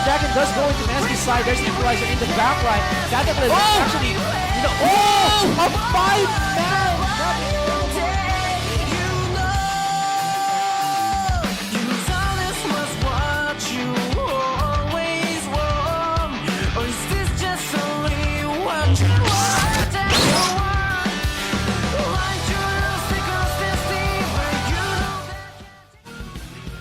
Dragon does go into MSKI's side. There's Equalizer in the back line. Cataclysm actually, you know, a 5-man!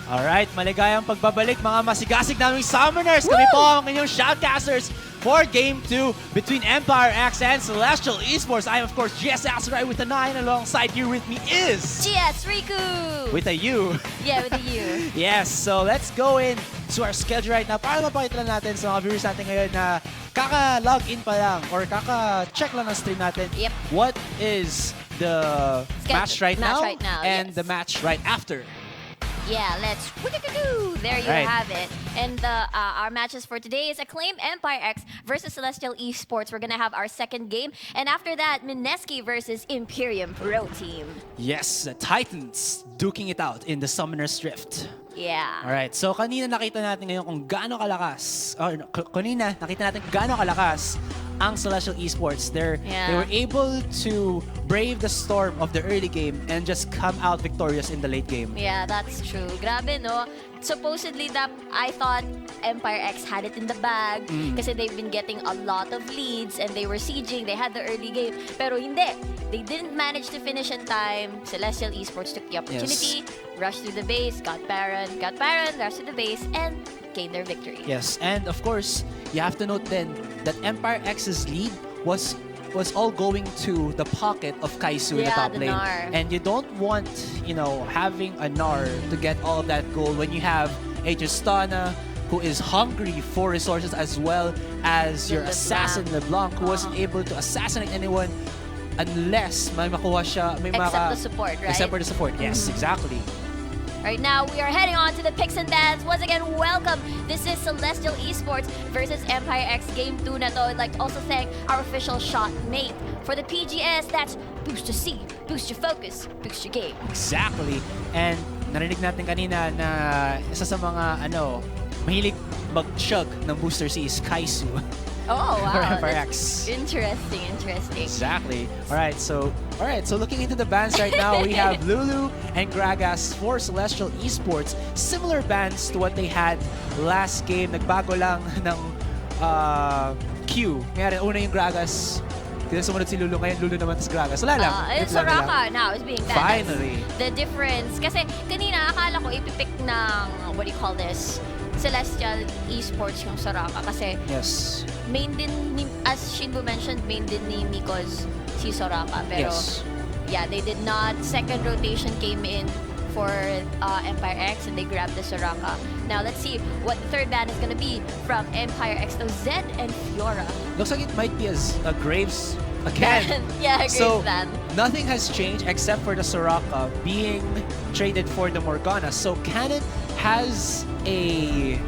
Alright, maligayang pagbabalik mga masigasig naming summoners. Kami po ang inyong shoutcasters for Game 2 between Empire X and Celestial Esports. I am of course GS Asarai with a 9. Alongside here with me is GS Riku! With a U. Yeah, with a U. Yes, so let's go in to our schedule right now para mapakita lang natin sa mga viewers natin ngayon na kaka-log in pa lang or kaka-check lang ng stream natin. Yep. What is the match right now and yes. the match right after. Yeah, let's there you have it. And our matches for today is Acclaim Empire X versus Celestial Esports. We're gonna have our second game, and after that, MSKI versus Imperium Pro Team. Yes, the Titans duking it out in the Summoner's Rift. Yeah. Alright, so kanina nakita natin ngayon kung gaano kalakas, kanina nakita natin kung gaano kalakas ang Celestial Esports. They were able to brave the storm of the early game and just come out victorious in the late game. Yeah, that's true. Grabe, no? Supposedly, I thought Empire X had it in the bag kasi they've been getting a lot of leads and they were sieging. They had the early game. Pero hindi. They didn't manage to finish in time. Celestial Esports took the opportunity, rushed through the base, got Baron, rushed to the base, and gained their victory. Yes, and of course, you have to note then that Empire X's lead was all going to the pocket of Kai'Su in the top lane. Gnar. And you don't want, you know, having a Gnar to get all that gold when you have a Tristana who is hungry for resources, as well as your assassin LeBlanc, who wasn't able to assassinate anyone unless may makuha siya, may except the support, right? Except for the support, yes, exactly. Right now, we are heading on to the picks and bans. Once again, welcome. This is Celestial Esports versus Empire X Game 2 na to. I'd like to also thank our official shot mate. For the PGS, that's boost your C, boost your focus, boost your game. Exactly. And narinig natin kanina na isa sa mga mahilig mag-chug ng booster C is Kai'Su. Oh, wow. For Empire X. Interesting. Exactly. Alright, so looking into the bans right now, we have Lulu and Gragas for Celestial Esports. Similar bans to what they had last game. Nagbago lang ng Q. Ngayon, una yung Gragas. Kaya sumunod si Lulu, ngayon Lulu naman tas Gragas. Wala lang. Soraka now is being banned. Finally. The difference. Kasi kanina, akala ko ipipick ng, what do you call this? Celestial Esports yung Soraka kasi main din ni, as Shinbu mentioned, main din ni Miko's si Soraka, pero yeah, they did not. Second rotation came in for Empire X and they grabbed the Soraka. Now let's see what the third ban is gonna be from Empire X. So Zed and Fiora. Looks like it might be a Graves again. Yeah, Graves ban. Nothing has changed except for the Soraka being traded for the Morgana. So Cannon has a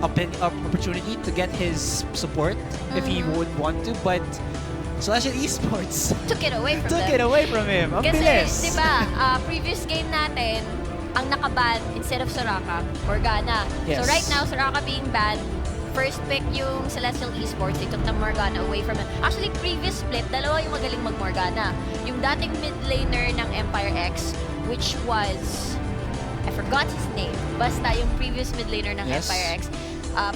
opportunity to get his support if he would want to, but Celestial Esports took it away from him. Ang kasi, bilis. diba, previous game natin, ang nakaban instead of Soraka, Morgana. Yes. So right now, Soraka being banned, first pick yung Celestial Esports, they took the Morgana away from him. Actually, previous split, dalawa yung magaling mag-Morgana. Yung dating mid laner ng Empire X, which was, I forgot his name, basta yung previous mid laner ng Empire X,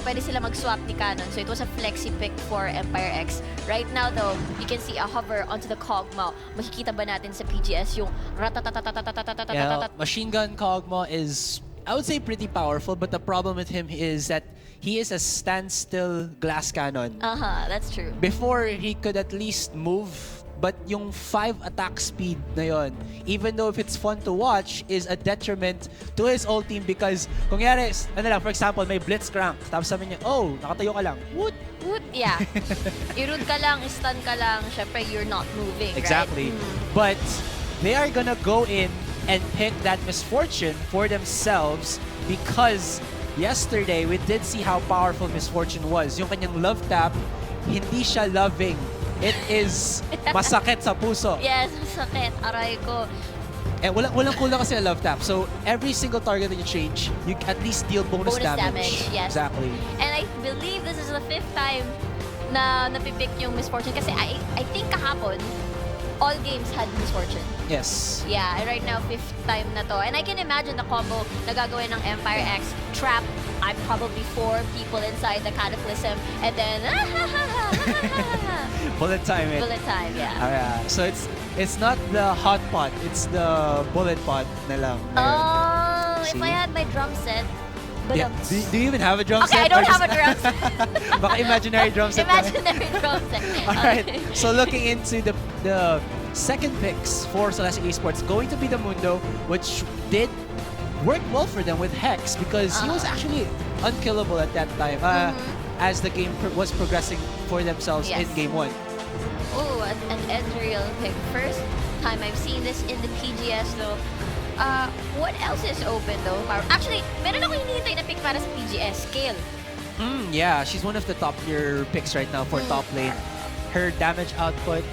pwede sila mag-swap ni Canon. So it was a flexi pick for Empire X. Right now though, you can see a hover onto the Kog'Maw. Makikita ba natin sa PGS yung ratatatatatatatatatatatatat? Machine gun Kog'Maw is, I would say, pretty powerful, but the problem with him is that he is a standstill glass cannon. That's true. Before, he could at least move, but yung 5 attack speed na yun, even though if it's fun to watch, is a detriment to his whole team because, kung yari, for example, may Blitzcrank, tapos sabi niya, oh, nakatayo ka lang. Woot! Yeah. I-root ka lang, stun ka lang, syempre you're not moving, exactly. Right? But they are gonna go in and pick that misfortune for themselves because yesterday, we did see how powerful Misfortune was. Yung kanyang love tap, hindi siya loving. It is masakit sa puso. Yes, masakit. Aray ko. Eh, walang cooldown kasi love tap. So, every single target that you change, you at least deal bonus damage. Yes. Exactly. And I believe this is the 5th time na napipick yung Misfortune. Kasi I think kahapon, all games had Misfortune. Yes. Yeah, right now, 5th time na to. And I can imagine the combo na gagawin ng Empire X. Trap, I'm probably 4 people inside the Cataclysm. And then, Bullet time it. bullet time, yeah. So it's not the hot pot, it's the bullet pot na lang. Oh, if See? I had my drum set, but Yeah. Do you even have a drum okay, set? I don't Or have a just- drum set. Baka imaginary drum set. lang. Imaginary drum set. Alright, so looking into the second picks for Celestial Esports, going to be the Mundo, which did work well for them with Hex because he was actually unkillable at that time as the game was progressing for themselves in Yes. Game 1. Oh, an Ezreal pick. First time I've seen this in the PGS though. What else is open though? Actually, meron ako hinihintay na pick para sa PGS. Scale. Yeah, she's one of the top tier picks right now for top lane. Her damage output,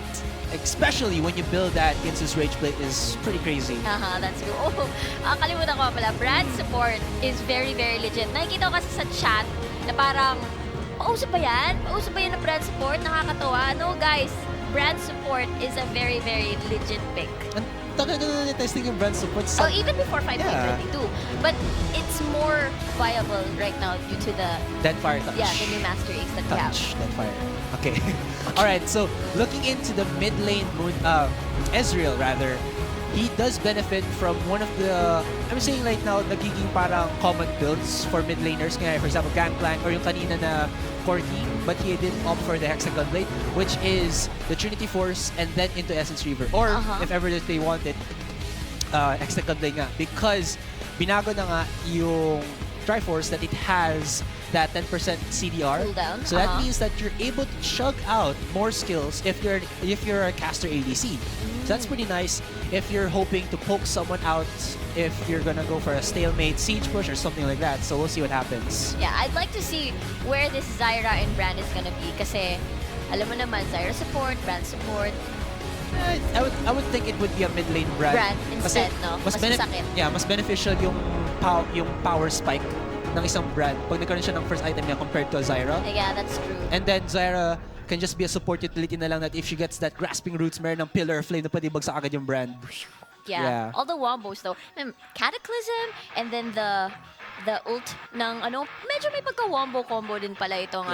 especially when you build that Ginsu's Rage Blade, is pretty crazy. That's good. Oh, kalimutan ko pala. Brand support is very, very legit. Nakikita ko kasi sa chat na parang, pausap ba yan? Pausap ba yan na brand support? Nakakatawa. No, guys. Brand support is a very, very legit pick. Ang tagal na testing yung brand support Oh, sa... even before 5.22. But it's more viable right now due to the Deadfire touch. yeah, the new Master Ace that we have. Touch, Deadfire. Okay. Alright, so looking into the mid lane, Ezreal rather, he does benefit from one of the, I'm saying right now, nagiging parang common builds for mid laners. Kaya for example, Gangplank or yung kanina na Corki, but he did opt for the Hexagon Blade, which is the Trinity Force and then into Essence Reaver. Or if ever that they wanted, Hexagon Blade nga. Because binago na nga yung Triforce that it has that 10% CDR. Cooldown. So that means that you're able to chug out more skills if you're a caster ADC. So that's pretty nice if you're hoping to poke someone out, if you're gonna go for a stalemate siege push or something like that. So we'll see what happens. Yeah, I'd like to see where this Zyra and Brand is gonna be kasi alam mo naman, Zyra support, Brand support. I would think it would be a mid lane brand. Brand instead, no? Mas masakit. Yeah, mas beneficial yung power spike ng isang brand pag nagkaroon siya ng first item niya compared to a Zyra. Yeah, that's true. And then Zyra can just be a support utility na lang that if she gets that grasping roots, meron ng pillar of flame na pwede bagsak agad yung brand. Yeah. All the wombos though. Cataclysm and then the ult ng ano, medyo may pagka-wombo combo din pala itong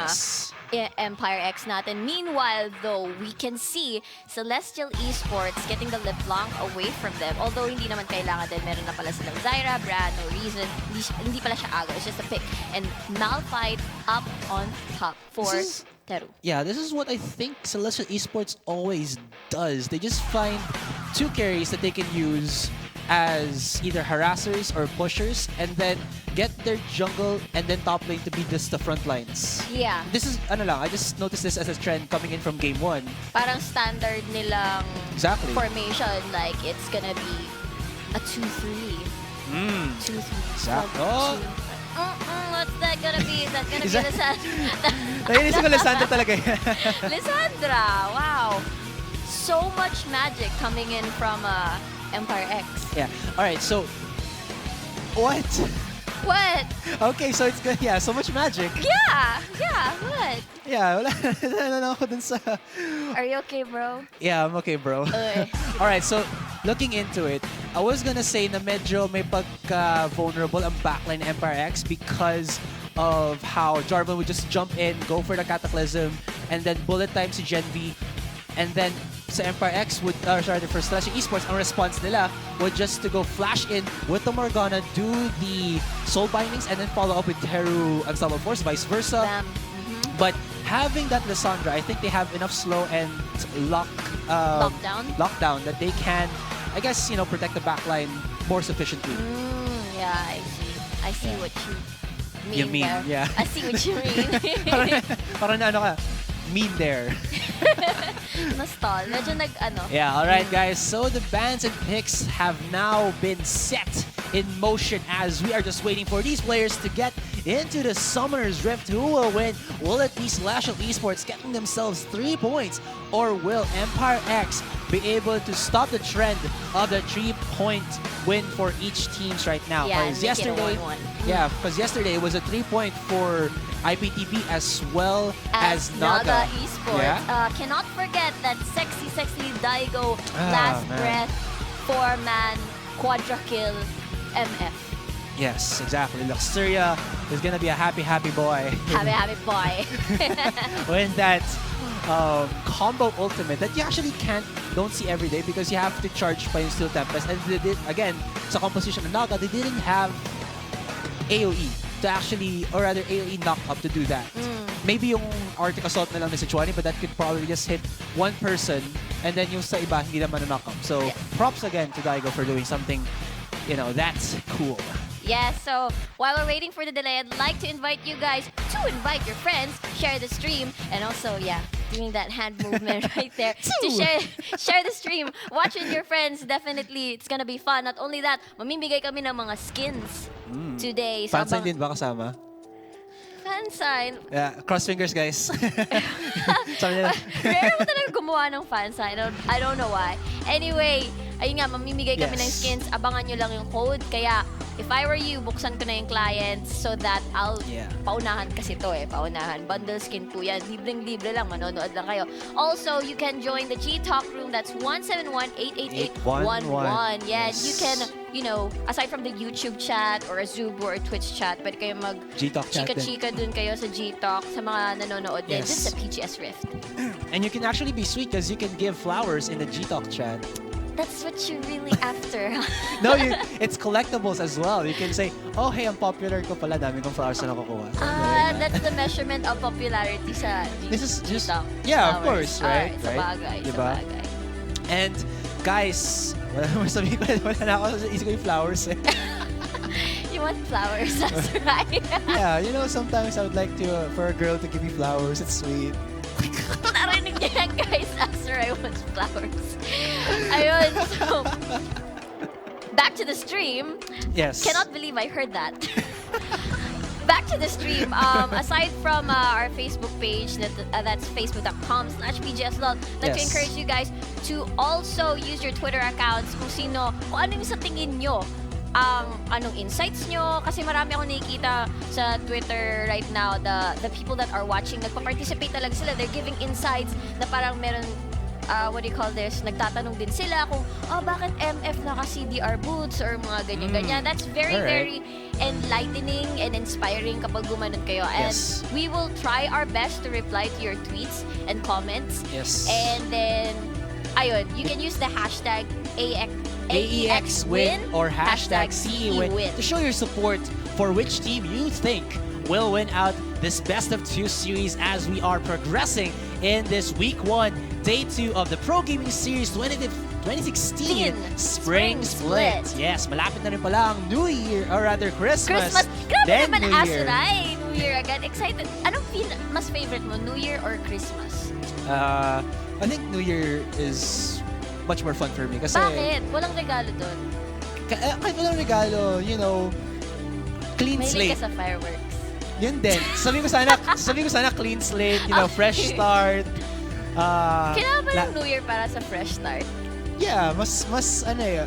Empire X natin. Meanwhile though, we can see Celestial Esports getting the LeBlanc away from them. Although hindi naman kailangan din, meron na pala silang Zyra, Brand, no reason. Hindi pala siya agro, it's just a pick. And Malphite up on top for Teru. Yeah, this is what I think Celestial Esports always does. They just find two carries that they can use as either harassers or pushers and then get their jungle and then top lane to be just the front lines. Yeah. This is, ano lang, I just noticed this as a trend coming in from Game 1. Parang standard nilang Exactly. formation, like it's gonna be a 2-3. 2-3. Exactly. Oh. What's that gonna be? Is that gonna Is be that- Lissandra? Nainisip ko Lissandra talaga yan. Lissandra! Wow! So much magic coming in from Empire X. Yeah. Alright, so... What? What? Okay, so it's good. Yeah, so much magic. Yeah! Yeah, what? Yeah, wala na ako dun sa... Are you okay, bro? Yeah, I'm okay, bro. Okay. Alright, so looking into it, I was gonna say na medyo may pagka-vulnerable ang backline Empire X because of how Jarvan would just jump in, go for the Cataclysm, and then bullet time si Gen V, and then sa Empire X would, for Celestial Esports, ang response nila would just to go flash in with the Morgana, do the soul bindings, and then follow up with Teru Unstoppable Force, vice versa. Bam. But having that Lissandra, I think they have enough slow and lockdown that they can, I guess, you know, protect the backline more sufficiently. Yeah, I see what you mean there. Yeah. I see what you mean. Parang na ano ka, mean there. Na-stall. Medyo nag-ano. Yeah, alright guys. So the bans and picks have now been set in motion as we are just waiting for these players to get into the Summoner's Rift. Who will win? Will it be Celestial Esports getting themselves 3 points? Or will Empire X be able to stop the trend of the 3 3-point win for each teams right now. Yeah, Because make it a yesterday, 1-1. yeah, because yesterday it was a 3-point for IPTP as well as Naga. Esports. Yeah. Cannot forget that sexy Daigo last man. breath 4-man quadra kill MF. Yes, exactly. Luxuria is gonna be a happy boy. Happy boy. When that combo ultimate that you actually don't see every day because you have to charge pa yung Steel Tempest. And they did, again, sa composition of Naga, they didn't have AoE to actually, or rather AoE knock-up to do that. Maybe yung Arctic Assault na lang na si Chwani, but that could probably just hit one person and then yung sa iba hindi naman na knock-up. So props again to Daigo for doing something, that's cool. Yeah, so while we're waiting for the delay, I'd like to invite you guys to invite your friends, share the stream, and also, doing that hand movement right there to share the stream. Watch with your friends. Definitely, it's gonna be fun. Not only that, mamimigay kami ng mga skins today. So Fansign din ba kasama? Fansign? Yeah, cross fingers, guys. Sabi nila. Rare mo talaga gumawa ng fansign. I don't know why. Anyway, ayun nga, mamimigay kami ng skins. Abangan nyo lang yung code. Kaya, if I were you, buksan ko na yung clients so that I'll paunahan kasi to paunahan. Bundle skin po yan. Libreng-libre lang, manonood lang kayo. Also, you can join the G-Talk room. That's 171-888-11. Yes, you can, aside from the YouTube chat or a Zubo or Twitch chat, pwede kayo G-Talk chat chika-chika dun kayo sa G-Talk sa mga nanonood din dun Yes. sa PGS Rift. And you can actually be sweet because you can give flowers in the G-Talk chat. That's what you're really after. No, it's collectibles as well. You can say, oh, hey, ang popular ko pala. Dami kong flowers na nakukuha. That's the measurement of popularity sa This is just, G-Talk. yeah, of Flowers. course, right? Sabagay, Diba? sabagay. And, guys, sabihin ko, wala na ako sa isip ko yung flowers eh. You want flowers, that's right. Yeah, sometimes I would like for a girl to give me flowers. It's sweet. Narinig niyo yan, guys. After I want flowers. Ayun, so, back to the stream. Yes. Cannot believe I heard that. Back to the stream. Aside from our Facebook page, that's facebook.com/PGSLog, I'd like to encourage you guys to also use your Twitter accounts kung ano yung sa tingin nyo anong insights nyo. Kasi marami ako nakikita sa Twitter right now, the people that are watching, nagpa-participate talaga sila. They're giving insights na parang meron what do you call this? Nagtatanong din sila kung, bakit MF naka-CDR boots or mga ganyan-ganyan. That's very enlightening and inspiring kapag gumanon kayo. And we will try our best to reply to your tweets and comments. Yes. And then, ayun, you can use the hashtag AEX win or hashtag CE win to show your support for which team you think will win out this best of 2 series as we are progressing in this week 1, day 2 of the Pro Gaming Series 2016 Spring Split. Yes, malapit na rin pala ang New Year, or rather Christmas. Grabe then naman New Year. Azuray, New Year agad. Excited. Anong mas favorite mo, New Year or Christmas? I think New Year is much more fun for me. Kasi, Bakit? Walang regalo doon. Kahit walang regalo, clean slate. Mahilig ka sa fireworks. Yun din. Sabi ko sana clean slate, fresh start. Kailangan ba ng New Year para sa fresh start? Yeah, mas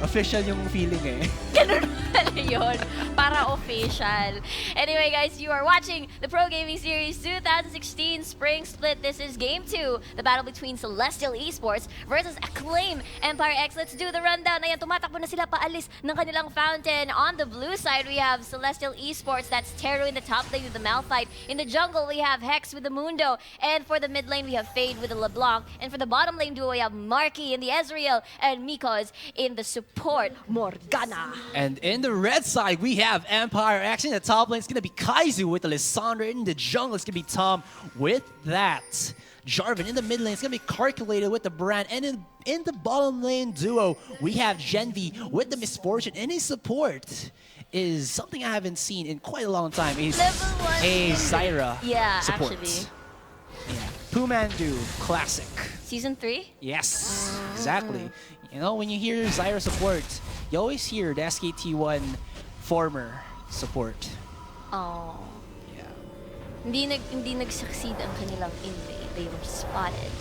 official yung feeling eh. Ganun pala yun. Para official. Anyway, guys, you are watching the Pro Gaming Series 2016 Spring Split. This is Game 2, the battle between Celestial Esports versus Acclaim Empire X. Let's do the rundown. Ayan, tumatakbo na sila paalis ng kanilang fountain. On the blue side, we have Celestial Esports. That's Tero in the top lane with the Malphite. In the jungle, we have Hex with the Mundo. And for the mid lane, we have Fade with the LeBlanc. And for the bottom lane duo, we have Marky in the Ezreal. And Miko's in the support, Morgana. And in the red side, we have Empire X. In the top lane, it's going to be Kaizu with Alessandra. In the jungle, it's going to be Tom with that. Jarvan in the mid lane, it's going to be Calculated with the Brand. And in the bottom lane duo, we have Genvi with the Misfortune. And his support is something I haven't seen in quite a long time. He's a Zyra support. Actually. Yeah. Pumandu, classic. Season 3? Yes, exactly. When you hear Zyra support, you always hear the SKT1 former support. Oh. Yeah. Hindi nag-succeed ang kanilang invade. They were spotted.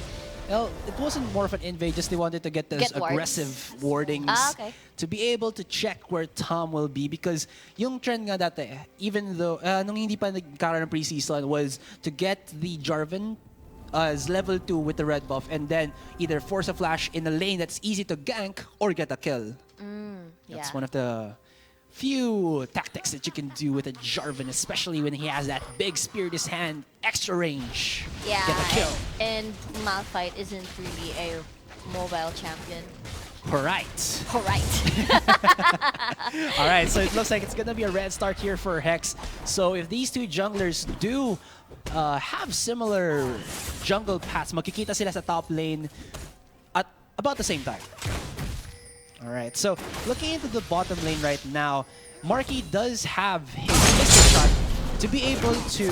Well, it wasn't more of an invade, just they wanted to get those Get wards. aggressive wardings Okay. to be able to check where Tom will be because yung trend nga dati, even though nung hindi pa nagkaroon ng preseason was to get the Jarvan as level 2 with the red buff and then either force a flash in a lane that's easy to gank or get a kill. That's Yeah. one of the few tactics that you can do with a Jarvan, especially when he has that big spear in his hand, extra range. Yeah, Get a kill. and Malphite isn't really a mobile champion. Alright. Alright. Alright, so it looks like it's gonna be a red start here for Hex. So if these two junglers do have similar jungle paths, makikita sila sa top lane at about the same time. Alright, so looking into the bottom lane right now, Marky does have his missile shot to be able to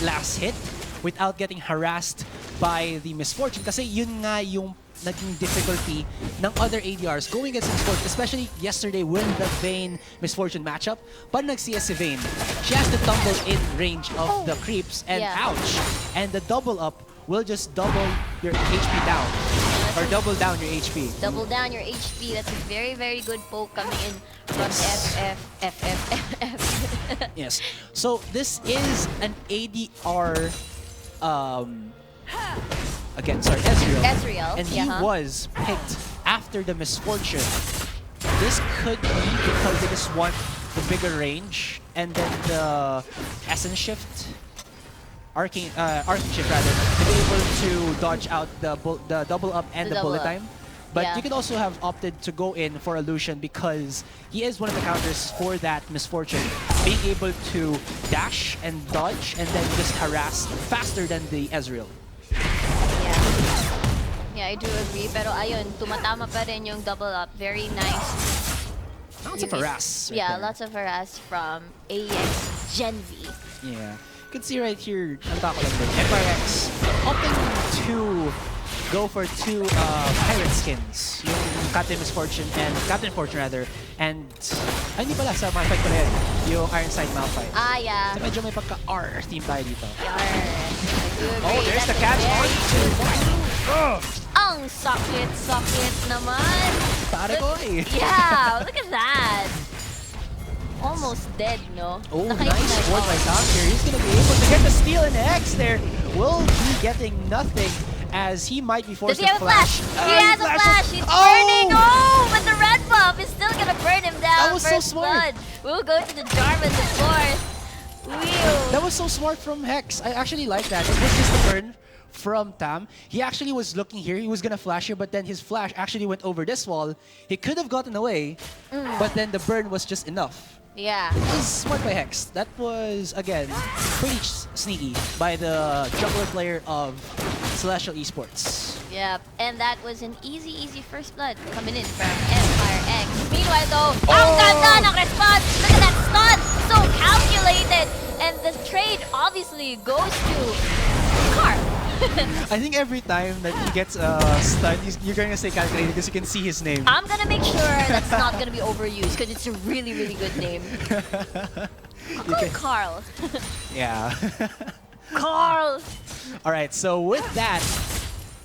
last hit without getting harassed by the Misfortune. Kasi yun nga yung naging difficulty ng other ADRs going against Misfortune, especially yesterday when the Vayne Misfortune matchup. Pag nag-CS si Vayne, she has to tumble in range of the creeps and ouch! And the double up will just double your HP down. Or double down your HP. Double down your HP. That's a very, very good poke coming in from FF. Yes. So this is an ADR again, sorry, Ezreal. And he was picked after the Misfortune. This could be because they just want the bigger range and then the Essence Shift. Arcane Shift rather, to be able to dodge out the double up and the bullet time. But you could also have opted to go in for Illusion because he is one of the counters for that Misfortune. Being able to dash and dodge and then just harass faster than the Ezreal. Yeah, I do agree. Pero ayun, tumatama pa rin yung double up. Very nice. Lots of harass. Right there. Lots of harass from AEX Gen V. Yeah. You can see right here, ang tako lang din, FRX opting to go for two pirate skins. Yung Captain Misfortune and Captain Fortune rather. And, hindi pala, sa Malphite pala yan. Yung Ironside Malphite. Yeah. So medyo may pagka-R theme tayo dito. Oh, there's the catch on. Ang sakit naman. Pare boy. Yeah, look at that. Almost dead, no? Oh, nice ward by Tom here. He's going to be able to get the steal in X there. Will be getting nothing as he might be forced to flash. He has a flash. He's burning. Oh, but the red buff is still going to burn him down. That was so smart. Blood. We'll go to the Jarvan the fourth. That was so smart from Hex. I actually like that. It was just a burn from Tam. He actually was looking here. He was going to flash here, but then his flash actually went over this wall. He could have gotten away, but then the burn was just enough. Yeah. It was smart by Hex. That was, again, pretty sneaky by the jungler player of Celestial Esports. Yep, and that was an easy first blood coming in from Empire X. Meanwhile though, ang ganda ng response! Look at that stun! So calculated! And the trade obviously goes to Carl. I think every time that he gets stunned, you're going to say calculated because you can see his name. I'm going to make sure that's not going to be overused because it's a really, really good name. Carl. Yeah. Carl! Alright, so with that,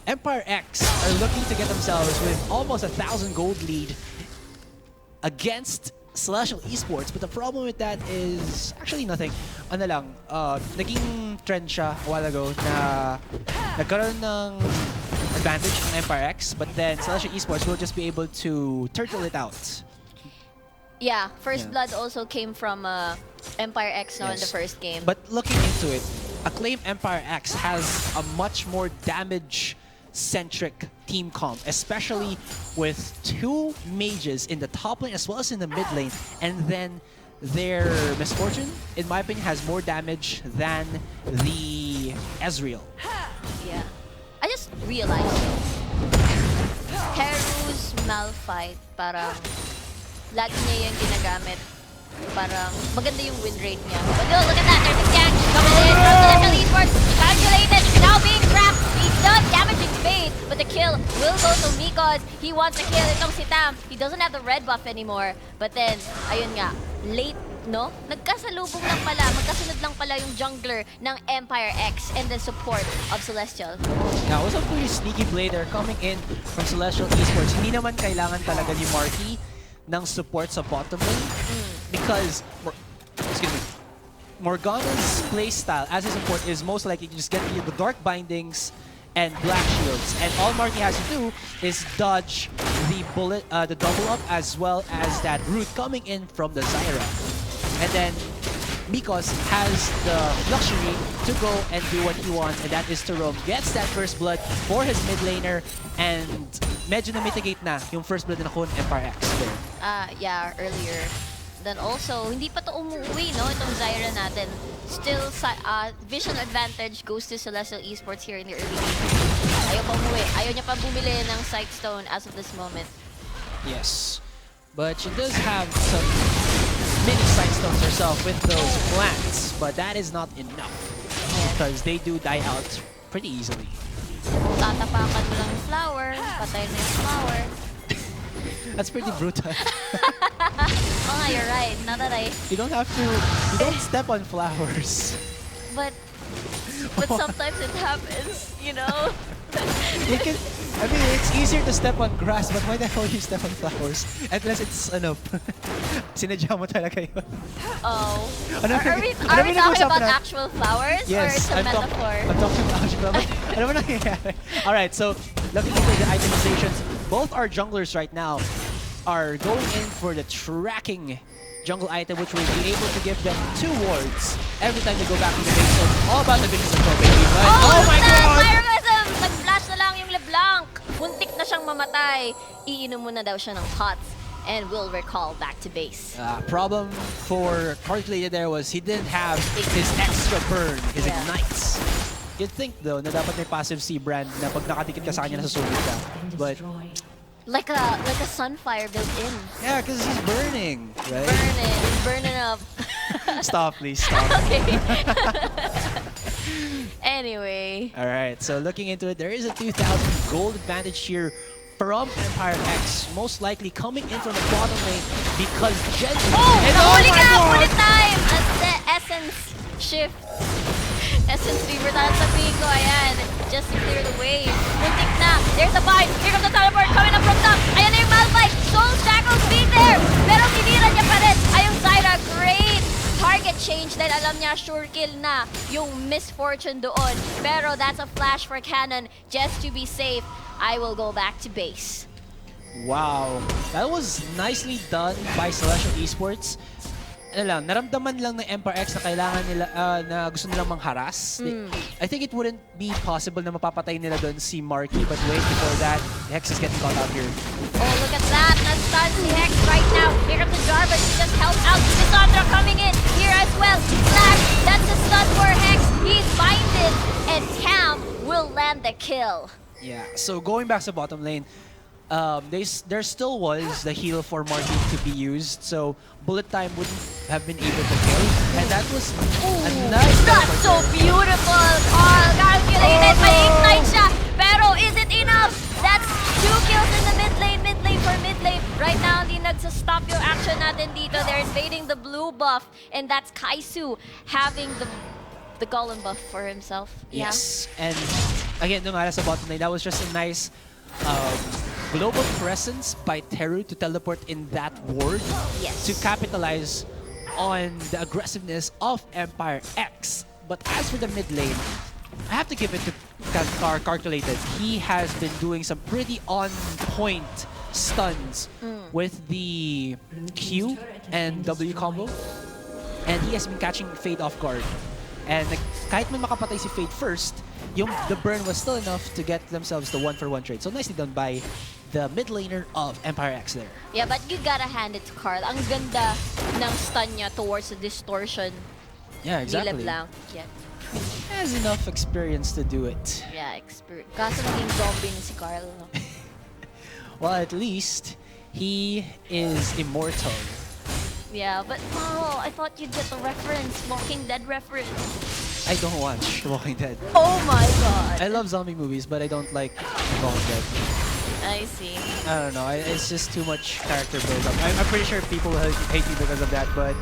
Empire X are looking to get themselves with almost 1,000 gold lead against Celestial Esports, but the problem with that is actually nothing. Ano lang, naging trend siya a while ago na nagkaroon ng advantage ng Empire X, but then Celestial Esports will just be able to turtle it out. Yeah, first blood also came from Empire X now in the first game. But looking into it, Acclaim Empire X has a much more damage-centric team comp, especially with two mages in the top lane as well as in the mid lane, and then their Misfortune, in my opinion, has more damage than the Ezreal. Yeah. I just realized Heru's Malphite, parang lagi niya yung ginagamit. Parang maganda yung win rate niya. But yo, look at that, there's a gang coming in from Celestial Esports. Calculated, now being trapped. He does damaging Fade, but the kill will go to Miko's. He wants to kill itong si Tam. He doesn't have the red buff anymore. But then, ayun nga, late no? Nagkasalubong lang pala, magkasunod lang pala yung jungler ng Empire X and the support of Celestial. Yeah, was a pretty sneaky play there coming in from Celestial Esports. Hindi naman kailangan talaga ni Marky ng support sa bottom lane because, excuse me, Morgana's playstyle as a support is most likely to just get the Dark Bindings and Black Shields. And all Marky has to do is dodge the bullet, the double up, as well as that root coming in from the Zyra. And then Mikos has the luxury to go and do what he wants, and that is to roam. Gets that first blood for his mid laner, and medyo na-mitigate na yung first blood na nakuha ng Empire X there. Yeah, earlier. Then also, hindi pa to umuwi, no? Itong Zyra natin. Still, vision advantage goes to Celestial Esports here in the early game. Ayaw pa umuwi. Ayaw niya pa bumili ng Sightstone as of this moment. Yes. But she does have some mini Sightstones herself with those plants, but that is not enough. Because they do die out pretty easily. Tatapakan mo lang yung flower, patay na yung flower. That's pretty brutal. Oh nga, you're right. Not that You don't have to, you don't step on flowers. But sometimes it happens, you know? You can, I mean, it's easier to step on grass, but why the hell you step on flowers? Unless it's, sinadya mo talaga yun. Oh. Ano Are we nag-usapan talking about na- actual flowers or it's a metaphor? I'm talking about actual flowers. Ano ba nangyayari? Alright, so looking into the itemizations, both our junglers right now are going in for the tracking jungle item, which will be able to give them 2 wards every time they go back to the base. So it's all about the business control, baby. But, oh my god! Pyrogasm! Nag-flash na lang yung LeBlanc. Muntik na siyang mamatay. Iinom muna daw siya ng pots and will recall back to base. Problem for Calculated there was he didn't have his extra burn, his ignites. You'd think though na dapat may passive C brand na pag nakadikit ka sa kanya nasusunog ka. But Like a sunfire built in. yeah, because he's burning, right? Burning up. Stop, please, stop. Okay. Anyway. Alright, so looking into it, there is a 2,000 gold advantage here from Empire X, most likely coming in from the bottom lane because Jen... Nahuli ka! Bullet time! As the Essence shift. Essence Reaver na sabihin ko, ayan. Just to clear the way. Muntik na. There's a bind. Here comes the teleport coming up from top. Ayan na yung Malphite. Soul Shackles being there. Pero tinira niya pa rin. Ayong Zyra, great target change dahil alam niya sure kill na yung misfortune doon. Pero that's a flash for Cannon just to be safe. I will go back to base. Wow, that was nicely done by Celestial Esports. Ano lang, naramdaman lang ng Empire X na kailangan nila, na gusto nilang mangharas. I think it wouldn't be possible na mapapatay nila doon si Marky, but wait, before that, Hex is getting caught out here. Oh, look at that. That stuns the Hex right now. Here comes the Jarvan to just help out. Cassandra coming in here as well. Slash, that's a stun for Hex. He's binded, and Tam will land the kill. Yeah, so going back to bottom lane, there still was the heal for Marky to be used, so bullet time wouldn't have been able to kill, and that was a nice That's so beautiful, Carl. Calculated, may ignite siya. Pero is it enough? That's 2 kills in the mid lane for mid lane. Right now, hindi nagsa-stop yung action natin dito. They're invading the blue buff, and that's Kaisu having the golem buff for himself. Yes, and again, nung ala sa bottom lane, that was just a nice global presence by Teru to teleport in that ward to capitalize on the aggressiveness of Empire X. But as for the mid lane, I have to give it to Calculated. He has been doing some pretty on-point stuns with the Q and W combo, and he has been catching Fade off guard. And kahit man makapatay si Fade first, the burn was still enough to get themselves the 1-for-1 trade. So nicely done by the mid laner of Empire X there. Yeah, but you gotta hand it to Carl. Ang ganda ng stun niya towards the distortion. Yeah, exactly. Ni LeBlanc. Yeah. He has enough experience to do it. Yeah, experience. Kaso naging zombie na si Carl. No? Well, at least he is immortal. Yeah, but oh, I thought you'd get the reference. Walking Dead reference. I don't watch Walking Dead. Oh my god. I love zombie movies, but I don't like Walking Dead. I see. I don't know. It's just too much character build-up. I'm pretty sure people will hate me because of that, but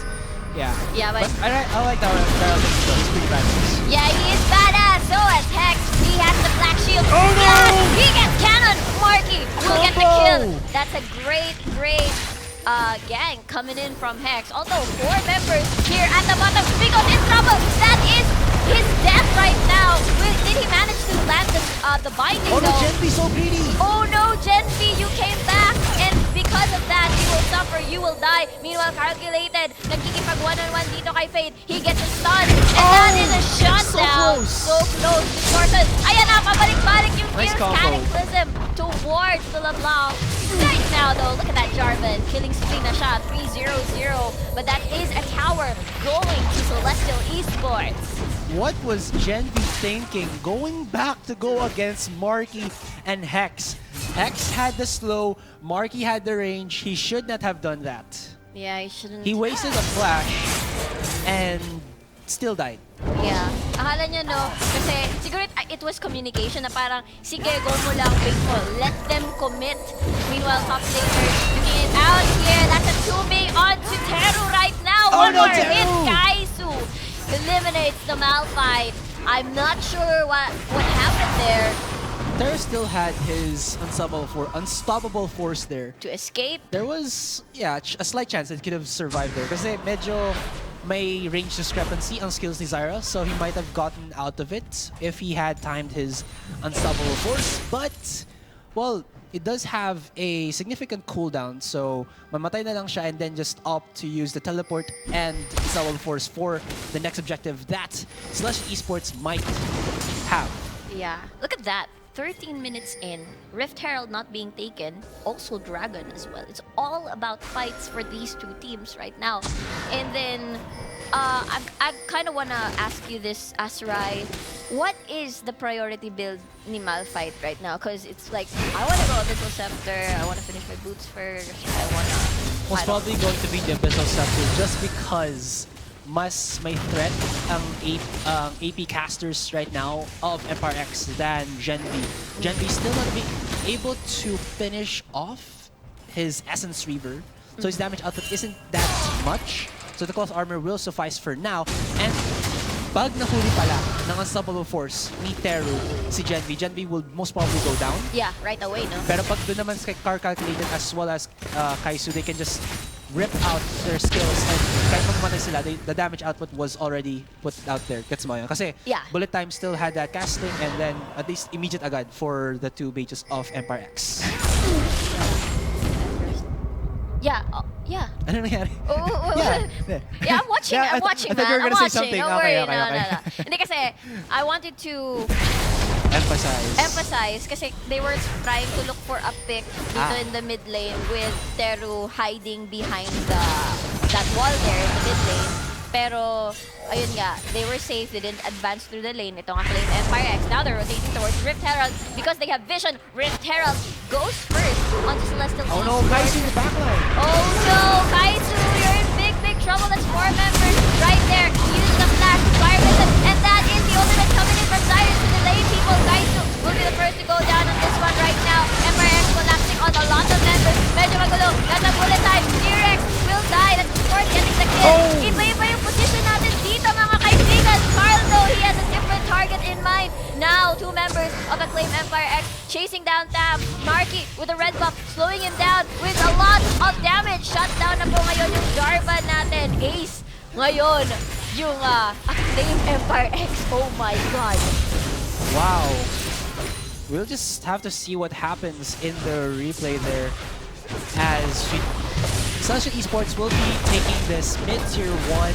Yeah. Yeah, but I like that one. It's pretty badass. yeah, he is badass. So is Hex. He has the black shield. Oh, no! Yes, he gets cannon. Marky will get the Combo! kill. That's a great gang coming in from Hex. Although 4 members here at the bottom. Miko's in trouble. That is his death right now. Did he manage to land the binding Oh no, though? Genvi so greedy! Oh no, Genvi, you came back, and because of that, you will suffer, you will die. Meanwhile, Calculated, nagkikipag one-on-one dito kay Fade. He gets a stun, and that is a shutdown. So close to Shorten. Ayan na, pabalik-balik yung Nice Gears combo. Cataclysm towards the LeBlanc. Right now though, look at that Jarvan, killing spree na siya, 3-0-0. But that is a tower going to Celestial Esports. What was Genvi thinking? Going back to go against Marky and Hex. Hex had the slow, Marky had the range. He should not have done that. Yeah, he shouldn't. He wasted a flash and still died. Yeah. Akala niya, no? Kasi siguro it was communication na parang, sige, go mo lang, wait mo. Let them commit. Meanwhile, top laner, looking it out here. That's a 2-bay on to Teru right now. Oh, One no, more hit, Teru! Kaisu eliminates the Malphite. I'm not sure what happened there. Teru still had his unstoppable force there. To escape. There was, yeah, a slight chance that he could have survived there. Kasi medyo may range discrepancy on skills ni Zyra, so he might have gotten out of it if he had timed his unstoppable force. But, well, it does have a significant cooldown, so mamatay na lang siya and then just opt to use the teleport and unstoppable force for the next objective that Celestial Esports might have. Yeah. Look at that. 13 minutes in, Rift Herald not being taken, also Dragon as well. It's all about fights for these two teams right now. And then, I kind of want to ask you this, Asrai. What is the priority build ni Malphite right now? Because it's like, I want to go Abyssal Scepter, I want to finish my boots first, I want to... Most probably going to be the Abyssal Scepter just because mas may threat ang AP casters right now of Empire X than Genvi. Genvi still not being able to finish off his Essence Reaver, so his damage output isn't that much. So the cloth armor will suffice for now. And pag nahuli pala ng unstoppable force ni Teru si Genvi, Genvi will most probably go down. Yeah, right away, no? Pero pag doon naman sa Calculated as well as Kaisu, they can just rip out their skills and kahit magmamatay sila, the damage output was already put out there. Gets mo yun? Kasi Yeah. Bullet Time still had that casting and then at least immediate agad for the 2 pages of Empire X. Yeah, yeah. Ano nangyari? Oh, Yeah. Yeah, I'm watching. Yeah, I'm watching, I thought man. you were I'm gonna say watching. something. Don't Okay, worry. okay, okay. No. Hindi kasi, I wanted to emphasize kasi they were trying to look for a pick dito in the mid lane with Teru hiding behind that wall there in the mid lane. Pero, ayun nga, they were safe. They didn't advance through the lane. Ito nga claim Empire X. Now they're rotating towards Rift Herald because they have vision. Rift Herald goes first onto Celestial Oh no, Esports. Kaisu in the backline. Oh no, Kaisu, you're in big trouble. That's 4 members right there. Using the flash, fire rhythm, and that is the ultimate coming in from Cyrus to delay people. Kaisu will be the first to go down on this one right now. Empire X collapsing on a lot of members. Medyo magulo. That's a bullet time. T-Rex will die. That's Sport getting the kill. Oh. Iba-iba yung position natin dito, mga kaibigan. Carl, though, he has a different target in mind. Now, 2 members of Acclaim Empire X chasing down Tam. Marky with a red buff, slowing him down with a lot of damage. Shut down na po ngayon yung Jarvan natin. Ace ngayon yung Acclaim Empire X. Oh my God. Wow. We'll just have to see what happens in the replay there as Celestial Esports will be taking this mid-tier 1.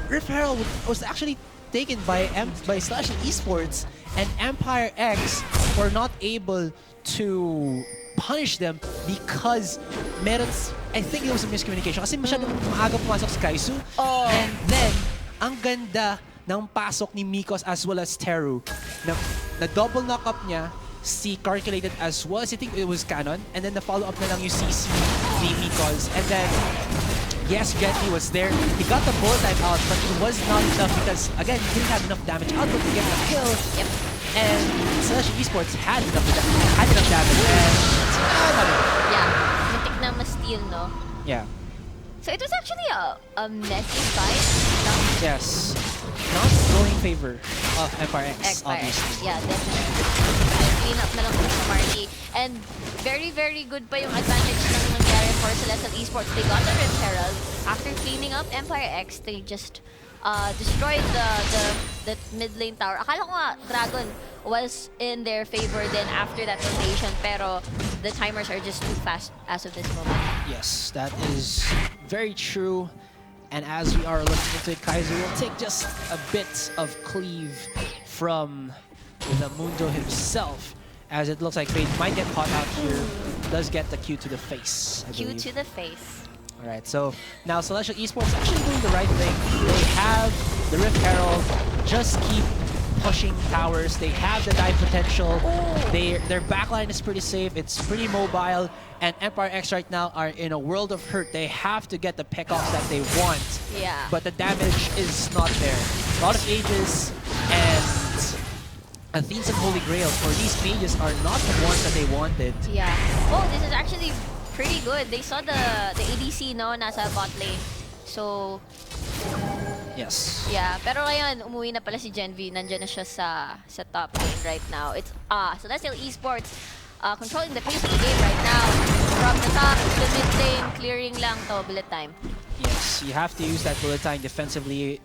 Rift Herald was actually taken by Celestial Esports and Empire X were not able to punish them because I think it was a miscommunication kasi masyadong maaga pumasok si Kaisu. Oh. And then, ang ganda ng pasok ni Mikos as well as Teru. Na double knock-up niya si Calculated as well as I think it was Canon. And then the follow-up na lang yung CC ni Mikos. And then, yes, Genji was there. He got the bullet time out, but it was not enough because, again, he didn't have enough damage output to get the kill. Yep. And Celestial Esports had enough damage. And, Yeah, muntik na ma-steal, no? yeah. So it was actually a messy fight. Yes. Not going in favor of Empire X, Empire. obviously. Yeah, definitely. Clean up na lang po sa Marty. And very, very good pa yung advantage ng nangyari for Celestial Esports. They got the Rift Herald. After cleaning up Empire X, they just destroyed the mid lane tower. Akala ko nga Dragon was in their favor then after that rotation, pero the timers are just too fast as of this moment. Yes, that is very true. And as we are looking into it, Kaiser will take just a bit of cleave from the Mundo himself, as it looks like Fade might get caught out here. Does get the Q to the face, I Q believe. to the face. Alright, so now Celestial Esports actually doing the right thing. They have the Rift Herald, just keep pushing towers. They have the dive potential. Their backline is pretty safe. It's pretty mobile. And Empire X right now are in a world of hurt. They have to get the pickoffs that they want. Yeah. But the damage is not there. A lot of Aegis and Athenes and Holy Grails for these mages are not the ones that they wanted. Yeah. Oh, this is actually pretty good. They saw the ADC, no, nasa bot lane. So, Yes. yeah. Pero ngayon, umuwi na pala si Genvi. Nandiyan na siya sa top lane right now. It's Celestial Esports controlling the pace of the game right now. From the top to the mid lane, clearing lang to bullet time. Yes, you have to use that bullet time defensively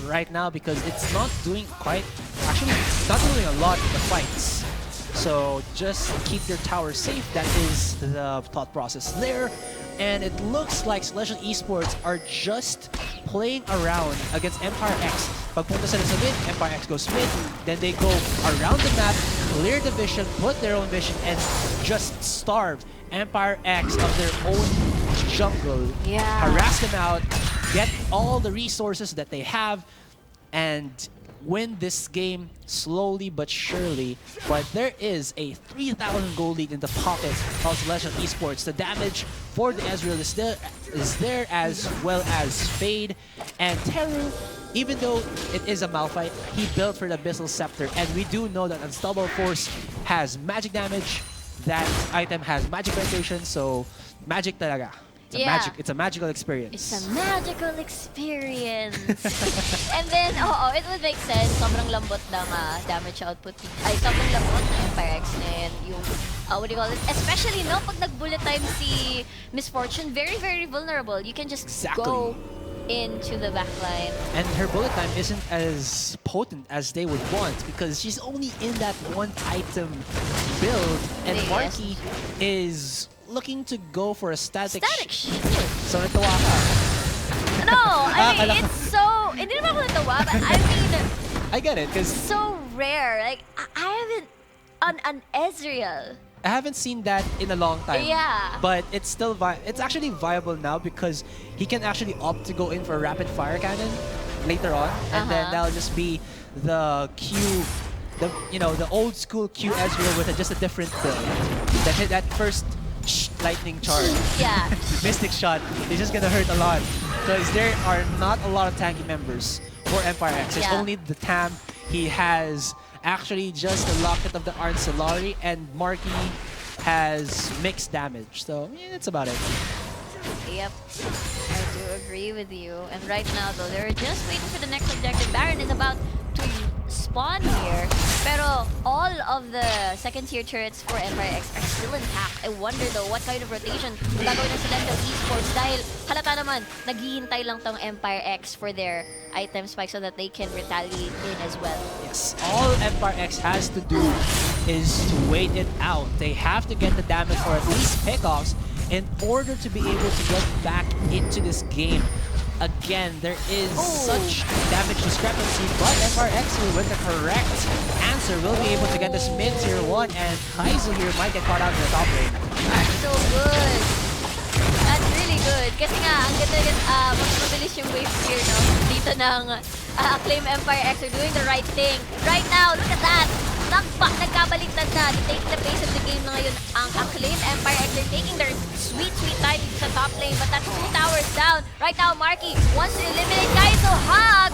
right now because it's not doing quite... Actually, it's not doing a lot in the fights. So just keep your tower safe. That is the thought process there. And it looks like Celestial Esports are just playing around against Empire X. Pagpunta sila sa mid, Empire X goes mid, then they go around the map, clear the vision, put their own vision, and just starve Empire X of their own jungle. Yeah. Harass them out, get all the resources that they have, and win this game slowly but surely. But there is a 3,000 gold lead in the pocket of Celestial Esports. The damage for the Ezreal is there as well as Fade. And Teru, even though it is a Malphite, he built for the Abyssal Scepter. And we do know that Unstoppable Force has magic damage. That item has magic penetration, so magic talaga. It's a magical experience. It's a magical experience. And then, it would make sense. Sobrang lambot ng damage output. Ay, sobrang lambot ng Empire X and yung, what do you call it? Especially, no, pag nag-bullet time si Misfortune, very, very vulnerable. You can just go into the backline. And her bullet time isn't as potent as they would want because she's only in that one item build. And Marky is looking to go for a static shield. So natuwa ka. No, I mean, it's so... Hindi naman ako natawa, but I mean... I get it, because... so rare. Like, I haven't... An Ezreal. I haven't seen that in a long time. Yeah. But it's still... It's actually viable now because he can actually opt to go in for a rapid fire cannon later on. And then that'll just be the Q... the old school Q Ezreal with just a different build. That first... lightning charge. Yeah. Mystic shot. It's just gonna hurt a lot because there are not a lot of tanky members for Empire X. There's only the Tam. He has actually just the Locket of the Ancillary, and Marky has mixed damage. So yeah, that's about it. Yep. I do agree with you. And right now though, they're just waiting for the next objective. Baron is about to spawn here. Pero all of the second tier turrets for Empire X are still intact. I wonder though what kind of rotation gagawin ng Celestial Esports dahil halata naman naghihintay lang tong Empire X for their item spike so that they can retaliate in as well. Yes, all Empire X has to do is to wait it out. They have to get the damage or at least pickoffs in order to be able to get back into this game. Again, there is such damage discrepancy, but Empire X with the correct answer will be able to get this mid tier 1, and Kaizo here might get caught out in the top lane. That's so good. That's really good. Kasi nga, ang ganda mas mabilis yung wave here, no? Dito ng Acclaim Empire X are doing the right thing. Right now, look at that! Nagkabaliktad na. They take the pace of the game na ngayon. Ang Acclaim Empire X, they're taking their sweet time sa top lane, but that's 2 towers down. Right now, Marky wants to eliminate Kaizo.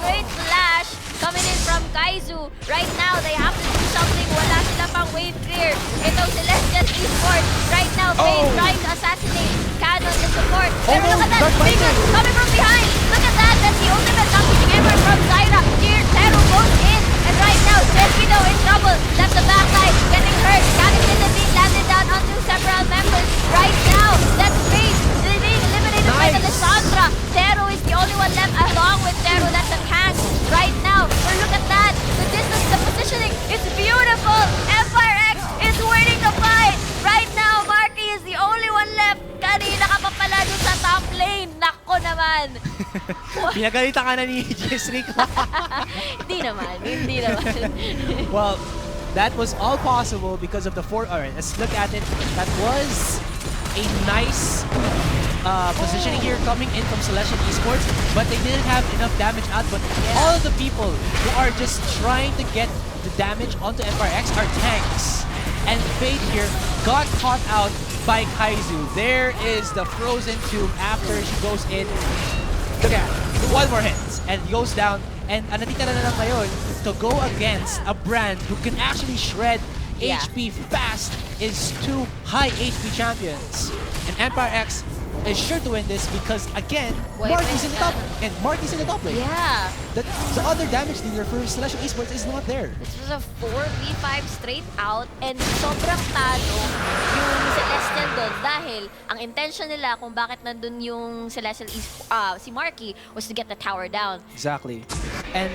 Great flash coming in from Kaizo. Right now, they have to do something. Wala sila pang wave clear. Ito, Celestial Esports. Right now, Fade trying to assassinate Kano. on the support. Pero no, look at that, Dark Big Viper. coming from behind. Look at that, that's the ultimate knocking ever from Zyra. Here, Zero goes in, and right now, Jessica in trouble. That's the backside, getting hurt. Cannibalism being landed down onto several members. Right now, that's Face being eliminated by the Lissandra. Zero is the only one left along with Zero. That's a tank right now. But look at that, the distance, the positioning, it's beautiful. Empire X is winning the fight. Right now, Marky is the only one left. Kanina ka pa pala dun sa top lane. Nako naman. Pinagalitan ka na ni GS Rick. Hindi naman, hindi naman. Well, that was all possible because of the Alright, let's look at it. That was a nice positioning here coming in from Celestial Esports, but they didn't have enough damage output. All of the people who are just trying to get the damage onto Empire X are tanks. And Fate here got caught out by Kaizu. There is the frozen tomb after she goes in. Look at it. One more hit and goes down. And ang natitira na lang ngayon to go against a brand who can actually shred HP fast is two high HP champions. And Empire X is sure to win this because, again, Marky's in the top. And Marky's in the top lane. Yeah. The other damage dealer for Celestial Esports is not there. This was a 4v5 straight out and sobrang talo yung Celestial doon dahil ang intention nila kung bakit nandun yung Celestial si Marky was to get the tower down. Exactly. And,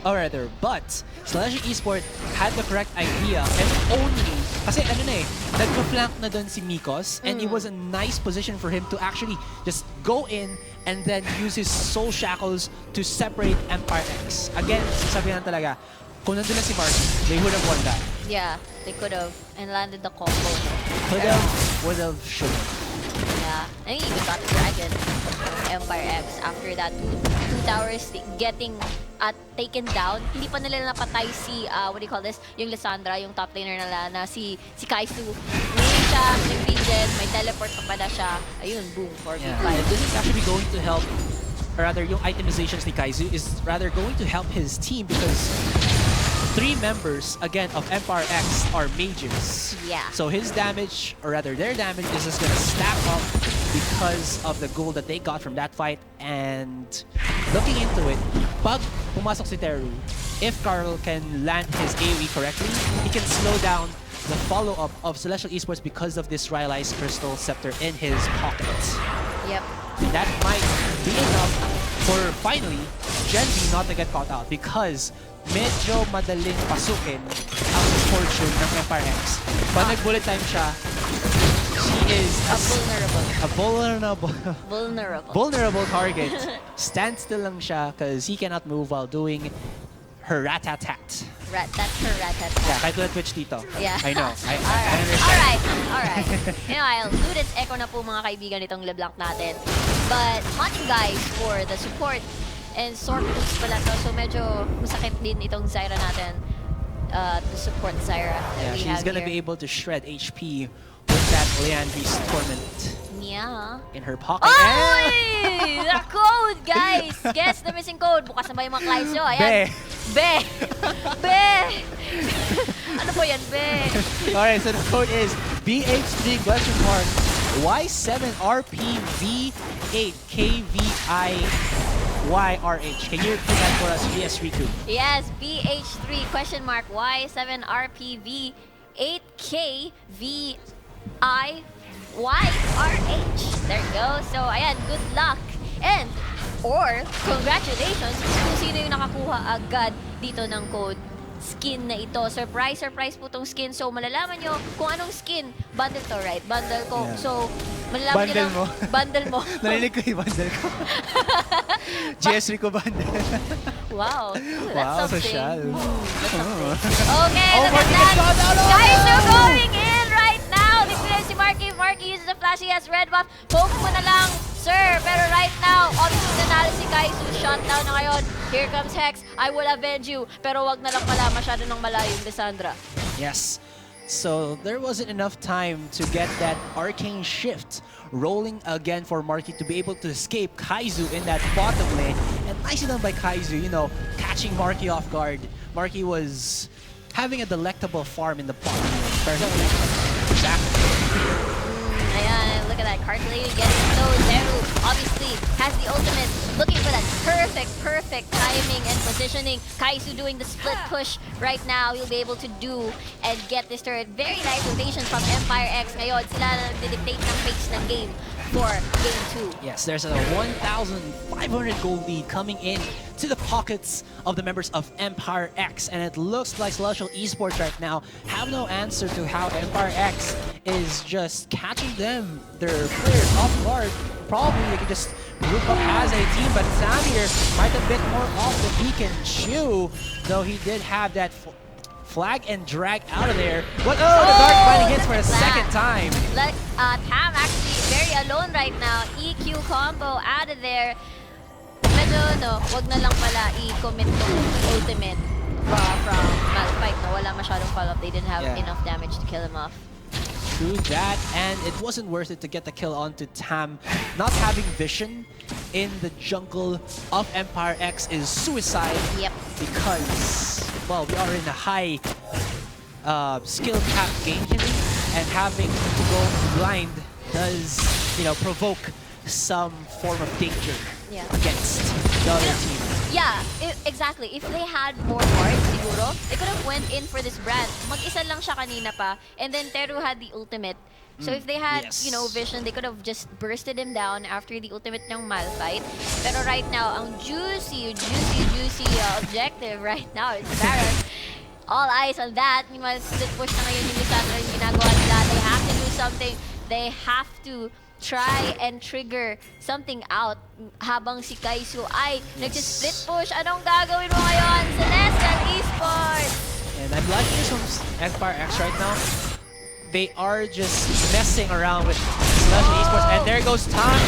or rather, but Celestial Esports had the correct idea and only, kasi ano na eh, nagpa-flank na doon si Mikos and it was a nice position for him to actually just go in and then use his soul shackles to separate Empire X. Again, sasabihan talaga, kung nandun na si Mark, they would have won that. Yeah, they could have and landed the combo. Could have, would have, should have. Yeah, I think even got the dragon Empire X after that two towers getting taken down. Hindi pa nila napatay si, what do you call this? Yung Lissandra, yung top laner nila na si Kaizu. Ngayon siya, nag-regen, may teleport pa pala siya. Ayun, boom, 4v5. And this is actually going to help, or rather, yung itemizations ni Kaizu is rather going to help his team because 3 members, again, of Empire X are mages. Yeah. So his damage, or rather their damage, is just gonna stack up because of the gold that they got from that fight. And looking into it, pag pumasok si Teru, if Carl can land his AoE correctly, he can slow down the follow-up of Celestial Esports because of this Rylai's Crystal Scepter in his pocket. Yep. And that might be enough for finally Gen V not to get caught out because medyo madaling pasukin ang fortune ng Empire X. Pag nag-bullet time siya, she is vulnerable target. Stand still lang siya because he cannot move while doing her rat-tat-tat. That's her rat-tat-tat. Yeah, kahit tulad Twitch dito. Yeah. I know. I understand. Alright. Meanwhile, Ludens Echo na po mga kaibigan itong LeBlanc natin. But hunting guys for the support and sword boost pala to. So medyo masakit din itong Zyra natin. To support Zyra. Yeah, she's gonna be able to shred HP with that Leandri's Torment Yeah. in her pocket. Oy! The code, guys! Guess the missing code. Bukas na ba yung mga clients nyo? Ayan. Be! Be! Ano po yan, Be? Alright, so the code is BH3 Y7RPV8KVIYRH. Can you repeat that for us, GS Riku? Yes, BH3 Y7RPV8KVIYRH. There you go. So, ayan, good luck. And, or, congratulations kung sino yung nakakuha agad dito ng code skin na ito. Surprise po tong skin. So, malalaman nyo kung anong skin. Bundle to, right? Bundle ko. Yeah. So, malalaman nyo lang. Bundle mo. Narinig ko yung bundle ko. GS Riku bundle. Wow. Wow, That's something. social. Okay, Oh, look at Marky that. gets caught out. Guys are going in right now. Bigyan si Marky. Marky uses the flash. He has red buff. Poke mo na lang, sir. Pero right now, obviously nanalo si Kaizu. Shot down na ngayon. Here comes Hex. I will avenge you. Pero wag na lang pala. Masyado nang malayo yung Lissandra. Yes. So there wasn't enough time to get that arcane shift rolling again for Marky to be able to escape Kaizu in that bottom lane. And nicely done by Kaizu, you know, catching Marky off guard. Marky was having a delectable farm in the bottom lane. Exactly. Ayan, look Look at that, calculated, getting slow. Zeru obviously has the ultimate, looking for that perfect timing and positioning. Kaisu doing the split push right now. He'll be able to do and get this turret. Very nice rotation from Empire X. Ngayon, sila na nagdidictate ng pace ng game for Game 2. Yes, there's a 1,500 gold lead coming in to the pockets of the members of Empire X, and it looks like Celestial Esports right now have no answer to how Empire X is just catching their players off guard. Probably they could just group up as a team, but Samir might a bit more off than he can chew, though he did have that flag and drag out of there. But the Dark finally hits for the second time. Like, Tam actually very alone right now. EQ combo out of there. Medyo, wag na lang pala i-commit yung ultimate from Malphite. Wala masyadong follow-up. They didn't have enough damage to kill him off. True that, and it wasn't worth it to get the kill onto Tam. Not having vision in the jungle of Empire X is suicide. Yep. Because, well, we are in a high skill cap game here, and having to go blind does, provoke some form of danger against the other team. Yeah, exactly. If they had more cards, siguro, they could have went in for this brand. Mag-isa lang siya kanina pa, and then Teru had the ultimate. So if they had, vision, they could have just bursted him down after the ultimate ng Malphite. Pero right now, ang juicy objective right now is Baron. All eyes on that. Meanwhile, split push na ngayon yung Lissandra yung ginagawa nila. They have to do something. They have to try and trigger something out habang si Kaisu ay nag-split push. Anong gagawin mo ngayon? Celestial Esports! And I'm liking this from Empire X right now. They are just messing around with Celestial Esports, and there goes Tom.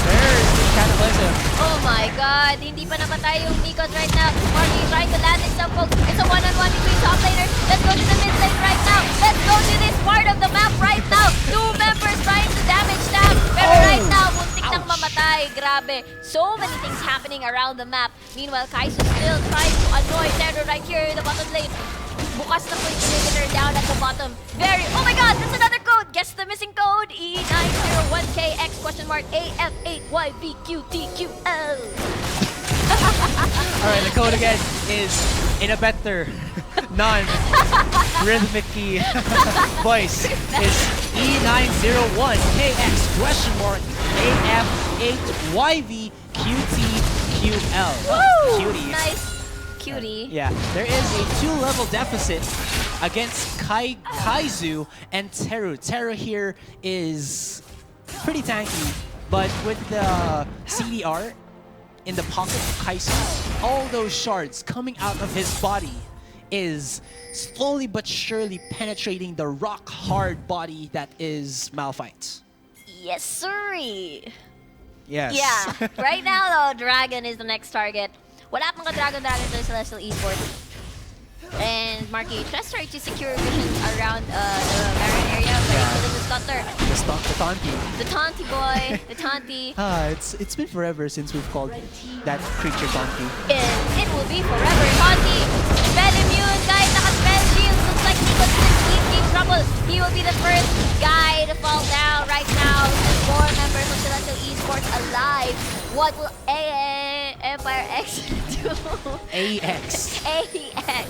There's the Cataclysm. Oh my god, hindi pa namatay yung Nikos right now. Marky trying to land in some folks. It's a one-on-one between top laners. Let's go to the mid lane right now. Let's go to this part of the map right now. Two members trying to damage them. Pero right now, muntik nang mamatay. Grabe. So many things happening around the map. Meanwhile, Kaisu still trying to annoy Teru right here in the bottom lane. Bukas na po yung inhibitor down at the bottom. Oh my god, that's another code! Guess the missing code! E901KX AF8YVQTQL. Alright, the code again is in a better non-rhythmic voice is E901KX AF8YVQTQL. Woo! Cuties. Nice. Cutie. Yeah, there is a 2-level deficit against Kaizu and Teru. Teru here is pretty tanky, but with the CDR in the pocket of Kaizu, all those shards coming out of his body is slowly but surely penetrating the rock-hard body that is Malphite. Yes, sirree. Yes. Yeah. Right now, though, Dragon is the next target. Wala pang ka-Dragon to Celestial Esports. And Marky, just try to secure vision around the Baron area. The stutter. The Taunty. The Taunty boy. The Taunty. It's been forever since we've called that creature Taunty. It will be forever. Taunty. Spell immune, guys. Naka-spell shield. Looks like he could deep trouble. He will be the first guy to fall down right now. The 4 members of Celestial Esports alive. What will Empire X do? AEX. AEX.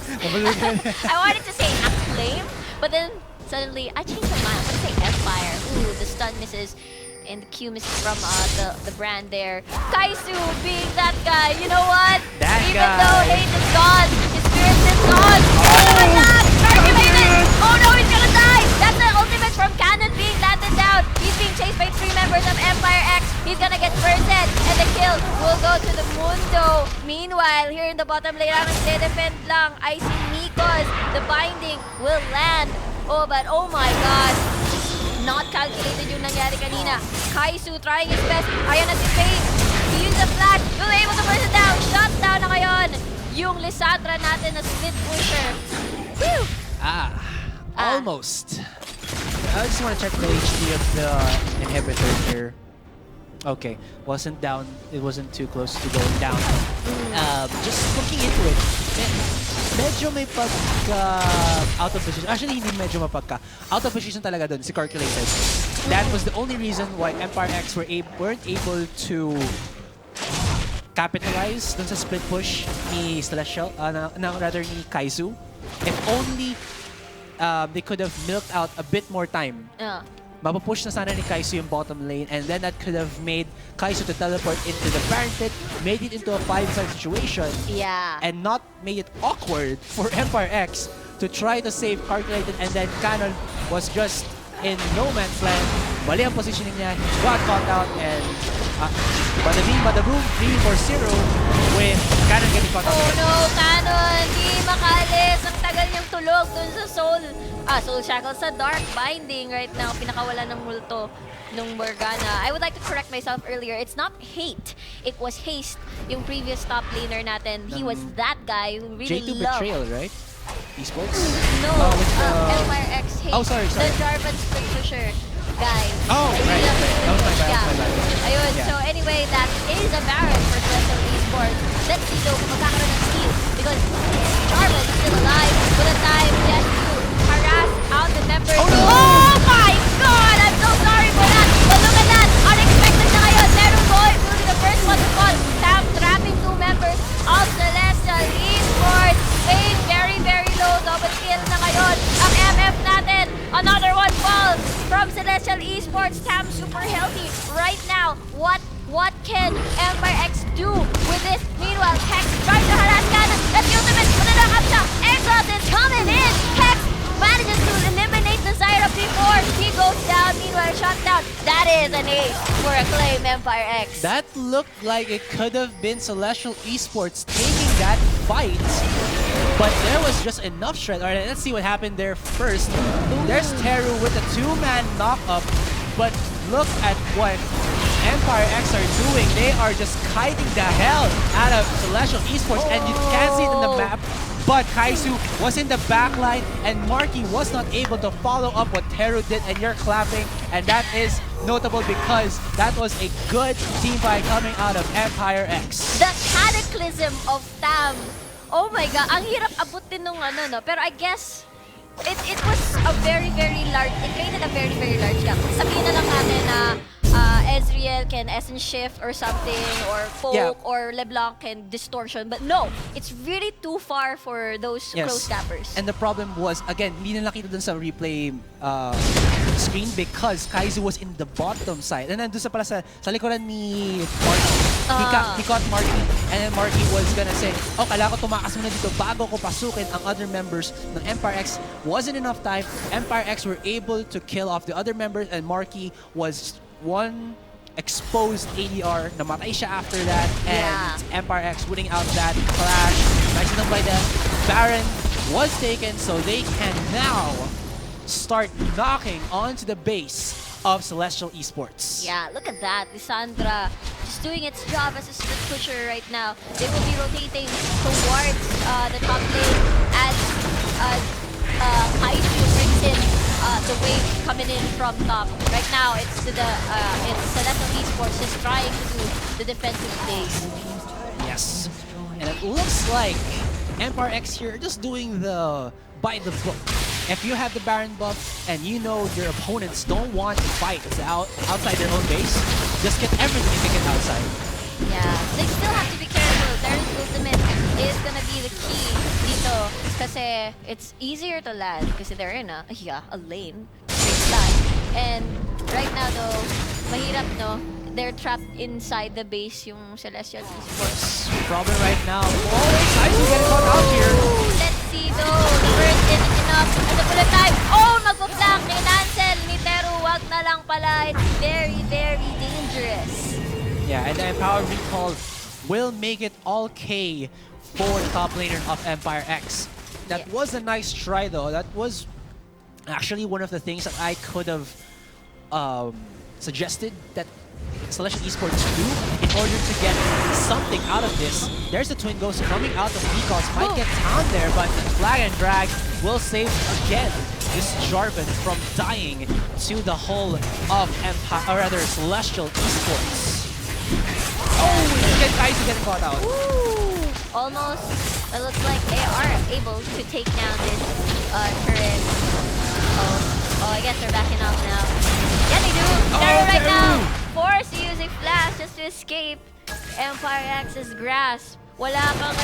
I wanted to say Acclaim, but then suddenly I changed my mind. I'm gonna say Empire. Ooh, the stun misses. And the Q misses from the brand there. Kaisu being that guy. You know what? Even though hate is gone, his spirit is gone. Oh my god! Calculated! Oh no, he's gonna die! That's the ultimate from Cannon being landed down. He's being chased by 3 members of Empire X. He's gonna get bursted, and the kill will go to the Mundo. Meanwhile, here in the bottom lane, ang nagde-defend lang ay si Nikos. The binding will land. Oh, but oh my god. Not calculated yung nangyari kanina. Kaisu trying his best. Ayan na si Faye. He used the flash. Will be able to burst it down. Shut down na ngayon. Yung Lissandra natin na split pusher. Whew. Almost. I just want to check the HP of the inhibitor here. Okay, wasn't down. It wasn't too close to going down. Just looking into it, medyo may pagka out of position. Actually, hindi medyo mapagka. Out of position talaga dun, si Calculated. That was the only reason why Empire X weren't able to capitalize dun sa split push ni Celestial, rather ni Kaizu. If only they could have milked out a bit more time. Mapupush na sana ni Kaizu yung bottom lane, and then that could have made Kaizu to teleport into the Baron pit, made it into a 5-star situation, and not made it awkward for Empire X to try to save Calculated, and then Canon was just in no man's land. Mali ang positioning niya, he got caught out, and bada bing, bada boom, 3-4-0 with Canon getting caught out. Oh no, Canon! Di makaalis! Ang tagal niyang tulog dun sa Soul Shackle sa Dark Binding right now. Pinakawala ng multo nung Morgana. I would like to correct myself earlier. It's not hate. It was haste. Yung previous top laner natin, he was that guy who really J2 loved... Betrayal, right? Esports? No, Empire X hate. Oh, sorry. The Jarvan Split Pusher guy. Oh, right. That was my bad. Yeah. Ayun, so anyway, that is a Baron for Celestial Esports. Let's see though kung magkakaroon ng steal because Jarvan is still alive with a time just to harass out the members. Oh my God! I'm so sorry for that. But look at that! Unexpected na ngayon. Meron boy will be the first one to fall. Tam trapping 2 members of Celestial Esports. Aim very, very low. Double kill na ngayon. Ang MF natin. Another one falls from Celestial Esports. Tam super healthy right now. What can Empire X do with this? Meanwhile, Hex tries to harass Ganon. That's the ultimate. Manalakap siya. Exhaust is coming in. Hex manages to eliminate the Zyra before he goes down. Meanwhile, shot down. That is an ace for Acclaim Empire X. That looked like it could have been Celestial Esports taking that fight, but there was just enough strength. Alright, let's see what happened there first. There's Teru with a 2-man knock-up, but look at what Empire X are doing. They are just kiting the hell out of Celestial Esports, and you can't see it in the map. But Kaizu was in the back line, and Marky was not able to follow up what Teru did, and you're clapping, and that is notable because that was a good team fight coming out of Empire X. The cataclysm of Tam. Oh my God, ang hirap abutin nung ano, no? Pero I guess it was a very, very large, it created a very, very large gap. Sabihin na lang natin na Ezreal can essence shift or something, or Poke, or LeBlanc can distortion. But no, it's really too far for those close gappers. And the problem was, again, hindi na nakita dun sa replay screen because Kaizu was in the bottom side. And then dun sa pala sa likuran ni Marky. He caught Marky, and then Marky was gonna say, oh, kailangan ko tumakas muna dito bago ko pasukin ang other members ng Empire X. Wasn't enough time. Empire X were able to kill off the other members, and Marky was one exposed ADR. Namatay siya after that, and Empire X winning out that clash. Nice enough by them. Baron was taken, so they can now start knocking onto the base of Celestial Esports. Yeah, look at that. Lissandra just doing its job as a split pusher right now. They will be rotating towards the top lane as Kaizu brings in the wave coming in from top. Right now, it's to the it's Celestial Esports just trying to do the defensive plays. Yes, and it looks like Empire X here just doing the by the book. If you have the Baron buff and you know your opponents don't want to fight outside their own base, just get everything you can get outside. Yeah, they still have to be careful. Their ultimate is gonna be the key dito kasi it's easier to land kasi they're in a lane, straight line. And right now though, mahirap no? They're trapped inside the base yung Celestial Esports. Problem right now. Oh, Kaizu getting caught out here. Let's see though, the burst isn't enough. At the bullet time, oh, magpa-flank ni Nancel, ni Teru, wag na lang pala. It's very, very dangerous. Yeah, and the Empower Recall will make it all K for the top laner of Empire X. That was a nice try though. That was actually one of the things that I could have suggested that Celestial Esports do in order to get something out of this. There's a Twin Ghost coming out of Recalls. Might get down there, but Flag and Drag will save again this Jarvan from dying to the hull of Empire, or rather Celestial Esports. Oh, look at Kaizu getting caught out. Ooh, almost. It looks like they are able to take down this turret of Oh, I guess they're backing off now. Yeah, they do. Terror right now. Forced to use a flash just to escape Empire X's grasp. Wala pang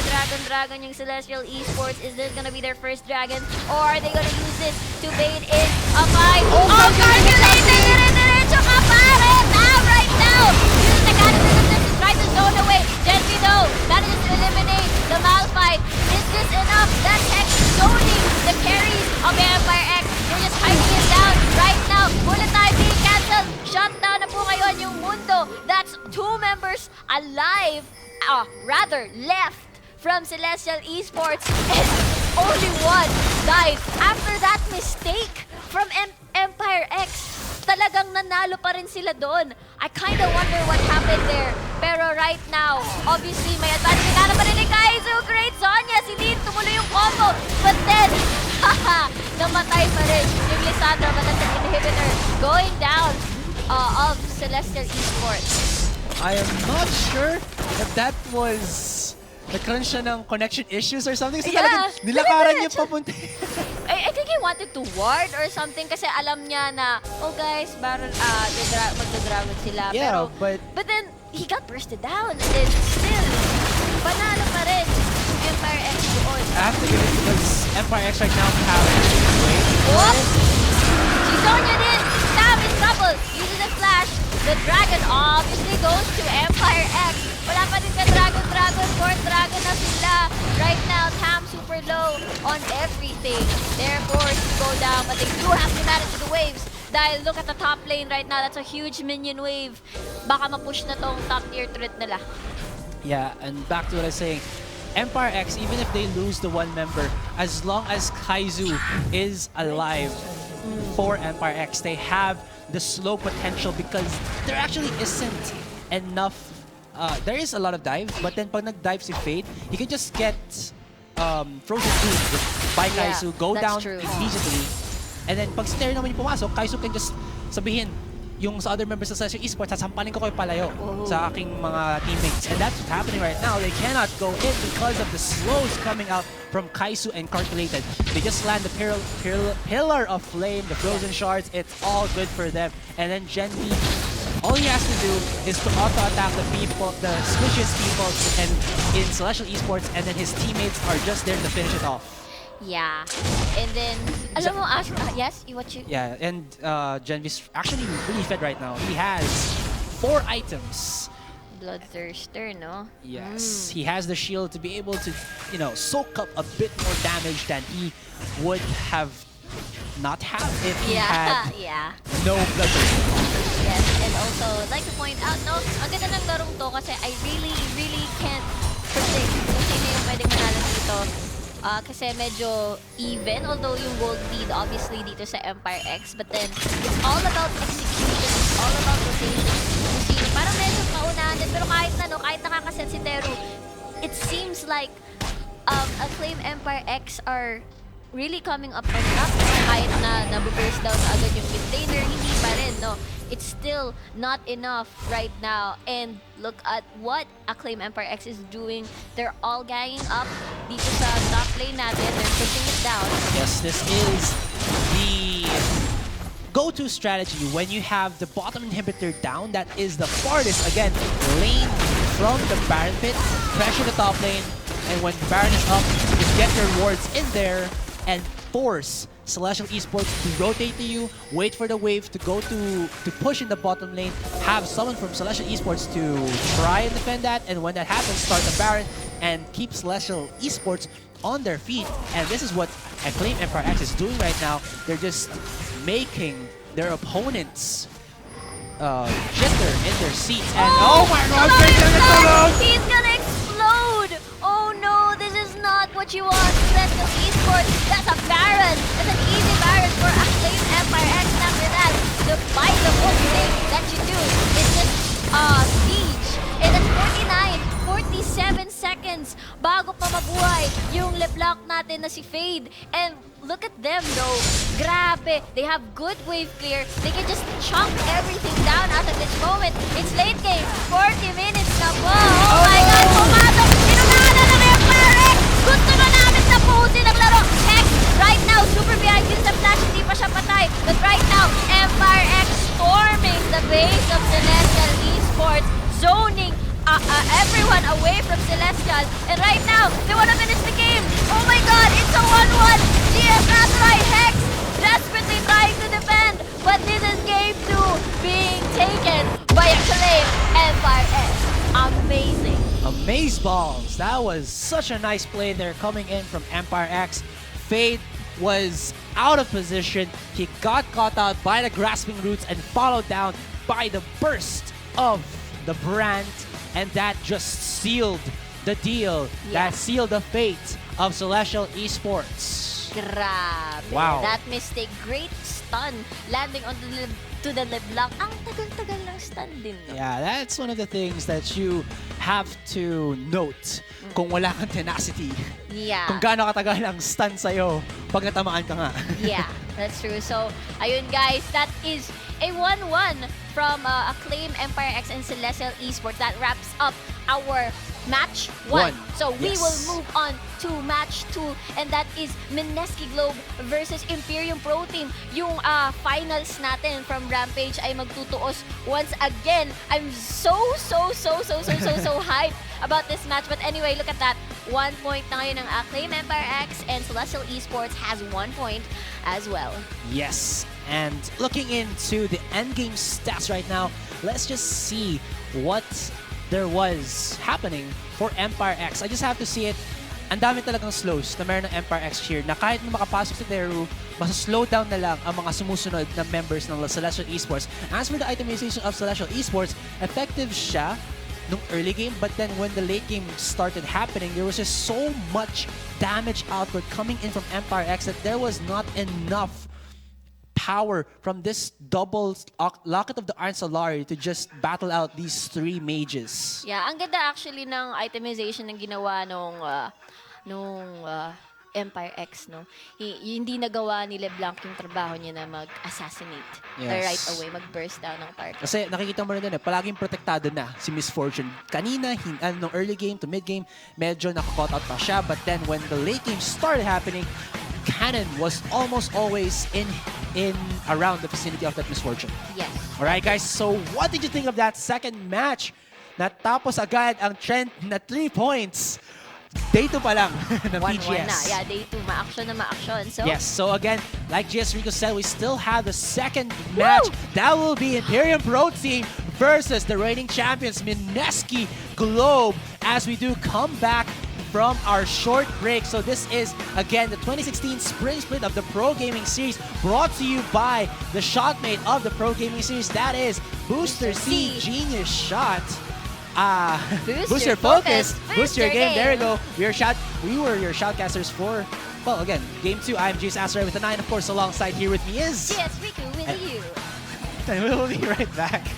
dragon yung Celestial Esports. Is this gonna be their first dragon? Or are they gonna use this to bait in a fight? Oh, calculating! Dire-diretso ka pare! Now, right now! Use the catapult just to try to zone away. Genji though, manages to eliminate the Malphite. Is this enough? That Hex zoning the carries of Empire X. They're just fighting it down right now. Bullet time being cancelled. Shut down na po ngayon yung mundo. That's 2 members alive. Rather left from Celestial Esports, and only 1 died. After that mistake from Empire X, talagang nanalo pa rin sila doon. I kinda wonder what happened there. Pero right now, obviously may advantage na pa rin ni Kaizu. Great Zonya, si Lin tumuloy yung combo. But then, namatay pa rin yung Lissandra, but that's an inhibitor going down of Celestial Esports. I am not sure if that was nagkaroon siya ng connection issues or something. So talagang nilakaran niya papunta. I think he wanted to ward or something kasi alam niya na, oh guys, magdadragon sila. Yeah, but then, he got bursted down and still, panalo pa rin Empire X doon. I have to give it because Empire X right now have wait. Whoop! Si Zonya din! Sam is trouble! Uses a flash. The dragon obviously goes to Empire X. Wala pa din ka dragon, fourth dragon na sila. Right now, Tam super low on everything. They're forced to go down, but they do have to manage the waves. Dahil look at the top lane right now, that's a huge minion wave. Baka ma-push na tong top tier turret nila. Yeah, and back to what I was saying. Empire X, even if they lose the 1 member, as long as Kaizu is alive for Empire X, they have the slow potential because there actually isn't enough. There is a lot of dive, but then pag nag-dive si Fade, he can just get frozen food by Kaizu, go down immediately. And then pag snare naman yung pumasok, Kaizu can just sabihin, yung sa other members of Celestial Esports, sasampanin ko kayo palayo sa aking mga teammates. And that's what's happening right now. They cannot go in because of the slows coming out from Kaizu and Calculated. They just land the pillar of flame, the frozen shards. It's all good for them. And then Genji, all he has to do is to auto-attack the people, the squishiest people in Celestial Esports, and then his teammates are just there to finish it off. Yeah. And then, alam mo, Ash, yes? What you... Yeah, and Genji's actually really fed right now. He has 4 items. Bloodthirster, no? Yes, he has the shield to be able to, you know, soak up a bit more damage than he would have not have if he had no bloodthirster. Yes, and also, I'd like to point out, no, ang ganda ng larong to kasi I really can't predict kung sino yung pwedeng manalo dito. Kasi medyo even, although yung gold lead obviously dito sa Empire X, but then it's all about execution, it's all about rotation. Kung sino, parang medyo paunahan din, pero kahit na, no, kahit nakakaset si Teru, it seems like Acclaim Empire X are really coming up and up. Kahit na nabuburst down agad yung mid laner, hindi pa rin, no? It's still not enough right now. And look at what Acclaim Empire X is doing. They're all ganging up dito sa top lane natin. They're pushing it down. Yes, this is the go-to strategy when you have the bottom inhibitor down. That is the farthest, again, lane from the Baron pit. Pressure the top lane. And when Baron is up, just get your wards in there and force Celestial Esports to rotate to you, wait for the wave to go to push in the bottom lane, have someone from Celestial Esports to try and defend that, and when that happens, start the Baron and keep Celestial Esports on their feet. And this is what Acclaim Empire X is doing right now. They're just making their opponents jitter in their seats. And oh my god, he's gonna explode! Oh no, this is not what you want. Celestial Esports, that's a Baron. That's an easy Baron for Acclaim Empire X. And after that, the only thing that you do is just siege. And that's 47 seconds bago pa mabuhay yung LeBlanc natin na si Fade. And look at them though. Grabe. They have good wave clear. They can just chop everything down as of this moment. It's late game. 40 minutes na po. Oh my god. Pumasok. Sinunahan na ng Empire X. Gusto na namin tapusin ang laro. X right now. Super behind din sa flash. Hindi pa siya patay. But right Celestial. And right now, they want to finish the game. Oh my god, it's a 1-1. GS Azurai Hex desperately trying to defend. But this is game 2 being taken by Acclaim Empire X. Amazing. Amaze balls. That was such a nice play there coming in from Empire X. Fade was out of position. He got caught out by the grasping roots and followed down by the burst of the brand. And that just sealed the deal. Yeah. That sealed the fate of Celestial Esports. Grabe. Wow. That mistake. Great stun. Landing on to the LeBlanc. Ang tagal-tagal ng stun din. No? Yeah, that's one of the things that you have to note kung wala kang tenacity. Yeah. Kung gaano katagal ang stun sa'yo pag natamaan ka nga. Yeah, that's true. So, ayun guys, that is a 1-1 from Acclaim, Empire X, and Celestial Esports. That wraps up our match 1. So, we Yes. will move on to match 2, and that is MSKI Globe versus Imperium Pro Team. Yung finals natin from Rampage ay magtutuos once again. I'm so hyped about this match. But anyway, look at that. 1 point na ngayon ng Acclaim, Empire X, and Celestial Esports has 1 point as well. Yes, and looking into the endgame stats right now, let's just see what there was happening for Empire X. I just have to see it. Ang dami talagang slows na meron ng Empire X here na kahit na makapasok sa Teru, mas-slow down na lang ang mga sumusunod na members ng Celestial Esports. As for the itemization of Celestial Esports, effective siya nung early game, but then when the late game started happening, there was just so much damage output coming in from Empire X that there was not enough power from this double Locket of the Iron Solari to just battle out these 3 mages. Yeah, ang ganda actually ng itemization ng ginawa nung Empire X, no? Hindi nagawa ni LeBlanc yung trabaho niya na mag-assassinate right away, mag-burst down ng target. Kasi nakikita mo rin din palaging protektado na si Miss Fortune. Kanina, nung early game to mid game, medyo nakakaught out pa siya, but then when the late game started happening, Cannon was almost always in around the vicinity of that Miss Fortune. Yes. Alright guys, so what did you think of that second match? Natapos agad ang trend na 3 points. Day 2 pa lang ng 1-1 PGS. na. Yeah, day 2. Ma-action na ma-action. So, yes, so again, like GS Rico said, we still have the second match. That will be Imperium Pro Team versus the reigning champions, MSKI Globe, as we do come back from our short break. So this is, again, the 2016 Spring Split of the Pro Gaming Series, brought to you by the shotmate of the Pro Gaming Series. That is Booster C Genius Shot. Boost your focus, boost your game. There you go. We were your shoutcasters for, well, again, game 2. I'm GS Azurai with the 9, of course. Alongside here with me is GS Riku with you. And we'll be right back.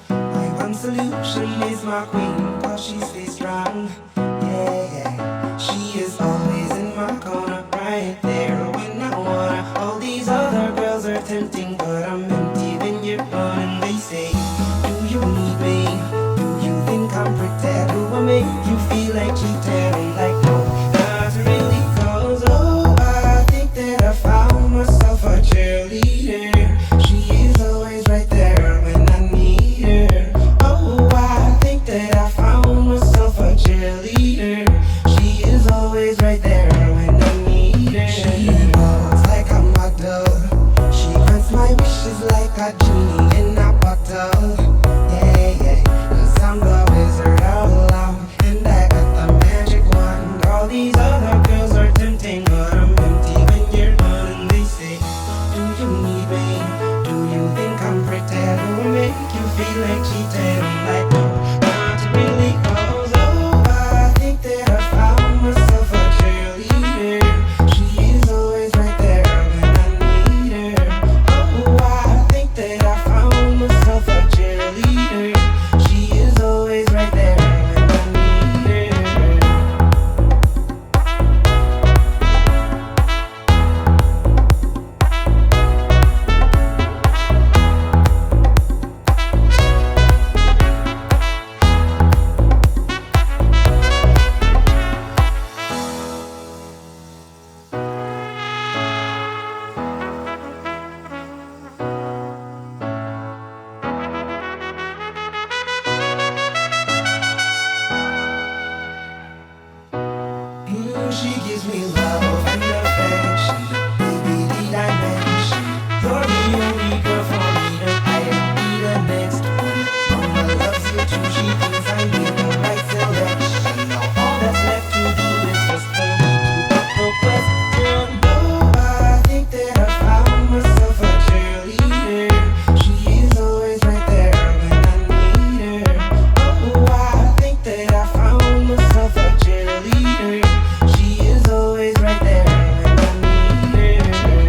My one solution is my queen, cause she stays strong. Yeah, yeah. She is always in my corner, right there when I wanna. All these other girls are tempting, but I'm empty when you're gone. And they say, do you need me? Do you think I'm pretend? Do I make you feel like cheating? I'm like, no, not really, cause oh, I think that I found myself a cheerleader. She is always right there when I need her. Oh, I think that I found myself a cheerleader. She is always right there when I need her. She walks like a model. She grants my wishes like a genie in a bottle. Yeah, yeah, 'cause I'm the wizard of love, and I got the magic wand. She gives me love and affection, baby, the dimension. You're the only girl for me to I be the next one. Mama loves you too, she thinks I made the right selection. Now all that's left to do is just for me to put the question. Oh, I think that I found myself a cheerleader. She is always right there when I need her. Oh, I think that I found myself a cheerleader. She is always right there when I need her.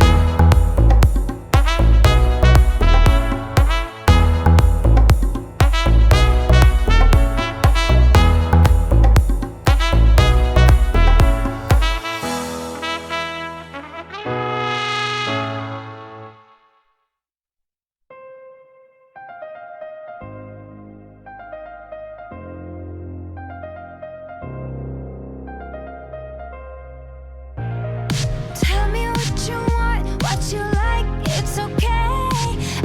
Tell me what you want, what you like, it's okay.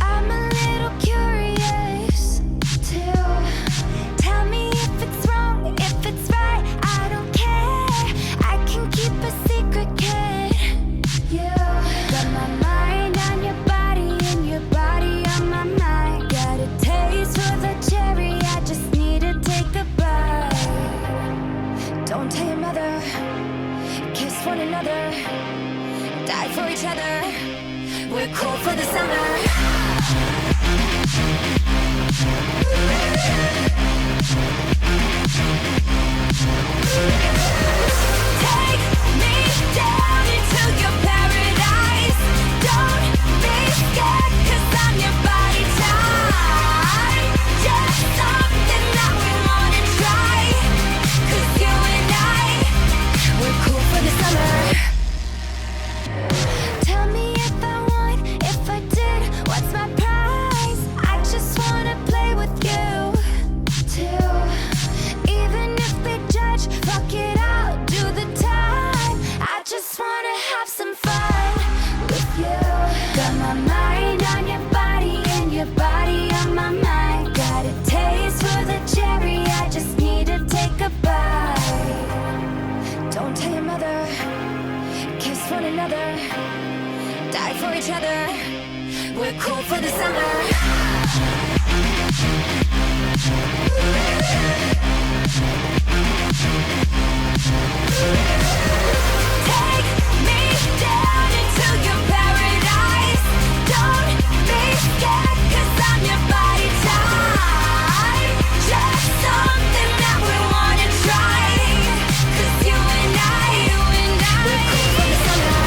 I'm a little curious too. Tell me if it's wrong, if it's right, I don't care. I can keep a secret, kid. You got my mind on your body and your body on my mind. Got a taste for the cherry, I just need to take a bite. Don't tell your mother, kiss one another, die for each other. We're cool for the summer. Take me down into your paradise. Don't be scared, 'cause I'm your body type. Just something that we wanna try. 'Cause you and we're cool for the summer. Tell me if I won, if I did, what's my prize? I just wanna play with you too. Even if they judge, fuck it, I'll do the time. I just wanna have some fun with you. Got my mind on your body and your body on my mind. Got a taste for the cherry, I just need to take a bite. Don't tell your mother, kiss one another, die for each other. We're cool for the summer. Take me down into your paradise. Don't be scared, 'cause I'm your body type. Just something that we wanna try. 'Cause you and I, we're cool for the summer.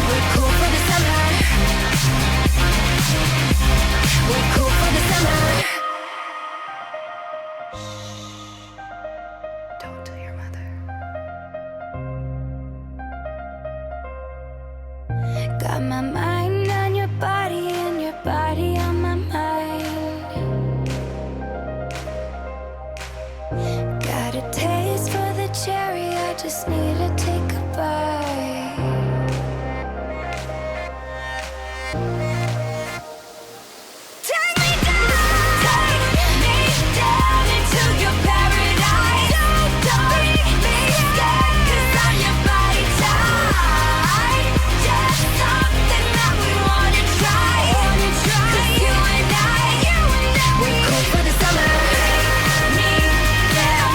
We're cool for the summer. We're cool for the summer. Don't tell your mother. Got my mind on your body and your body on my mind. Got a taste for the cherry, I just need to take a bite. Take me down into your paradise. Don't be scared, 'cause I'm your body type. Just something that we wanna try. 'Cause you and we're cool for the summer. Me, yeah.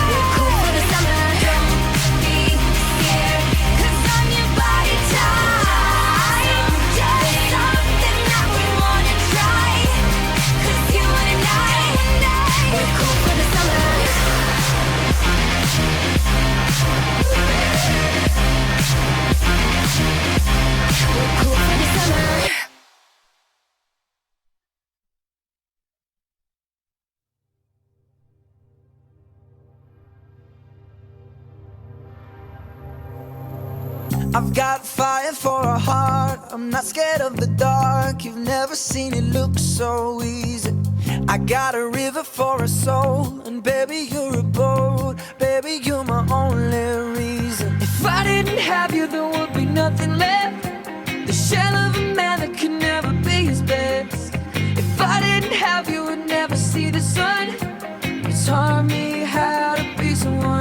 We're cool for the summer. Don't be scared, 'cause I'm your body type. Just something that we wanna try. 'Cause you and we're cool for the summer. We're cool for the summer. I've got fire for a heart, I'm not scared of the dark. You've never seen it look so easy. I got a river for a soul, and baby you're a boat. Baby you're my only reason. If I didn't have you there would be nothing left. The shell of a man that could never be his best. If I didn't have you would never see the sun. You taught me how to be someone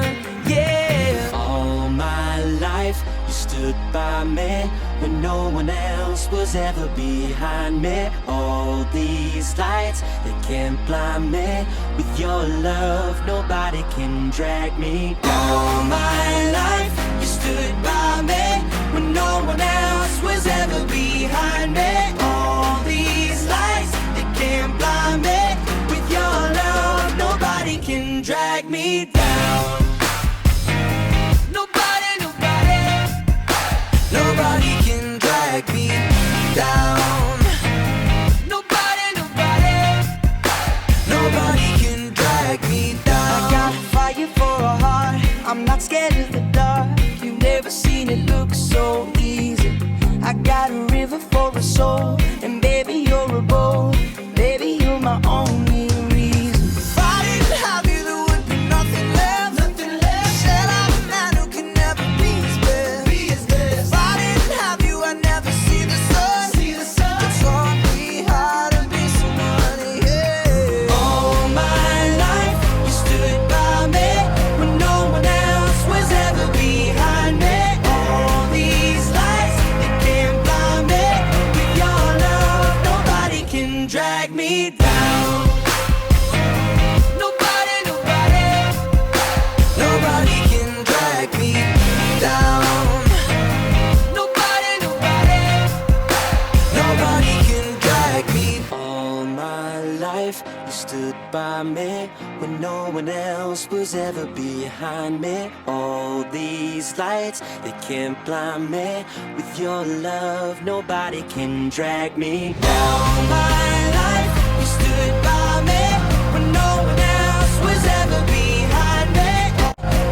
stood by me when no one else was ever behind me. All these lights, they can't blind me. With your love, nobody can drag me down. All my life, you stood by me when no one else was ever behind me. All these lights, they can't blind me. With your love, nobody can drag me down. Nobody can drag me down. Nobody can drag me down. I got fire for a heart. I'm not scared of the dark. You've never seen it look so easy. I got a river for a soul, and baby you're a boat. Baby you're my only reason. If I didn't have you, there would be nothing left. Nothing left. Said I'm a man who can never be his best. Be his best. If I didn't have you, I'd never see the sun. See the sun. It taught me how to be somebody. Yeah. All my life, you stood by me when no one else was ever behind me. All these lights, they can't blind me. With your love, nobody can drag me down. Nobody can drag me down. Nobody can drag me. All my life, you stood by me when no one else was ever behind me. All these lights, they can't blind me. With your love, nobody can drag me down. All my life, you stood by me when no one else was ever behind me.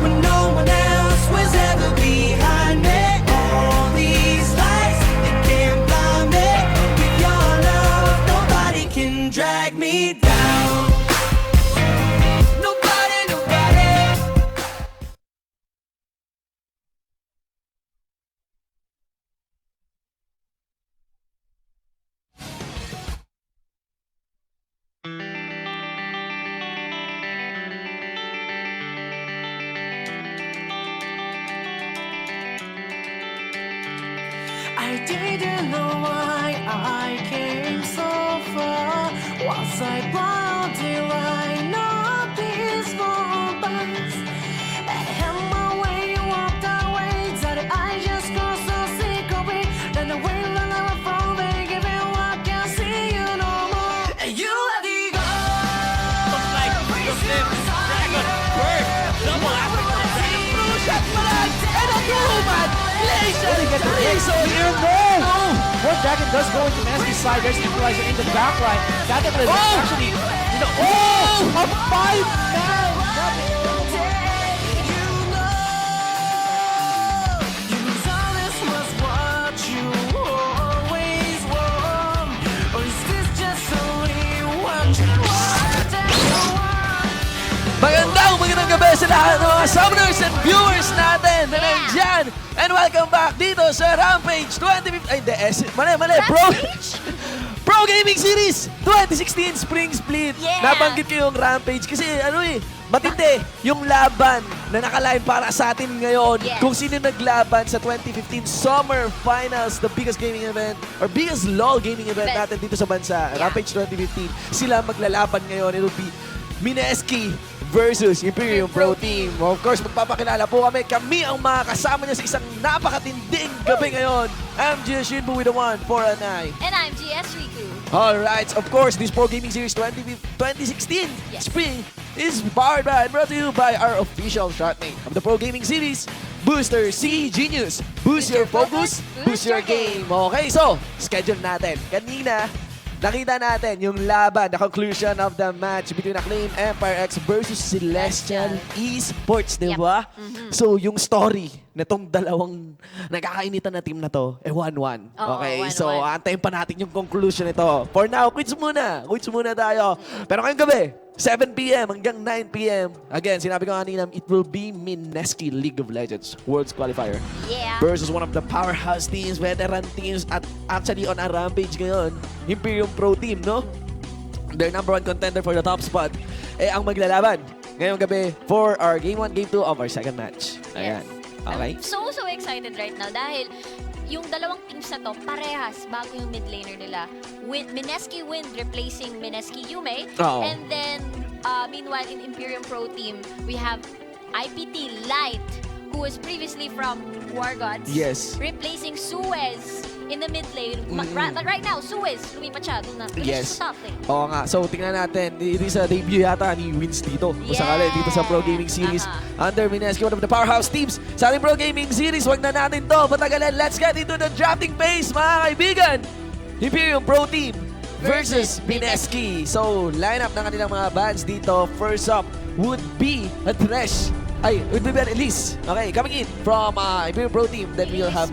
When no one else was ever behind me. All these lights, they can't blind me. With your love, nobody can drag me down. I didn't know why I came so far. Was I bound till I noticed for bus? And my way you walked away, that I just got so sick of it. Then the way that I was from they give it I can't see you no more. And you let me go. Looks like the Flip Dragon Bird double after the Dragon Blue shot palag and a two-man laser So here, no! What Dragon does go into Mesky's side. There's equalizer in the back line. That is actually, a 5-man! Magandang gabi sa lahat ng mga summoners and viewers natin na nandyan. And welcome back dito sa Rampage 2015. Ay, hindi. Mali. Pro Gaming Series 2016 Spring Split. Yeah. Nabanggit ko yung Rampage kasi matindi yung laban na nakaline para sa atin ngayon. Yes. Kung sino naglaban sa 2015 Summer Finals, the biggest gaming event or biggest LoL gaming event natin dito sa bansa. Yeah. Rampage 2015. Sila maglalaban ngayon. It will be MSKI versus Imperium Pro Team. Of course, magpapakilala po kami ang mga kasama niya sa isang napakatinding gabi ngayon. I'm GS Shinbu with the 149. And I'm GS Riku. Alright, of course, this Pro Gaming Series 2016 Yes. Spring is powered by and brought to you by our official shotmate of the Pro Gaming Series, Booster C Genius. Boost your focus, boost your game. Okay, so, schedule natin. Kanina, nakita natin yung laban, the conclusion of the match between Acclaim Empire X versus Celestial Esports, di ba? So, yung story netong dalawang nagkakainitan na team na to, 1-1. Oo, Okay, 1-1. so antayin pa natin yung conclusion nito. For now, quits muna. Quits muna tayo. Pero ngayong gabi, 7 p.m. hanggang 9 p.m. Again, sinabi ko kanina, it will be MSKI League of Legends Worlds Qualifier Yeah. versus one of the powerhouse teams, veteran teams, at actually on a rampage ngayon, Imperium Pro Team, no? Their number 1 contender for the top spot. Ang maglalaban ngayong gabi for our Game 1, Game 2 of our second match. Ayan. Okay? I'm so excited right now dahil yung dalawang teams na to, parehas bago yung mid laner nila. Mineski Wind replacing Mineski Yume. Oo. And then, meanwhile, in Imperium Pro Team, we have IPT Light, who was previously from War Gods. Yes. Replacing Suez in the mid lane. But right now, Suez, lumipat siya. Doon na. Yes. Sa top lane. Oo nga. So, tingnan natin. Ito sa debut yata ni Wins dito. Kung sakali, dito sa Pro Gaming Series. Under Mineski, one of the powerhouse teams sa ating Pro Gaming Series. Wag na natin to patagalan. Let's get into the drafting phase, mga kaibigan. Imperium Pro Team versus Mineski. So, lineup ng kanilang mga bands dito. First up would be a Thresh. Would be an Elise. Okay, coming in from Imperium Pro Team. Then we'll have...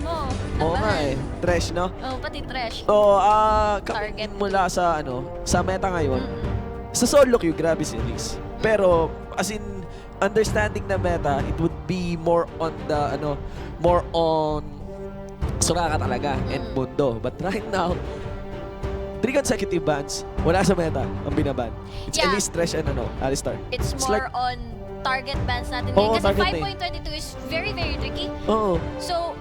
Oo nga Thresh, no? Oh, pati Thresh. Target mula sa sa meta ngayon. Sa solo queue, grabe si Elise. Pero as in understanding the meta, it would be more on the more on Soraka talaga and Mundo. But right now, 3 consecutive bans, wala sa meta ang binaban. It's Elise, Thresh, and Alistar. It's more on target bans natin ngayon. Kasi 5.22 is very, very tricky. Oo. So,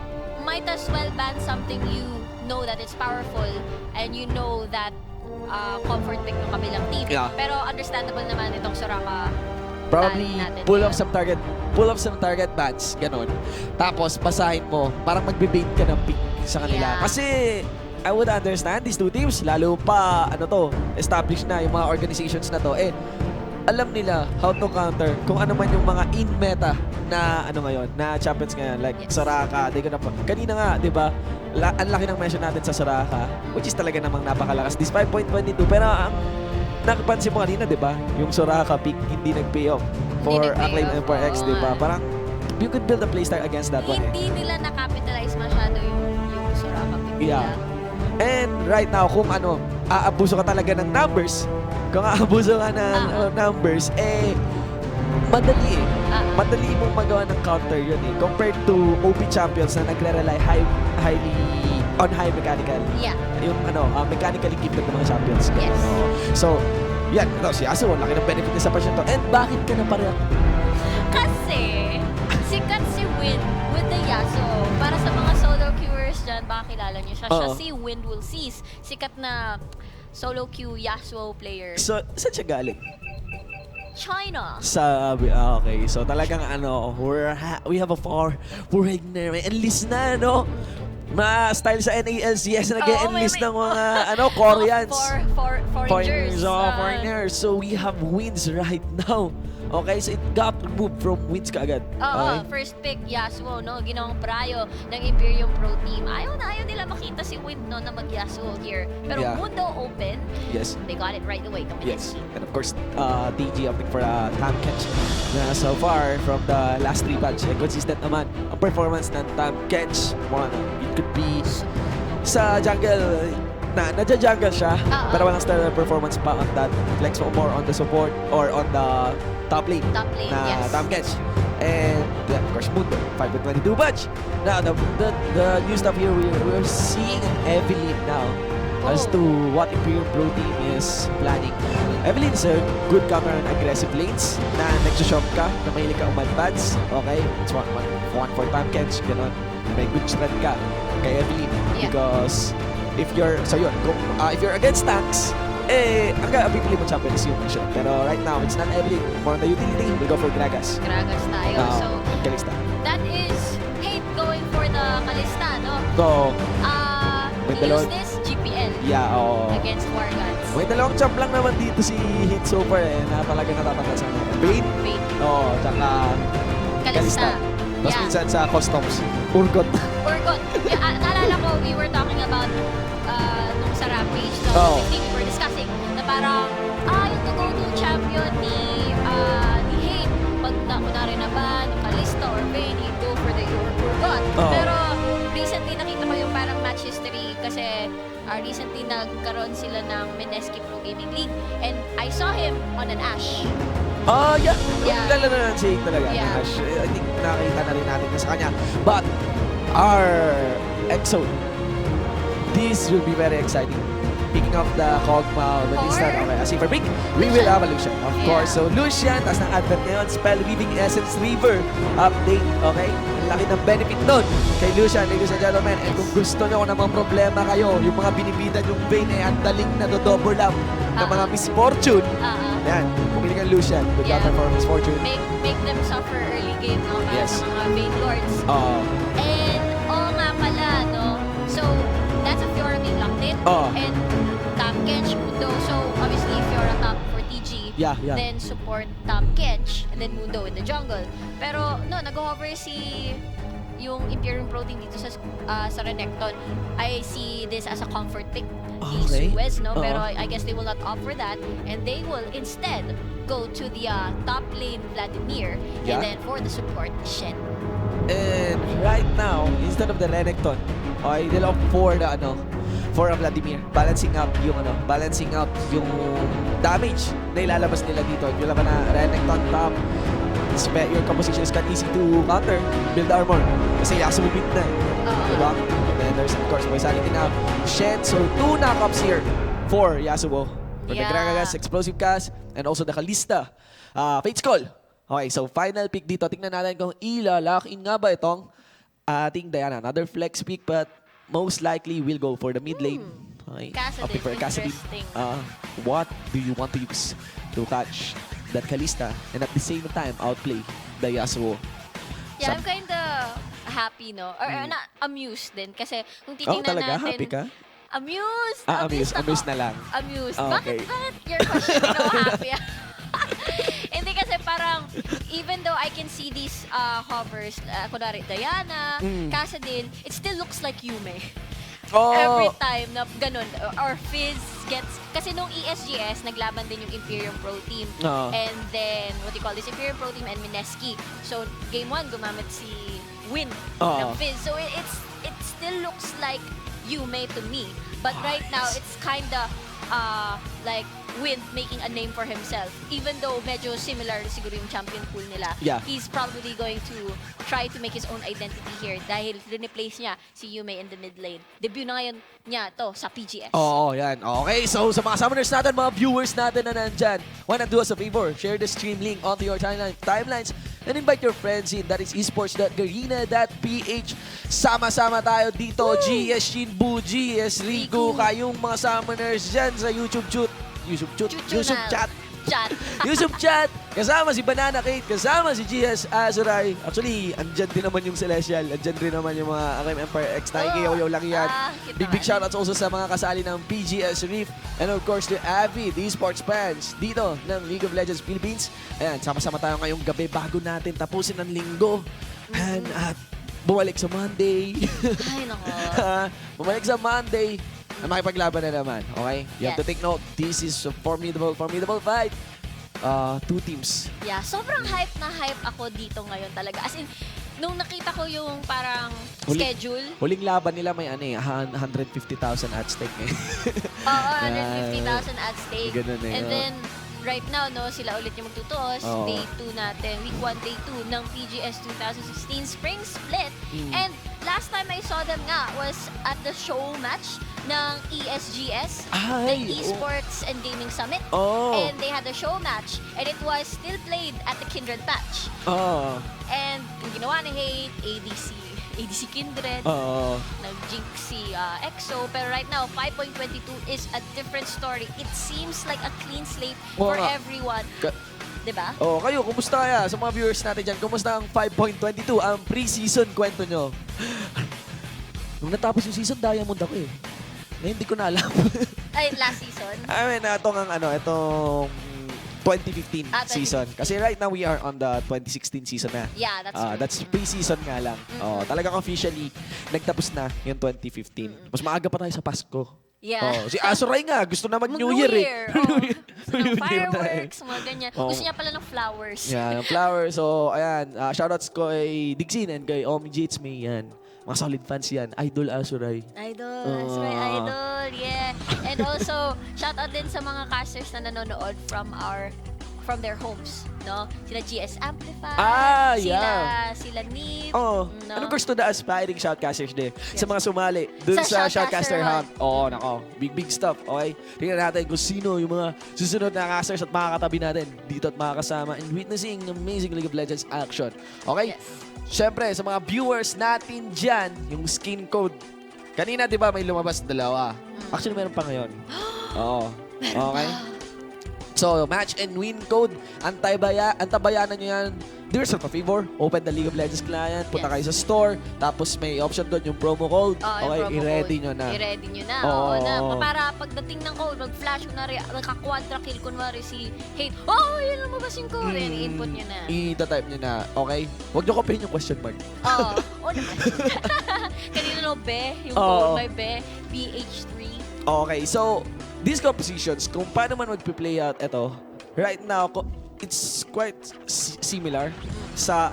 might as well ban something you know that it's powerful and you know that comfort pick ng kabilang team. Yeah. Pero understandable naman itong Soraka. Probably pull off some target bans, ganon. Tapos basahin mo, parang magbe-bait ka ng pick sa kanila. Yeah. Kasi I would understand these two teams, lalo pa established na yung mga organizations na to. Alam nila how to counter kung ano man yung mga in-meta na ngayon, na champions ngayon. Like Soraka, kanina nga, di ba? Ang laki ng mention natin sa Soraka, which is talaga namang napakalakas. This 5.22, pero nakapansin mo kanina, di ba? Yung Soraka pick hindi nag-pay off for Acclaim Empire X, di ba? Parang you could build a playstyle against that one. Hindi nila na-capitalize masyado yung Soraka pick nila. Yeah. And right now, kung aabuso ka talaga ng numbers, kung aabuso ka ng numbers, madali madali mong magawa ng counter yun compared to OP champions na nagre-rely highly on high mechanical. Yeah. Yung mechanically gifted ng mga champions. Yes. So, yan. Si Aso, laki ng benefit niya sa pasyon to. And bakit ka na pareho? Kasi, sikat si Wind with the Yasuo. Para sa mga solo queuers dyan, baka kilala niyo siya. Siya si Wind will cease. Sikat na solo queue Yasuo player. So, saan siya galing? China. Okay. So, talagang we have a foreigner. May enlist na, style sa NALCS na nag-enlist ng mga Koreans. Foreigners. So, we have wins right now. Okay, so it got removed from wins kaagad. Oo, first pick, Yasuo, ginawang prayo ng Imperium Pro Team. Ayaw nila makita si Wind, na mag-Yasuo here. Pero Mundo open, they got it right away. Yes, and of course, DG opting for a time catch na so far from the last 3 batch. Consistent naman ang performance ng time catch. It could be sa jungle, nadja-jungle siya, pero walang stellar performance pa on that. Flex more on the support or on the top lane na time catch. And of course, Mundo, 5.22 batch. Now, the new stuff here, we're seeing Evelyn now as to what Imperium Pro Team is planning. Evelyn is a good counter on aggressive lanes na nagsushop ka, na mahilig ka umad-pads. Okay? It's one for time catch, gano'n. May good strength ka kay Evelyn. Because if you're against tanks, ang bibili mo champion is yung mission. Pero right now, it's not Evelyn. For the utility, we'll go for Gragas. Gragas tayo. So, Kalista. that is hate going for the Kalista, So, we use this GPL against War Gods. May dalawang champ lang naman dito si Hit Super na talaga natatanggal sa akin. Bane. Tsaka Kalista. Tapos minsan sa customs, Urgot. Naalala ko, we were talking about nung sa Rampage, we were discussing na parang, yung go-to champion ni Hate, pag kunwari na ba, ng Kalista or Vayne, you go for the Urgot. Pero recently nakita ko yung parang match history kasi recently nagkaroon sila ng Mineski Pro Gaming League and I saw him on an Ashe. Lalo na si Hate talaga. Ash. I think nakita na rin natin sa kanya. But our episode, this will be very exciting. Picking up the Kog'Maw when they start as for break, we will have a Lucian, of course. So Lucian, tas ng advert ngayon, Spell Weaving Essence River update, okay? laki ng benefit nun kay Lucian, ladies and gentlemen. And kung gusto nyo kung namang problema kayo, yung mga binibitan yung vein ay ang daling na double up ng mga misfortune. Yan, pumili kang Lucian. Good luck for misfortune. Make them suffer early game, no? Para Yes. sa mga main lords. And, nga pala, no? So, that's if you're being locked in. And top catch, Mundo. So, obviously, if you're a top for TG, then support top catch, and then Mundo in the jungle. Pero, no, nag-hover si yung Imperium Pro Team dito sa Renekton. I see this as a comfort pick. Okay. Suez, no? Pero I guess they will not opt for that, and they will instead go to the top lane Vladimir, and then for the support, Shen. And right now, instead of the Renekton, okay, they'll opt for the for Vladimir, balancing out yung damage na ilalabas nila dito. Yung laban na Renekton top, your composition is easy to counter, build armor. Kasi Yasuo mid na eh. Diba? And then there's of course Vitality now, Shen, so 2 knockups here for Yasuo. For the Gragas, Explosive Cast, and also the Kalista. Fate's Call. Okay, so final pick dito. Tingnan natin kung ilalakin nga ba itong ating Diana. Another flex pick, but most likely will go for the mid lane. Okay. Kassadin, For Kassadin. interesting. What do you want to use to catch that Kalista and at the same time outplay the Yasuo? Yeah, I'm kinda happy, no? Or not amused din. Kasi kung titingnan talaga? natin... Happy ka? Amused! Amused. ako. Amused na lang. Amused. Okay. Bakit your question no happy? Hindi kasi parang, even though I can see these hovers, kunwari Diana, Kassadin, it still looks like Yume. Every time na ganun, or Fizz gets, kasi nung ESGS, naglaban din yung Imperium Pro Team. And then, what do you call this? Imperium Pro Team and MSKI. So, game 1, gumamit si Win ng Fizz. So, it still looks like Yume to me. But right now, it's kinda like Win making a name for himself. Even though medyo similar siguro yung champion pool nila, he's probably going to try to make his own identity here dahil replace niya si Yume in the mid lane. Debut na ngayon niya to sa PGS. Yan. Okay, so sa mga summoners natin, mga viewers natin na nandyan, why not do us a favor? Share the stream link onto your timelines and invite your friends in. That is esports.garena.ph. Sama-sama tayo dito. GS Shinbu, GS Rigo, kayong mga summoners dyan sa YouTube chat. Kasama si Banana Kate, kasama si GS Azuray. Actually, andyan din naman yung Celestial. Andyan din naman yung mga Akim Empire X. Nakikiyaw-yaw lang yan. Big shoutouts also sa mga kasali ng PGS Rift. And of course, the avid esports fans dito ng League of Legends Philippines. Ayan, sama-sama tayo ngayong gabi bago natin tapusin ang linggo. And at bumalik sa Monday. Ay, nako. Bumalik sa Monday. Na makipaglaban na naman, okay? You have to take note, this is a formidable fight. 2 teams. Yeah, sobrang hype na hype ako dito ngayon talaga. As in, nung nakita ko yung parang schedule. Huling laban nila may 150,000 at stake eh. Oo, 150,000 at stake. Ganun eh. And then, right now, no, sila ulit yung magtutuos. Day 2 natin, week 1, day 2 ng PGS 2016 Spring Split. And last time I saw them nga was at the show match ng ESGS, the Esports and Gaming Summit. And they had a show match, and it was still played at the Kindred patch. And yung ginawa ni Hate, ADC Kindred, nag-jinx si EXO, pero right now, 5.22 is a different story. It seems like a clean slate for everyone. Diba? Kayo, kumusta kaya? Sa mga viewers natin dyan, kumusta ang 5.22, ang pre-season kwento nyo? Nung natapos yung season, Diamond ako eh. Ngayon, hindi ko na alam. Ay, last season? Itong 2015 season. Kasi right now, we are on the 2016 season na. Yeah, that's true. That's pre-season nga lang. Talagang officially, nagtapos na yung 2015. Mas maaga pa tayo sa Pasko. Yeah. Si Azuray nga, gusto na mag-New Year eh. Fireworks, mga ganyan. Gusto niya pala ng flowers. Yeah, ng flowers. So, ayan. Shoutouts ko kay Digsin and kay Omi Jits May. Yan. Mga solid fans yan. Idol Azuray. Azuray, idol. Yeah. And also, shoutout din sa mga casters na nanonood from from their homes, no? Sila GS Amplify, sila Need, Oh, no? anong gusto na aspiring shoutcasters din sa mga sumali dun Sa sa Shoutcaster Shoutcaster Hunt? Oo, nako. Big stuff, okay? Tingnan natin kung sino yung mga susunod na casters at makakatabi natin dito at makakasama and witnessing amazing League of Legends action. Okay? Yes. Siyempre, sa mga viewers natin dyan, yung skin code. Kanina, di ba, may lumabas dalawa. Actually, meron pa ngayon. Oo. Okay? So, match and win code. Antabayanan nyo yan. Do yourself a favor. Open the League of Legends client. Punta kayo sa store. Tapos may option doon yung promo code. Okay, i-ready nyo na. I-ready nyo na. Oo. Oo na. Para pagdating ng code, mag-flash kunwari, naka-quadra kill kunwari si Hate. Oh, yun lumabas yung code. I-input nyo na. I-type nyo na. Okay? Huwag nyo copyhin yung question mark. Oo. Oo naman. Kanina no, Be. Yung code may Be. BH3. Okay, so, these compositions, kung paano man mag-play out ito, right now, it's quite similar sa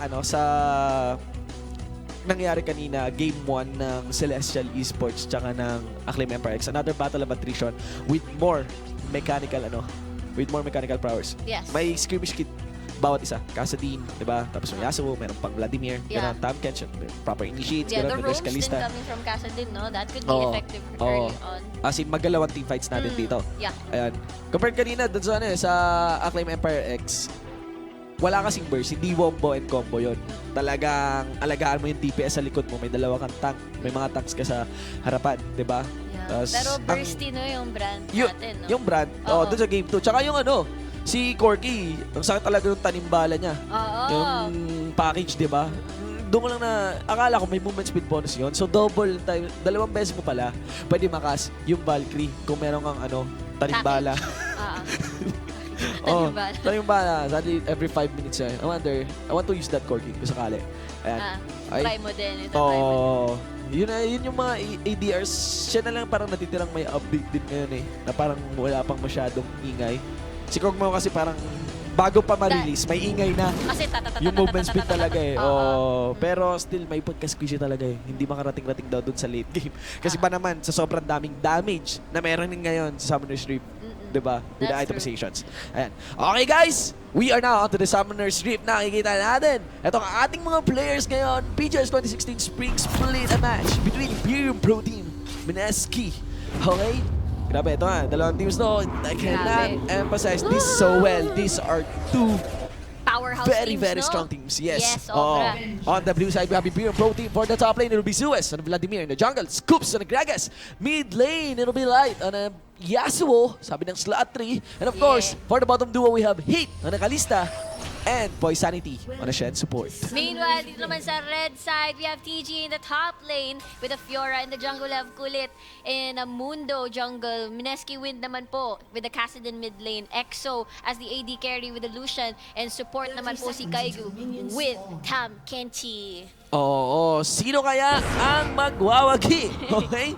nangyari kanina, game 1 ng Celestial Esports tsaka ng Acclaim Empire X. Another battle of attrition with more mechanical powers. Yes. May skirmish kit bawat isa. Kasadin, diba? Tapos may Yasuo, meron pang Vladimir, Yeah. ganun, Tam Kench, proper initiates, Yeah, the ganun, may roams din Kalista. coming from Casadin, no? That could be effective early on. As in, maggalawang team fights natin dito. Yeah. Ayan. Compared kanina dun sa, sa Acclaim Empire X, wala kasing burst, hindi wombo and combo yon. Talagang alagaan mo yung DPS sa likod mo, may dalawa kang tank, may mga tanks ka sa harapan, di ba? Yeah. Pero bursty, no, yung brand natin, no? Yung brand, dun sa game 2. Tsaka yung si Corky, ang sakit talaga yung tanimbala niya. Yung package, di ba? Doon ko lang na, akala ko may movement speed bonus yon. So double time, dalawang beses mo pala, pwede makas yung Valkyrie kung meron kang tanimbala. Tanimbala. Sadly, every 5 minutes yan. I want to use that Corky kung sakali. Ayan. Try mo din. Yun yung mga ADRs, siya na lang parang natitirang may update din ngayon na parang wala pang masyadong ingay. Si Kog'Maw kasi parang bago pa ma-release, may ingay na. Kasi yung movement speed talaga pero still may pagka-squishy talaga Hindi makarating-rating daw dun sa late game. Kasi pa naman, sa sobrang daming damage na meron din ngayon sa Summoner's Rift. Diba? With the itemizations. Ayan. Okay guys, we are now onto the Summoner's Rift. Nakikita natin. Ito ang ating mga players ngayon. PGS 2016 Spring Split a match between Imperium Pro Team, MSKI. Okay? Grabe, ito dalawang teams I cannot emphasize this so well. These are two powerhouse very teams, strong teams. Yes. Sobra. On the blue side, we have Imperium Pro Team. For the top lane, it will be Zeus and Vladimir. In the jungle, Scoops and Gragas. Mid lane, it will be Light and Yasuo, sabi ng slot 3. And of course, for the bottom duo, we have Heat on the Kalista and Poisanity on the Shen support. Meanwhile, dito naman sa red side, we have TG in the top lane with the Fiora in the jungle, we have Kulit in a Mundo jungle. MSKI Wind naman po with the Kassadin mid lane. EXO as the AD carry with the Lucian, and support naman po si Kaigu with Tam Kenchi. Sino kaya ang magwawagi? Okay?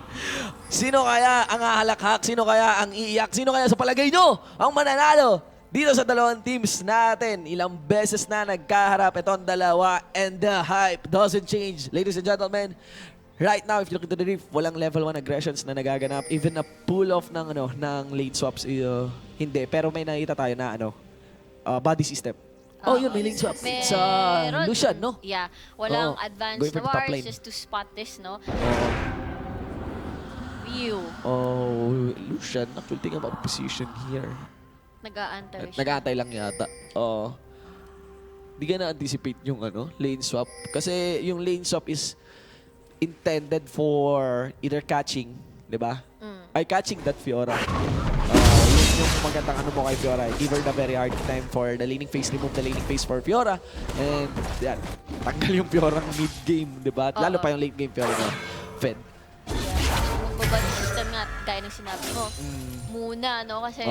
Sino kaya ang hahalakhak? Sino kaya ang iiyak? Sino kaya sa palagay nyo ang mananalo? Dito sa dalawang teams natin, ilang beses na nagkaharap itong dalawa and the hype doesn't change. Ladies and gentlemen, right now, if you look into the Rift, walang level 1 aggressions na nagaganap. Even na pull-off ng, ng lane swaps, hindi. Pero may nakita tayo na body system. Yun, may lane swap. Sa Lucian, no? Yeah, walang advanced going for the top wars lane. just to spot this, no? View. Lucian, actually thinking about position here. Nag-aantay siya. Nag-aantay lang yata. Di ka na-anticipate yung lane swap. Kasi yung lane swap is intended for either catching, di ba? Ay, catching that Fiora. Yun yung magandang mo kay Fiora. Give her the very hard time for the laning phase. Remove the laning phase for Fiora. And yan, tanggal yung Fiora mid-game, di ba? Lalo pa yung late game Fiora na fed. Magbabody system nga, gaya ng sinabi mo. Muna, no? Kasi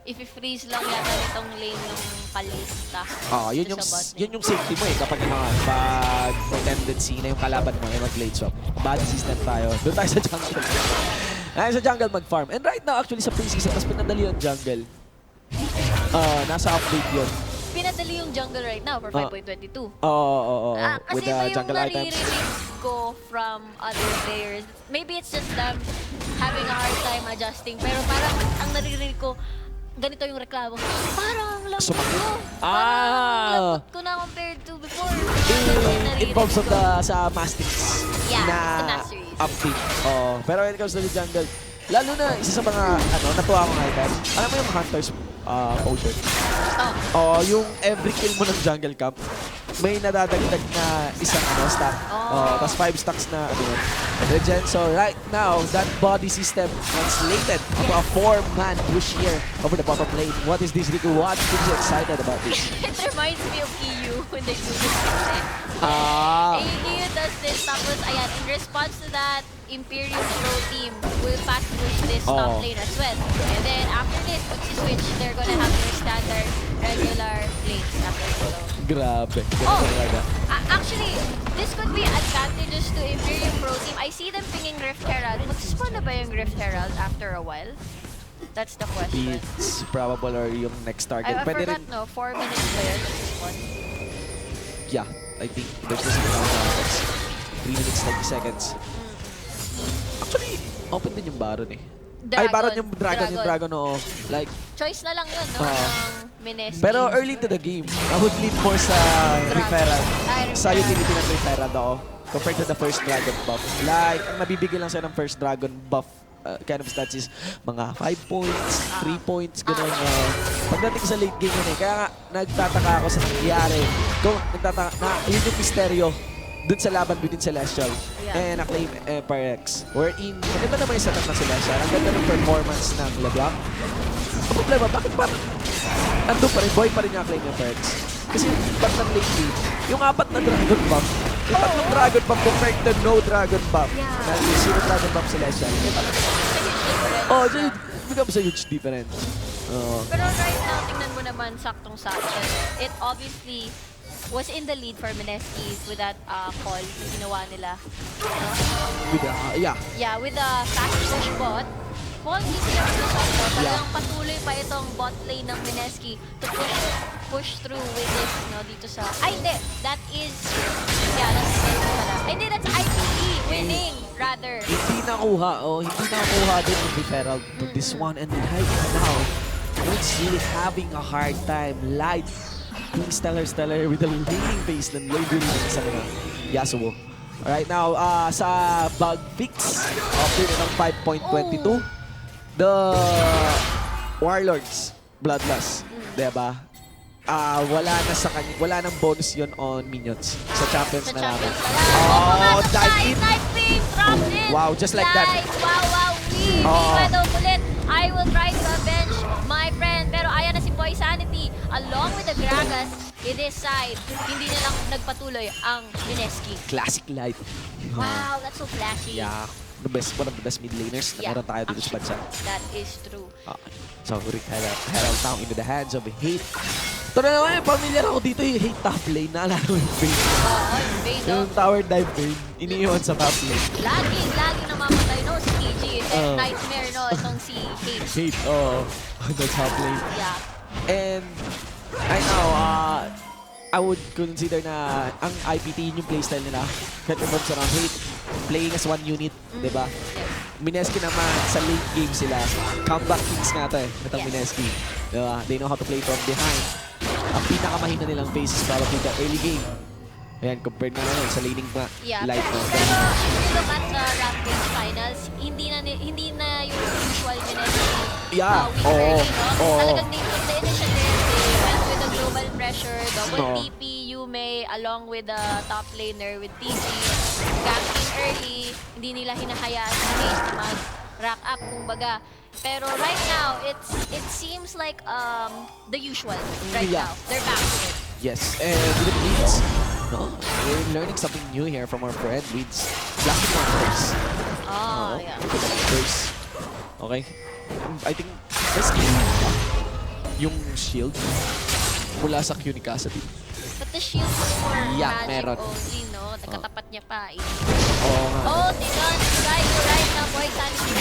if-freeze lang yata nitong lane ng Kalista. Yun yung safety mo kapag pag tendency na yung kalaban mo ay mag-late swap. Body system tayo. Doon tayo sa jungle. Sa jungle mag-farm. And right now, actually sa pre-season, mas pinadali yung jungle. Nasa update yun. Pinadali yung jungle right now for 5.22. With Kasi the ito jungle yung items. naririnig ko from other players. Maybe it's just them having a hard time adjusting. Pero parang ang naririnig ko, ganito yung reklamo. Parang lambot Sumakit? ko. Ah! Parang lambot ko na compared to before. Involves of sa Mastics Yeah, na it's the Masteries. update. Oh, pero when it comes to the jungle, lalo na isa sa mga natuwa ko nga item. Alam mo yung Hunter's potion? Oh. Yung every kill mo ng jungle camp, may nadadagdag na isang stack. Tapos 5 stacks na regen. So right now, that body system translated into a 4-man push here over the bottom lane. What is this, Riku? What gets you excited about this? It reminds me of EU when they do this. EU does this. Tapos, ayan, in response to that, Imperial Pro team will fast push this top lane as well. And then after this, pag switch, they're gonna have their standard regular lanes after solo. Grabe. Oh, Talaga. actually, this could be advantageous to Imperial Pro team. I see them pinging Rift Herald. Mag-spawn na ba yung Rift Herald after a while? That's the question. It's probable or yung next target. I Pwede forgot, rin, no? 4 minutes player to spawn. yeah, I think there's this around 3 minutes, 90 seconds. Actually, open din yung Baron eh. Ay, Baron yung Dragon, oo. Like, Choice na lang yun, no? Ng Mineski. pero early to the game, I would lean more sa referral. Sa utility ng referral ako. Compared to the first Dragon buff. Like, ang nabibigay lang sa'yo ng first Dragon buff kind of stats is mga 5 points, 3 points, gano'n. Pagdating sa late game yun eh. Kaya nga, nagtataka ako sa nangyari. Yun yung misteryo dun sa laban within Celestial and Acclaim Empire X. Wherein, maganda naman yung setup ng Celestial. Ang ganda ng performance ng LeBlanc. Ang problema, bakit parang ando pa rin, boy pa rin yung Acclaim Empire X? Kasi pag nag-late game, yung 4 na Dragon Buff, yung 3 Dragon Buff compared to no Dragon Buff. Na yung 0 Dragon Buff Celestial. Becomes a huge difference. Pero right now, tingnan mo naman saktong-sakto. It obviously was in the lead for Mineski with that call na ginawa nila. Yeah, with the fast push bot. Mukhang hindi sila masasakto. Talagang patuloy pa itong bot lane ng Mineski to push through with this, dito sa... Ay, hindi! That is... Yeah, that's pala. Ay, hindi, that's IPT winning, rather. Hindi nakuha din yung referral to this one. And right now, it's really having a hard time. Light being stellar with the leading base ng lane building sa mga Yasuo. Right now, sa bug fix, update ng 5.22, the Warlords Bloodlust, diba? Wala nang bonus yun on minions sa champions na namin. Dive in! Drop in! Wow, just like that. Wow, Iba daw ulit. I will try to avenge my friend. Pero ayan na si Boy Sanity. Along with the Gragas, in this side, hindi na lang nagpatuloy ang Mineski. Classic life. Wow, that's so flashy. Yeah, one of the best mid laners na meron tayo dito sa bansa. That is true. So, Rick Herald now into the hands of Hate. Ito na naman, familiar ako dito yung Hate top lane. Naalala ko yung Fade. Yung Fade. Yung tower dive Fade, iniiwan sa top lane. Lagi namamatay, no? Si TG. Nightmare, no? Itong si Hate. Hate, the top lane. Yeah. And, right now, I would consider na ang IPT yung playstyle nila. Kahit involves around Hate, playing as one unit, diba? Mineski naman, sa late game sila. Comeback kings nga ito itong Mineski. Diba? They know how to play from behind. Ang pinakamahina nilang phases para the early game. Ayan, compared na sa laning light na. Pero if you look at the Rampage Finals, hindi na yung usual Mineski. Talagang they took the initiative. They went with the global pressure, double TP, Yume, along with the top laner with TC. Gapping early, hindi nila hinahayaan si Hayes na mag-rack up, kumbaga. Pero right now, it seems like the usual right now. They're back to it. Yes, and with the Weeds, we're learning something new here from our friend Weeds. Blasting Monsters. First. Okay. I think best yung shield mula sa Cunicacity. But the shield is for magic meron. only, no? Nakatapat niya pa. Nga. Ni Kaigo right now, Boy Sanity.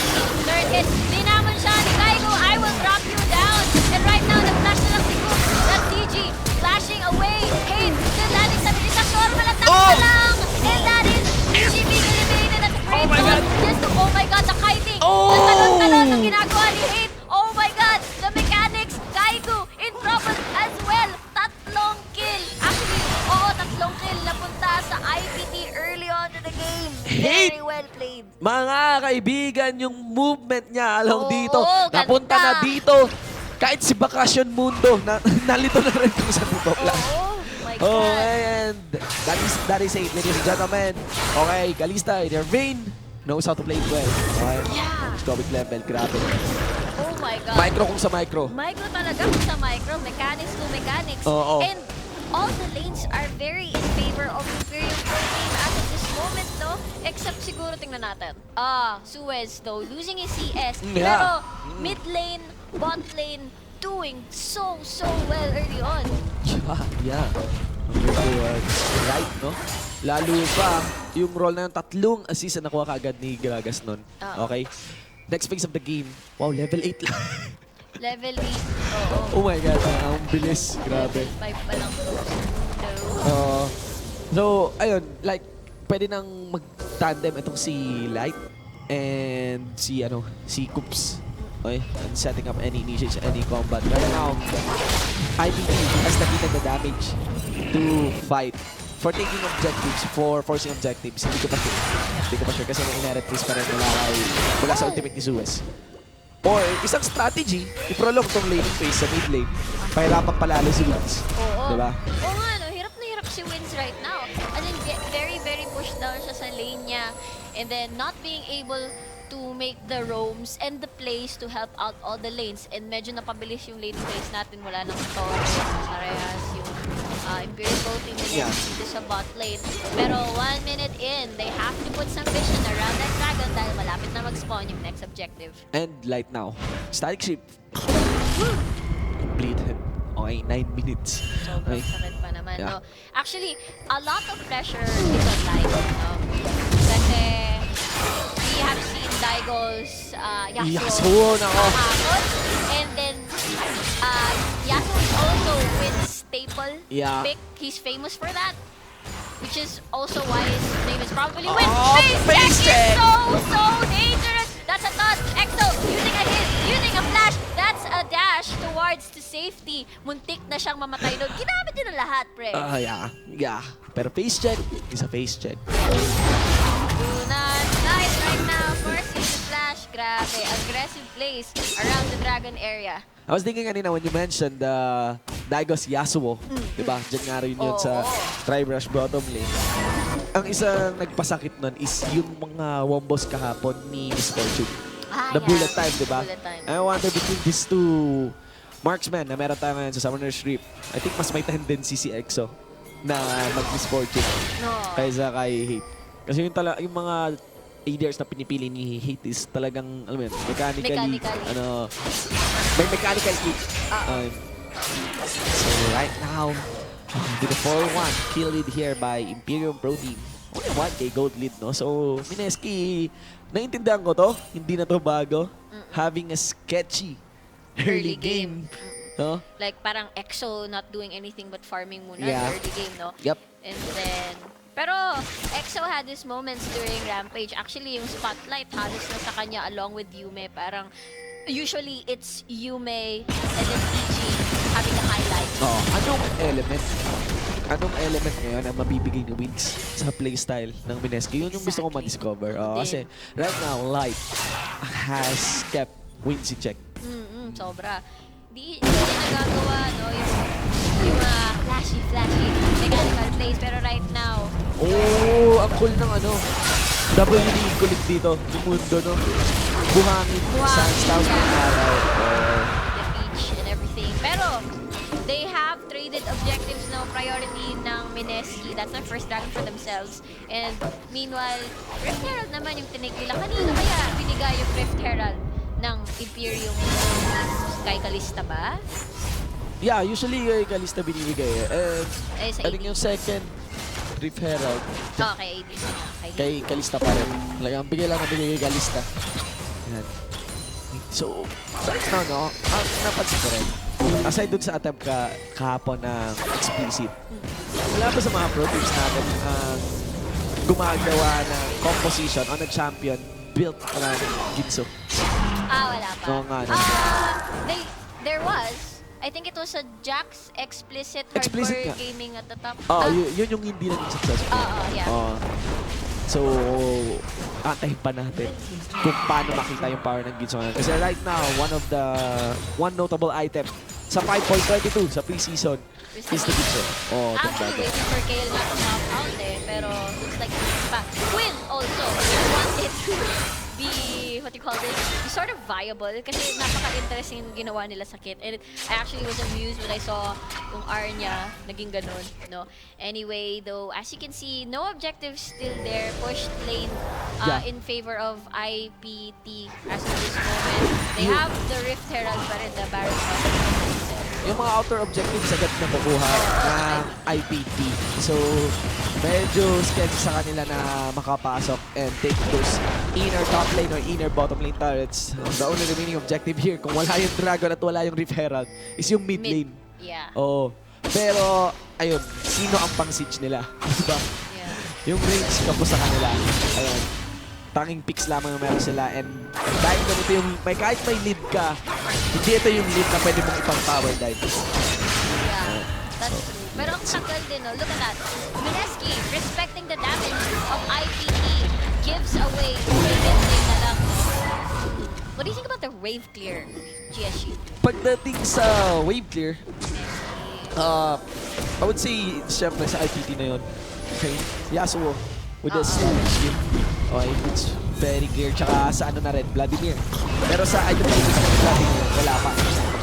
Third hit, linamon siya ni Kaigo. I will drop you down. And right now, nag-flash na lang si Cook. That TG, flashing away. Hate, still landing sa Milisasor. Malatang na lang. And that is TG being eliminated at the great zone. Oh my God, the kiting. The talon-talon ng ginagawa ni Hate. Oh my God, the mechanics Hate! Very well played. Mga kaibigan, yung movement niya, alam Oo, dito, napunta ganda. na dito. Kahit si Bakasyon Mundo, nalito na rin kung sa tutok lang. Oh my God. Oh, and that is it, ladies and gentlemen. Okay, Kalista, their vein knows how to play it well. Okay, Yeah. stoic level, grabe. Oh my God. Micro kung sa micro. Micro talaga kung sa micro. Mechanics to mechanics. Oo. And all the lanes are very in favor of Imperium Pro Team as of this moment, no? Except siguro, tingnan natin. Suez, though, losing his CS. Yeah. Pero mid lane, bot lane, doing so well early on. Yeah. Right, no? Lalo pa, yung role na yung tatlong assist na nakuha kaagad ni Gragas nun. Okay? Next phase of the game, wow, level 8 lang. Level 8. Oo. Oh my God, ang bilis. Grabe. Level 5 pa lang. So, ayun, like, pwede nang mag-tandem itong si Light and si Coops. Okay? And setting up any initiates, any combat. Right now, IPT has nakita the damage to fight for taking objectives, for forcing objectives. Hindi ko pa sure. Hindi ko pa sure kasi may inherent risk pa rin mula sa ultimate ni Suez. Or isang strategy, i-prolong tong laning phase sa mid lane. Pahirapan palalo si Wins. Oo. Diba? Oo nga, no? Hirap na hirap si Wins right now. As in, very pushed down siya sa lane niya. And then, not being able to make the roams and the plays to help out all the lanes. And medyo napabilis yung laning phase natin. Wala nang story. Parehas yung Imperial Pro Team nila dito sa bot lane. Pero 1 minute in, they have to put some vision around that dragon dahil malapit na mag-spawn yung next objective. And Light now. Static Shift. Complete him. Okay, 9 minutes. Sobrang Okay. sakit pa naman, Yeah. no? Actually, a lot of pressure is on Daigo, no? Kasi we have seen Daigo's Yasuo nako. kahapon. And then, Yasuo is also Win's staple Yeah. pick. He's famous for that. Which is also why his name is probably Oh, Win. face check! Is so dangerous! That's a thought. Exo using a hit, using a flash. That's a dash towards to safety. Muntik na siyang mamatay doon. Ginamit din ang lahat, pre. Yeah. Pero face check is a face check. Do not nice right now. Forcing the flash. Grabe. Aggressive plays around the dragon area. I was thinking kanina when you mentioned Daigo's Yasuo, diba? Diyan nga rin yun sa Tri-Brush bottom lane. Ang isang nagpasakit nun is yung mga wombos kahapon ni Miss Fortune. The bullet time, diba? Bullet time. I wonder between these two marksmen na meron tayo ngayon sa Summoner's Rift, I think mas may tendency si EXO na mag-Miss Fortune kaysa kay Hate. Kasi yung mga ADRs na pinipili ni Hate is talagang, alam mo yun, mechanically. May mechanical kick. So right now, with the 4-1 kill lead here by Imperium Pro Team. 1K gold lead, no? So, MSKI, naiintindihan ko to. Hindi na to bago. Having a sketchy early game. No? Like parang EXO not doing anything but farming muna Yeah. early game, no? Yep. And then, pero EXO had these moments during Rampage. Actually, yung spotlight halos na sa kanya along with Yume. Parang, usually it's Yume and then PG having the highlights. Anong element ngayon ang mabibigay ni Wins sa playstyle ng MSKI? Yun yung gusto ko ma-discover. Kasi right now, Light has kept Wins in check. Sobra. Di nagagawa, no? Yung flashy mechanical plays. Pero right now, Ang cool ng WD kulit dito. Yung mundo, no? Buhangin. Sandstone. the beach and everything. Pero, they have traded objectives no priority ng MSKI. That's the first dragon for themselves. And meanwhile, Rift Herald naman yung tinake nila. Kanina kaya binigay yung Rift Herald ng Imperium kay Kalista ba? Yeah, usually kay Kalista binibigay. Sa I think yung second Rift Herald kay AD. kay Kalista pa rin. Ang bigay lang na bigay kay Kalista. Yan. So, right now, no? Ang napansin ko rin, aside dun sa attempt kahapon ng explicit, wala pa sa mga pro teams natin ang gumagawa ng composition on a champion built around Ginso. Wala pa. Oo nga, no? There was, I think it was a Jax explicit Explicit hardcore nga. gaming at the top. Yun yung hindi naging successful. Yeah. So, antayin pa natin kung paano makita yung power ng Ginso ngayon. Kasi right now, one notable item sa 5.22 sa preseason is the Ginso. Oh, Actually, waiting for Kale na to pop out pero looks like he's back. Quinn also wanted to be, what you call this, be sort of viable kasi napaka-interesting yung ginawa nila sa kit. And I actually was amused when I saw yung R niya naging ganun, no? Anyway, though, as you can see, no objectives still there. Pushed lane in favor of IPT as of this moment. They have the Rift Herald pa rin, the Baron Shot. Yung mga outer objectives agad na kukuha ng IPT. So, medyo sketchy sa kanila na makapasok and take those inner top lane or inner bottom lane turrets. The only remaining objective here, kung wala yung Dragon at wala yung Rift Herald, is yung mid lane. Yeah. Oo. Pero, ayun, sino ang pang-siege nila? Diba? Yeah. Yung range kapos sa kanila. Ayun. Tanging picks lamang yung meron sila and dahil ganito yung, kahit may lead ka, hindi ito yung lead na pwede mong ipang-power dive. Yeah, that's true. Pero ang tagal din, no? Look at that. MSKI, respecting the damage of IPT, gives away the mid lane na lang. What do you think about the wave clear, GSU? Pagdating sa wave clear, I would say, syempre sa IPT na yun. Okay, Yasuo with the slow skill. Okay, it's very clear. Tsaka sa ano na rin, Vladimir. Pero sa item na Vladimir, wala pa.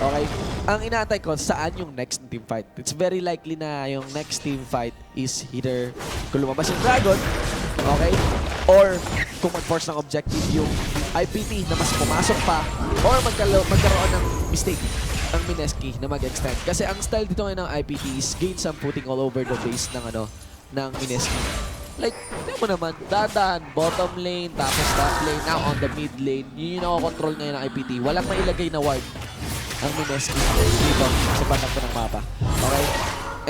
Okay? Ang inaantay ko, saan yung next team fight? It's very likely na yung next team fight is either kung lumabas yung Dragon, okay? Or kung mag-force ng objective yung IPT na mas pumasok pa, or magkaroon ng mistake ang MSKI na mag-extend. Kasi ang style dito ngayon ng IPT is gain some footing all over the base ng ng MSKI. Like, tignan mo naman, dadan, bottom lane, tapos top lane, now on the mid lane. Yun yung nakakontrol ngayon ng IPT. Walang mailagay na ward ang MSKI dito sa bandang ng mapa. Okay?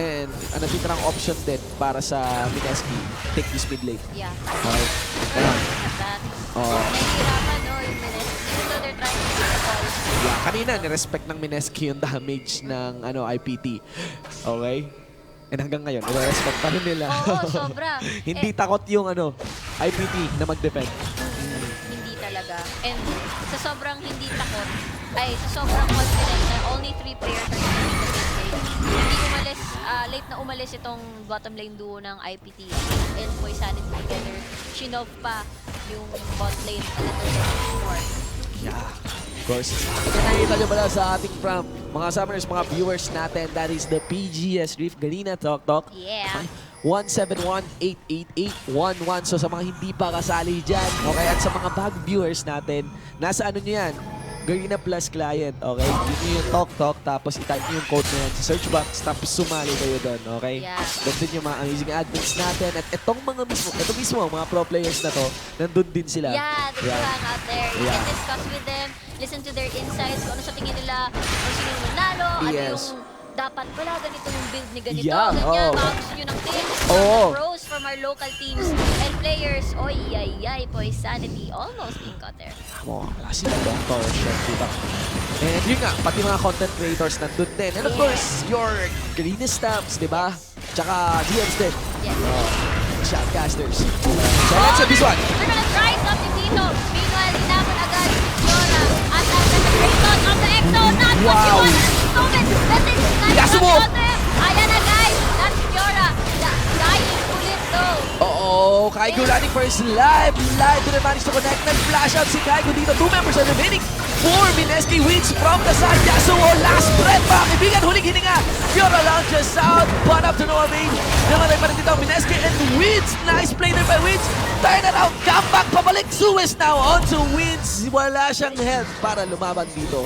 And ang napitrang option din para sa MSKI, take this mid lane. Yeah. Okay? Pero look at that. Oh. Nahihirapan, no, yung MSKI. Even though they're trying to take the calls. Yeah, kanina, nirespect ng MSKI yung damage ng IPT. Okay? And hanggang ngayon, i-respect pa rin nila. Oo, sobra. Hindi takot yung IPT na mag-defend. Hindi talaga. And sa sobrang hindi takot, sa sobrang confident na only 3 players are in the mid lane. Hindi umalis, late na umalis itong bottom lane duo ng IPT and Poisanity together. Shinov pa yung bot lane a little bit more. Yeah, of course. Ito nakikita nyo pala sa ating mga summoners, mga viewers natin. That is the PGS Rift Garena TalkTalk. Yeah. 171-888-11. So sa mga hindi pa kasali dyan, okay, at sa mga bago viewers natin, nasa ano nyo yan? Garena Plus client, okay? Give nyo yung TalkTalk, tapos i-type nyo yung code na yan sa search box, tapos sumali kayo doon, okay? Yeah. Doon din yung mga amazing admins natin. At itong mga mismo, mga pro players na to, nandun din sila. Yeah, they hang out there. You Yeah. can discuss with them, listen to their insights, kung ano sa tingin nila, kung sino yung manalo, ano Yes. yung dapat pala, ganito yung build ni ganito, Yeah, ganyan, oh. mga gusto nyo ng tips, Oh. the pros from our local teams and players. Oy, yay, Poisanity, almost being caught there. Mga klase na ba? Torsion, diba? And yun nga, pati mga content creators nandun din. And of course, your Garena stamps, diba? Tsaka DMs din. Yes. Shoutcasters. So let's see this one. We're gonna try something dito. Meanwhile, hinamon agad Fiora at the great thought of the Exo. Not what you Wow. want at this moment. That is nice. Yasuo! Ayan na guys. That's Fiora. Dying ulit though. Oo, Kaigo landing first live. Live to the manage to connect. Nag-flash out si Kaigo dito. 2 members are remaining. 4 MSKI wins from the side. Yasuo, last breath mga kaibigan. Huling hininga. Fiora launches out, but up to no avail. Namatay pa rin dito ang MSKI and wins. Nice play there by Wins. Turn around, come back, pabalik. Suez now on to Wins. Wala siyang health para lumaban dito.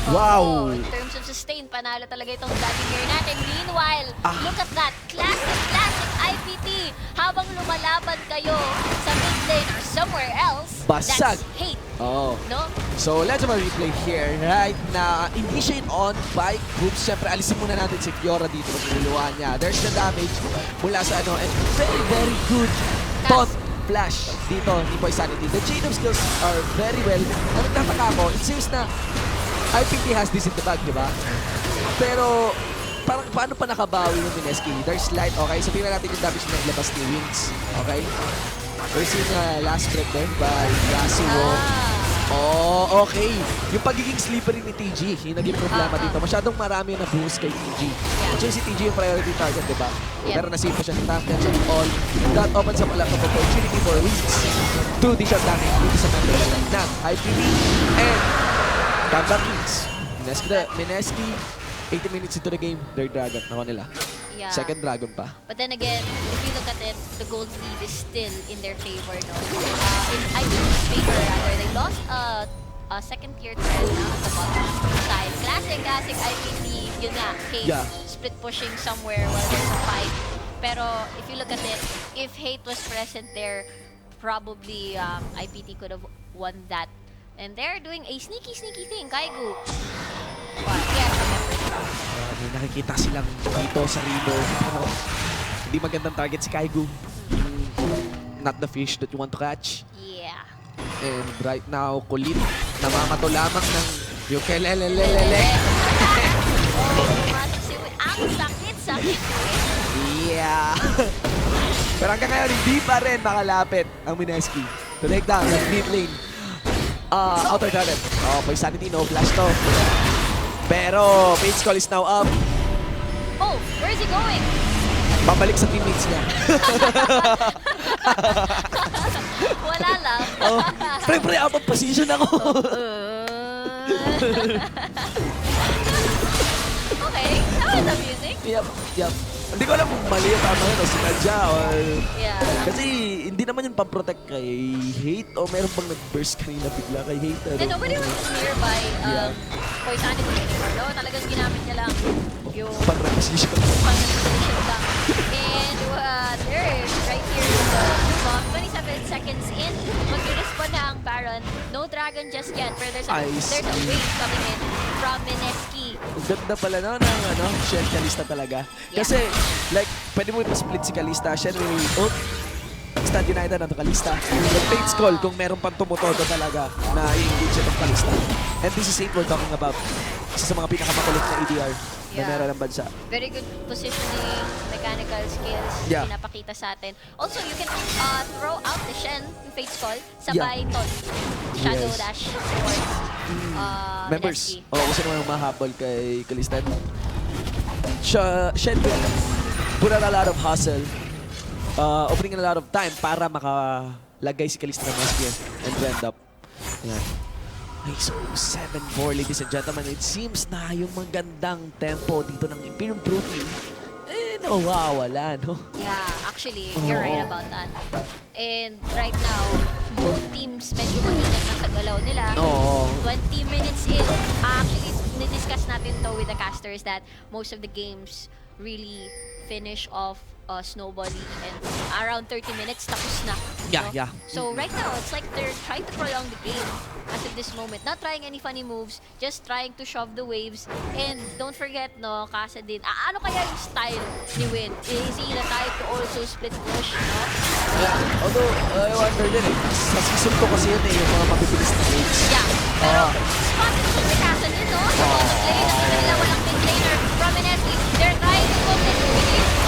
Wow. In terms of sustain, panalo talaga itong Vladimir natin. Meanwhile, look at that. Classic IPT. Habang lumalaban kayo sa mid lane or somewhere else, Basag. that's hate. Oh. No? So, let's have a replay here right na initiate on by groups. Siyempre, alisin muna natin si Fiora dito pag niluluhan niya. There's the damage mula sa and very good taunt flash dito ni Poisanity. The chain of skills are very well. Ang nagtataka ko, it seems na IPT has this in the bag, di ba? Pero, parang paano pa nakabawi yung MSKI? There's light, okay? So, tingnan natin yung damage na naglabas ni Wings, okay? We're seeing last break there by Yasuo. Oh, okay. Yung pagiging slippery ni TG, yung naging problema dito. Masyadong marami na buhos kay TG. Actually, si TG yung priority target, di ba? Pero nasave pa siya ng tank tension all. That opens up a lot of opportunity for weeks to dish out damage dito sa members ng IPT and Comeback Kings. Mineski, 80 minutes into the game, third dragon. Nakuha nila. Yeah. Second dragon pa. But then again, if you look at it, the gold lead is still in their favor, no? In IPT's favor, rather. They lost a second tier to Garena at the bottom side. Classic IPT, yun nga, Hate split pushing somewhere while there's a fight. Pero if you look at it, if Hate was present there, probably IPT could have won that. And they're doing a sneaky thing, Kaigu. But yeah, May nakikita silang dito sa Rino. Hindi magandang target si Kaigu. Not the fish that you want to catch. yeah. And right now, kulit. Namamato lamang ng yung kelelelelele. Ang sakit. Yeah. Pero hanggang ngayon, hindi pa rin makalapit ang Mineski. To take down ng mid lane. Outer dragon. Oh, may sanity, no flash to. Pero, Page Call is now up. Oh, where is he going? Babalik sa teammates niya. Wala lang. Pre, out of position ako. Okay, that was amusing. Yup. Hindi ko alam kung mali yung tama yun o sinadya or... Yeah. Kasi hindi naman yun pang-protect kay Hate o meron bang nag-burst kanina bigla kay Hate. And nobody was nearby poisoning ko anymore. No, talagang ginamit niya lang yung Pang-reposition. pang-position lang. And there is right here the bomb. 27 seconds in. Mag-respawn na ang Baron. No dragon just yet. Pero there's a wave coming in from Mineski. Ang ganda pala no, ng Shen Kalista talaga. Kasi, like, pwede mo i-split si Kalista. Shen will ult. Stand United ang Kalista. Yung Fate's Call kung meron pang tumutodo talaga na i-engage itong Kalista. And this is it we're talking about. Isa sa mga pinakamakulit na EDR na meron ng bansa. Very good positioning, mechanical skills, pinapakita sa atin. Also, you can throw out the Shen, yung Fate's Call, sabay Ton. Shadow Dash towards members. Mineski. Gusto naman mahabol kay Kalista. Shen will put out a lot of hustle. Opening a lot of time para makalagay si Kalista ng spear and end up. Ayan. Okay, so 7-4, ladies and gentlemen. It seems na yung magandang tempo dito ng Imperium Pro Team nawawala, no? Yeah, actually, you're right about that. And right now, both teams medyo mahingat na sa galaw nila. 20 minutes in. Actually, nidiscuss natin to with the casters that most of the games really finish off snowballing and around 30 minutes tapos na. Yeah. So right now, it's like they're trying to prolong the game as of this moment. Not trying any funny moves, just trying to shove the waves. And don't forget, no, Kasa din, ano kaya yung style ni Win? Is he the type to also split push, no? Yeah. Although, I wonder din sa season ko kasi yun yung mga mabibilis na waves. Yeah. Pero, spotted ko si Kasa din, no? Sa bottom lane, nakita nila walang mid laner from Mineski. They're trying to go to the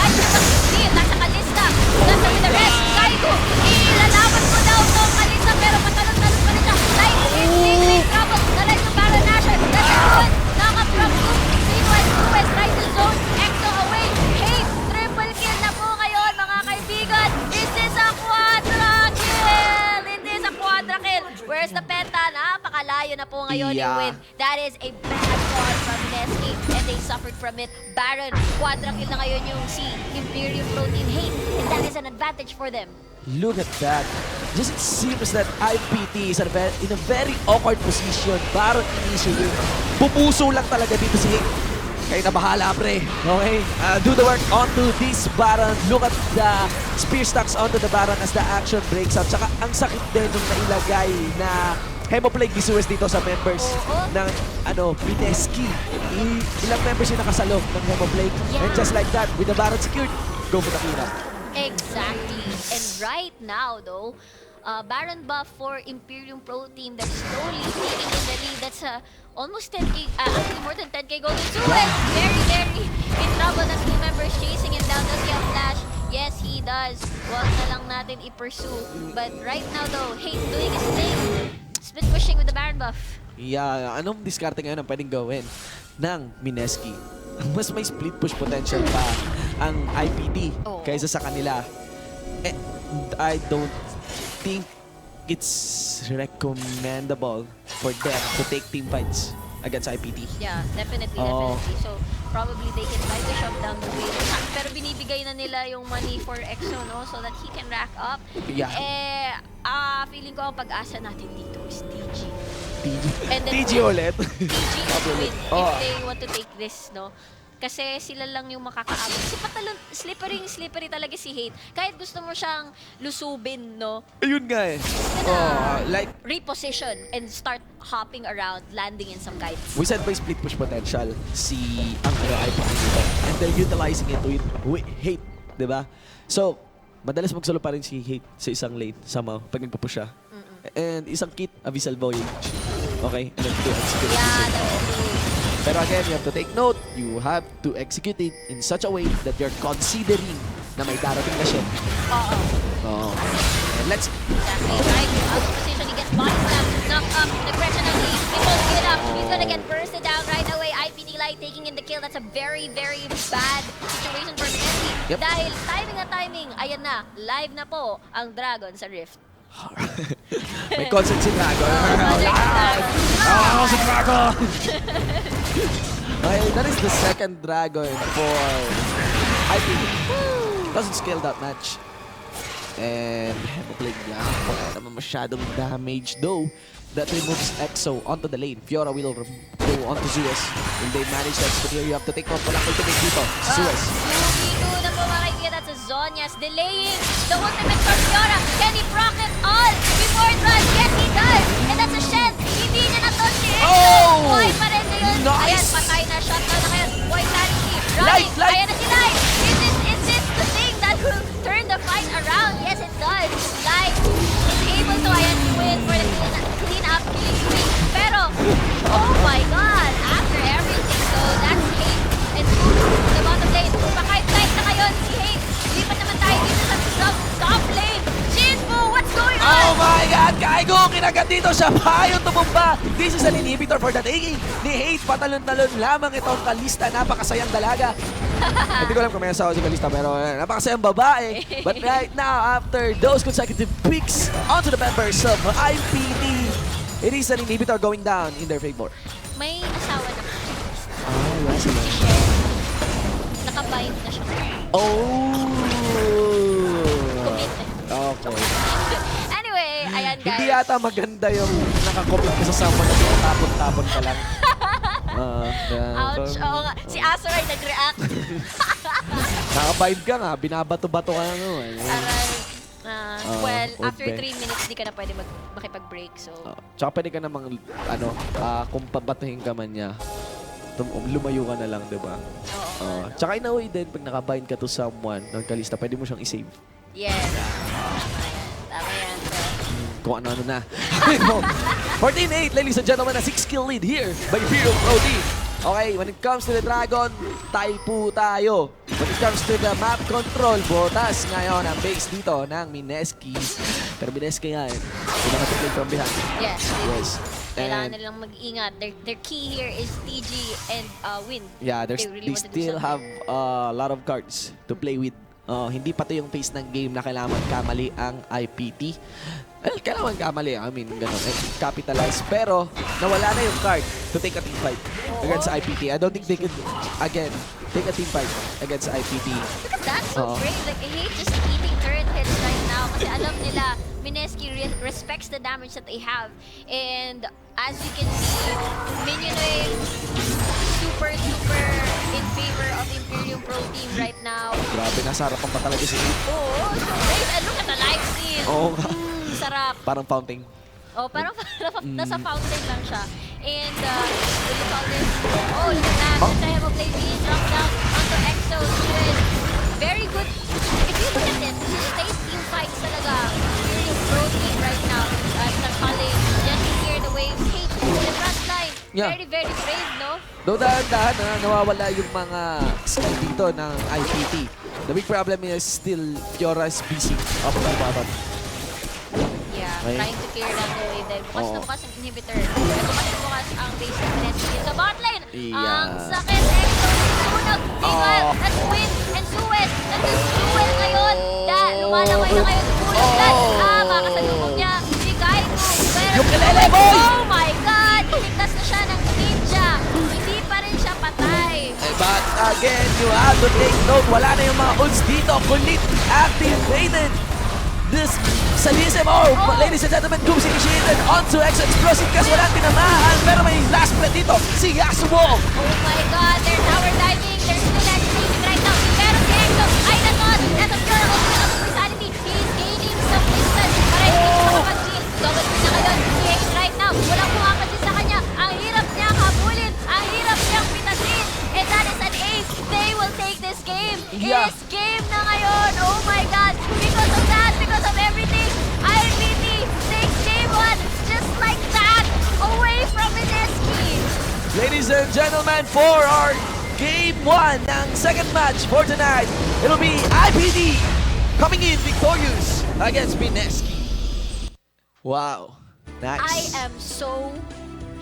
Kahit na mag-steal, nasa Kalista. Nasa with the rest, Kaigo. Ilalaban mo daw to Kalista, pero matalon-talon pa rin siya. Light, trouble. Nalay yung Baron Asher. Nasa doon. Naka-from 2. Meanwhile, 2 right to zone. Exo away. Hey, triple kill na po ngayon, mga kaibigan. Is this a quadra kill? It is a quadra kill. Where's the penta? Napakalayo na po ngayon ni Win. That is a bad call from Mineski. And they suffered from it. Baron, quadra kill na ngayon yung si Imperium Pro Team Hate. And that is an advantage for them. Look at that. Just it seems that IPT is in a very awkward position. Baron initially. Pupuso lang talaga dito si Hate. Kaya na bahala, pre. Okay? Do the work onto this Baron. Look at the spear stacks onto the Baron as the action breaks out. Tsaka ang sakit din nung nailagay na Hemoplague visuals dito sa members ng Mineski. Ilang members yung nakasalok ng Hemoplague. And just like that, with the Baron secured, go for the cleanup. Exactly. And right now, though, Baron buff for Imperium Pro Team, they're slowly taking in the lead. That's almost 10k, actually more than 10k golden. Suez very in trouble as two members chasing him down. Does get flash. Yes, he does. Wag na lang natin i-pursue. But right now though, Hate doing his thing. Split pushing with the Baron buff. Yeah, anong diskarte ngayon ang pwedeng gawin ng Mineski? Mas may split push potential pa ang IPT Oo. kaysa sa kanila. And I don't think it's recommendable for them to take team fights against IPT. Yeah, definitely, Oo. definitely. So, probably they can try to shove down the wave. Pero binibigay na nila yung money for EXO, no? So that he can rack up. Yeah. Feeling ko ang pag-asa natin dito is TG. TG, And then TG ulit. TG will win Oo. if they want to take this, no? Kasi sila lang yung makakaabot. Kasi patalon, slippery talaga si Hate. Kahit gusto mo siyang lusubin, no? Ayun nga eh. Like, Reposition and start hopping around, landing in some guides. we said by split push potential si ang IPT dito. And they're utilizing it with Hate, di ba? So, madalas magsolo pa rin si Hate sa isang lane, somehow, pag nagpo-push siya. And isang kit, Abyssal Voyage. Okay? And then to execute. Yeah, definitely. Pero again, you have to take note, you have to execute it in such a way that you're considering na may darating na ship. Oo. Oh. And let's... Exactly. Right. Out of position, he gets body slam. Knock up. Aggression on Lee. He won't give it up. He's gonna get bursted down right away. IPT Light taking in the kill. That's a very, very bad situation for Messi. Yep. Dahil timing na timing, ayan na. Live na po ang Dragon sa Rift. may concert si Dragon. Oh, si Dragon! Okay, that is the second Dragon for IPT. Doesn't scale that match. And Hemoplig lang. Wala naman masyadong damage though. That removes EXO onto the lane. Fiora will go onto Zeus. When they manage that split here, you have to take off walang ultimate dito. Zeus. 2v2 na po mga kaibigan. That's a Zonia's delaying the ultimate from Fiora. Can he proc it all before it runs? Yes, he does. And that's a Shen. Hindi niya na-touch si EXO. Oh! Buhay pa rin ngayon. Nice! Ayan, patay na. Shutdown na ngayon. Boy, Sanity. Light, Running. light. Ayan na si Light. Is this the thing that will turn the fight around? Yes, it does. Light is able to, ayan, win for the clean up, killing spree. Pero, oh my god, after everything, so that's Hate. And to the bottom lane, paka-fight na ngayon si Hate. Lipat naman tayo dito sa top lane. Jinfu, what's going on? Oh my God! Kaigo! Kinagat dito siya! Payo tumumba! This is an inhibitor for the taking ni Hate. Patalon-talon lamang itong Kalista. Napakasayang dalaga. Hindi ko alam kung may asawa si Kalista, pero napakasayang babae. But right now, after those consecutive picks onto the members of IPT, it is an inhibitor going down in their favor. May asawa na po. Yes, Si Shen. Nakabind na siya. oh! Committed. Okay. Anyway, ayan guys. Hindi yata maganda yung nakakomment ka sa someone na tapon-tapon ka lang. Ouch. Oo nga. Si Azurai nag-react. Nakabind ka nga, binabato-bato ka nga. Aray. Well, old after Ben. 3 minutes, di ka na pwede makipag-break. So, Tsaka pwede ka namang, kung pabatuhin ka man niya, lumayo ka na lang, di ba? oo. Tsaka in a way din, pag nakabind ka to someone, ng Kalista, pwede mo siyang isave. Yes. Tama yan. Tama yan. Kung ano-ano na. 14-8, ladies and gentlemen, a 6-kill lead here by Imperial Pro Team. Okay, when it comes to the Dragon, tayo po tayo. When it comes to the map control, botas ngayon ang base dito ng Mineski. Pero Mineski nga eh. Hindi na play from behind. Yes. Yes. Kailangan And nilang mag-ingat. Their key here is TG and Win. yeah, They they really want to do still something. have a lot of cards to play with. Hindi pa to yung phase ng game na kailangan kamali ang IPT. Well, kailangan kamali. I mean, ganun. Capitalize. Pero, nawala na yung card to take a team fight against IPT. I don't think they could, again, take a team fight against IPT. Because that's so Oo. brave. Like, I hate just eating turret hits right now. Kasi alam nila, Mineski respects the damage that they have. And as you can see, Minion Wave super in favor of Imperium Pro Team right now. Grabe, nasa harapan pa talaga si Heat. Oo, so brave. And look at the live scene. Oo nga. Sarap. Parang fountain. Oh, parang nasa fountain lang siya. And, what do you call this? Oh, look at that. Oh. The Hemoblade being dropped down onto EXO. Good. Very good. If you look at this is team fights talaga. Imperium Pro Team right now. Nagpaling. Just here, the waves. Hate to the front line. Yeah. Very, very brave, no? Though dahan-dahan na nawawala yung mga skill dito ng IPT. The big problem is still Fiora's busy up on the bottom. Yeah, Okay. trying to clear down the wave dahil bukas Oo. na bukas ang inhibitor. Bukas na bukas ang base ng MSKI sa bot lane. Yeah. Ang sakit, Exo, sunog. Meanwhile, Oh. that's Win and Suez. Nag-duel ngayon. Lumalaway na ngayon sa Bulog Blood. Makasalubong niya si Kaiku. Pero Yung kilele, boy! Oh my God! Iligtas na siya ng ninja. Hindi pa rin siya patay. But again, you have to take note, wala na yung mga ults dito. Kulit activated. This Salissimo, ladies and gentlemen, Goops initiated onto Exo Explosive kasi walang tinamaan. Pero may last play dito, si Yasuo. Oh my God, their tower diving, they're still agitating right now. Pero si Exo ay nanon. That's a pure ultimate of brutality. He's gaining some distance para hindi siya makapag-shield. Double kill na ngayon. Si Ace right now, walang kumapansin sa kanya. Ang hirap niyang habulin, ang hirap niyang pitasin. And that is an ace. They will take this game. Yeah. Ace game na ngayon. Oh my God. Because of that, because of everything, IPT takes game 1 just like that away from MSKI. Ladies and gentlemen, for our Game 1 ng second match for tonight, it'll be IPT coming in victorious against MSKI. Wow. Nice. I am so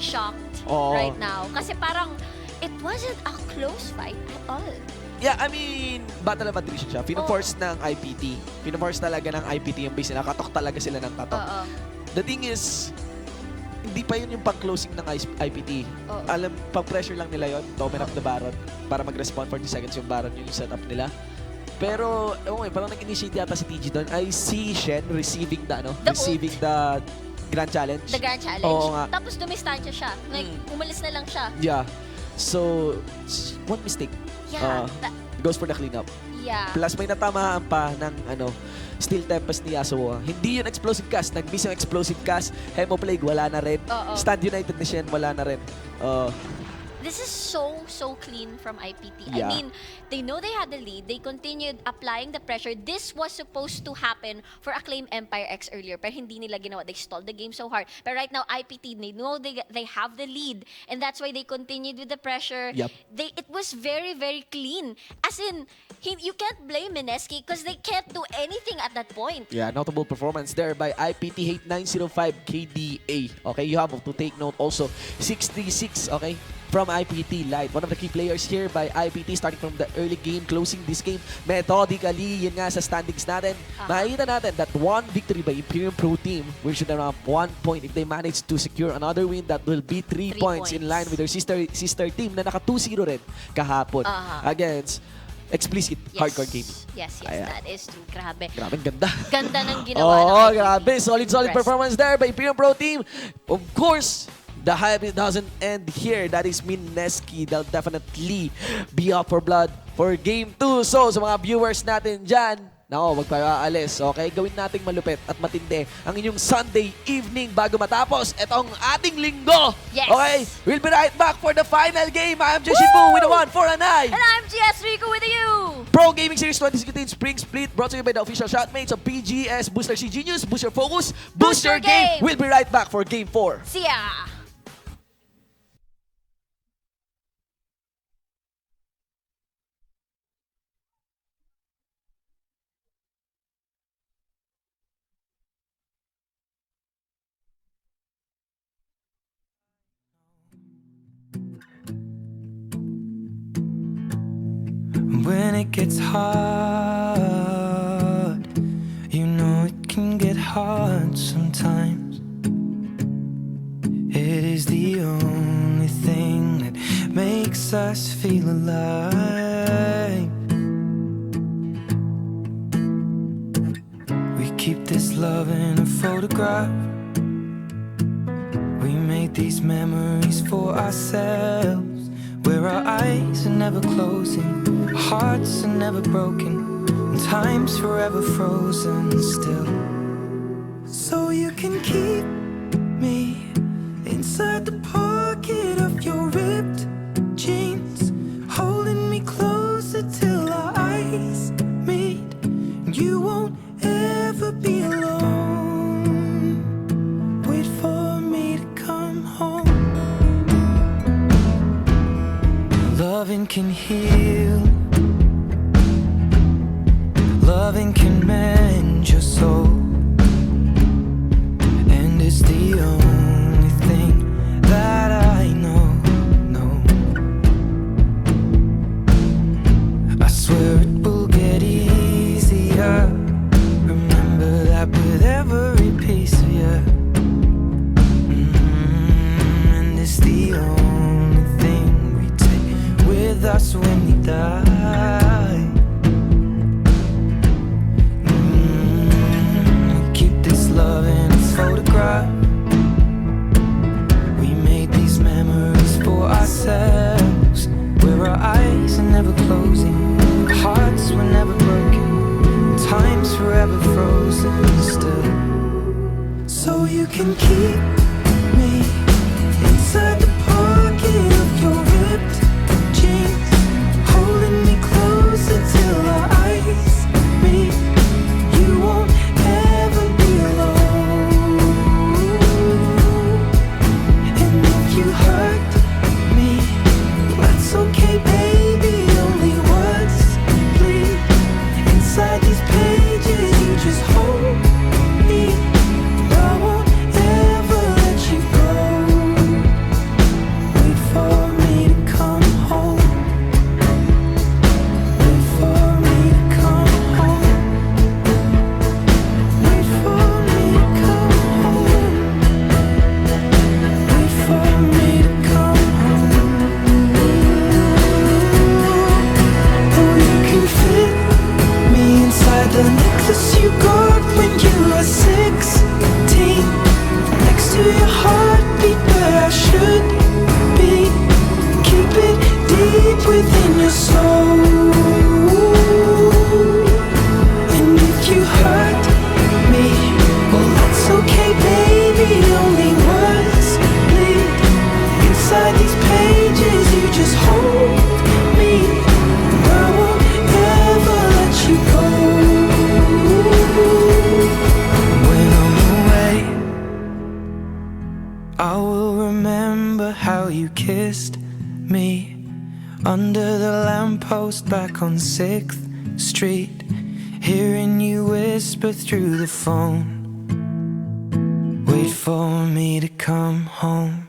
shocked Oo. right now. Kasi parang, it wasn't a close fight at all. Yeah, I mean, battle of attrition siya. Pino-force ng IPT. Pino-force talaga ng IPT yung base nila. Katok talaga sila ng katok. Oo. The thing is, hindi pa yun yung pang-closing ng IPT. Oo. Alam, pang-pressure lang nila yun to open up the Baron para mag-respond 40 seconds yung Baron yung setup nila. Pero, parang nag-initiate yata si TG doon. I see Shen receiving the Grand Challenge. The Grand Challenge. Oo nga. Tapos dumistansya siya. Like, umalis na lang siya. Yeah. So, one mistake. Yeah. Goes for the cleanup. Yeah. Plus may natamaan pa ng Steel Tempest ni Yasuo. Hindi yun explosive cast. Nag-miss yung explosive cast. Hemoplague, wala na rin. Oo. Stand United ni Shen, wala na rin. This is so clean from IPT. Yeah. I mean, they know they had the lead. They continued applying the pressure. This was supposed to happen for Acclaim Empire X earlier, pero hindi nila ginawa. They stalled the game so hard. But right now, IPT, they know they have the lead, and that's why they continued with the pressure. Yep. It was very clean. As in, you can't blame MSKI because they can't do anything at that point. Yeah, notable performance there by IPT Hate 905 KDA. Okay, you have to take note also. 636, okay? From IPT Light. One of the key players here by IPT starting from the early game, closing this game methodically. Yun nga sa standings natin. Makikita natin that one victory by Imperium Pro Team will should around 1 point. If they manage to secure another win, that will be 3 points in line with their sister team na naka 2-0 rin kahapon against Explicit Hardcore Gaming. Yes, Ayan. that is true. Grabe. Grabe, ang ganda. Ganda ng ginawa ng IPT. Grabe. Solid Impressed. performance there by Imperium Pro Team. Of course, the hype doesn't end here. That is MSKI. They'll definitely be up for blood for Game 2. So, sa mga viewers natin dyan, magpapaalis. Okay, gawin nating malupit at matindi ang inyong Sunday evening bago matapos itong ating linggo. Yes. Okay, we'll be right back for the final game. I am Jesse Boo with a 1 for an eye. And I'm GS Rico with you. Pro Gaming Series 2016 Spring Split brought to you by the official shotmates of PGS Booster C Genius. Boost your focus, boost your game. We'll be right back for Game 4. See ya. When it gets hard, you know it can get hard sometimes. It is the only thing that makes us feel alive. We keep this love in a photograph. We made these memories for ourselves, where our eyes are never closing, our hearts are never broken, and time's forever frozen still. So you can keep me inside the pocket of your ripped jeans, holding me closer till our eyes meet, and you won't ever be alone. Wait for me to come home. Loving can heal, loving can mend your soul, and it's the only thing that I know. I swear it will get easier. Remember that with every piece of you. And it's the only thing we take with us when we die. We keep this love in a photograph. We made these memories for ourselves, where our eyes are never closing, hearts were never broken, time's forever frozen still. So you can keep me inside the pocket of your ripped jeans, holding me closer till our eyes meet. You won't ever be alone. And if you hurt me, that's okay, baby. Only words bleed inside these pages. You just hold me. I won't ever let you go. Wait for me to come home. Wait for me to come home. Wait for me to come home. Wait for me to come home. Oh, you can fit me inside the necklace you got when you were 16, next to your heartbeat where I should be. Keep it deep within your soul. And if you hurt me, well, that's okay, baby. Only words bleed inside these pages. You just hold me. I won't ever let you go. When I'm away, I will remember how you kissed me under the lamppost back on 6th Street, hearing you whisper through the phone. Wait for me to come home.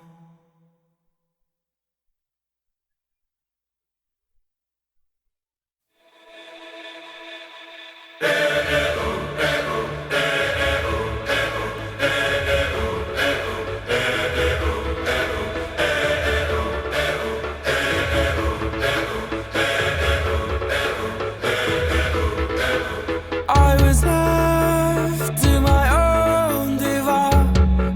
I was left to my own devices.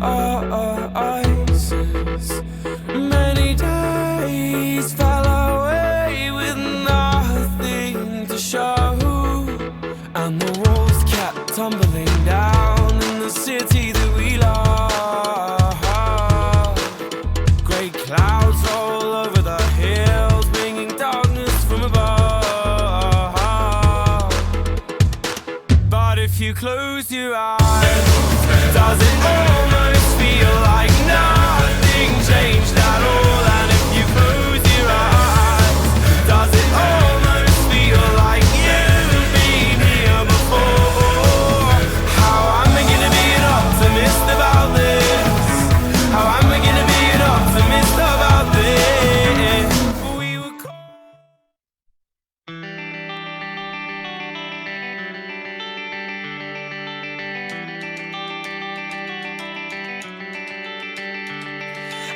Many days fell away with nothing to show, and the walls kept tumbling down in the city that we love. Grey clouds all over the hills, bringing darkness from above. But if you close your eyes, does it almost feel like nothing changed at all? And if you close your eyes, does it almost feel like you've been here before? How am I gonna be an optimist about this? How am I gonna be an optimist about this? We were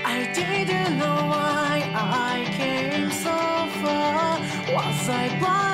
I didn't know why I came so far. Was I blind?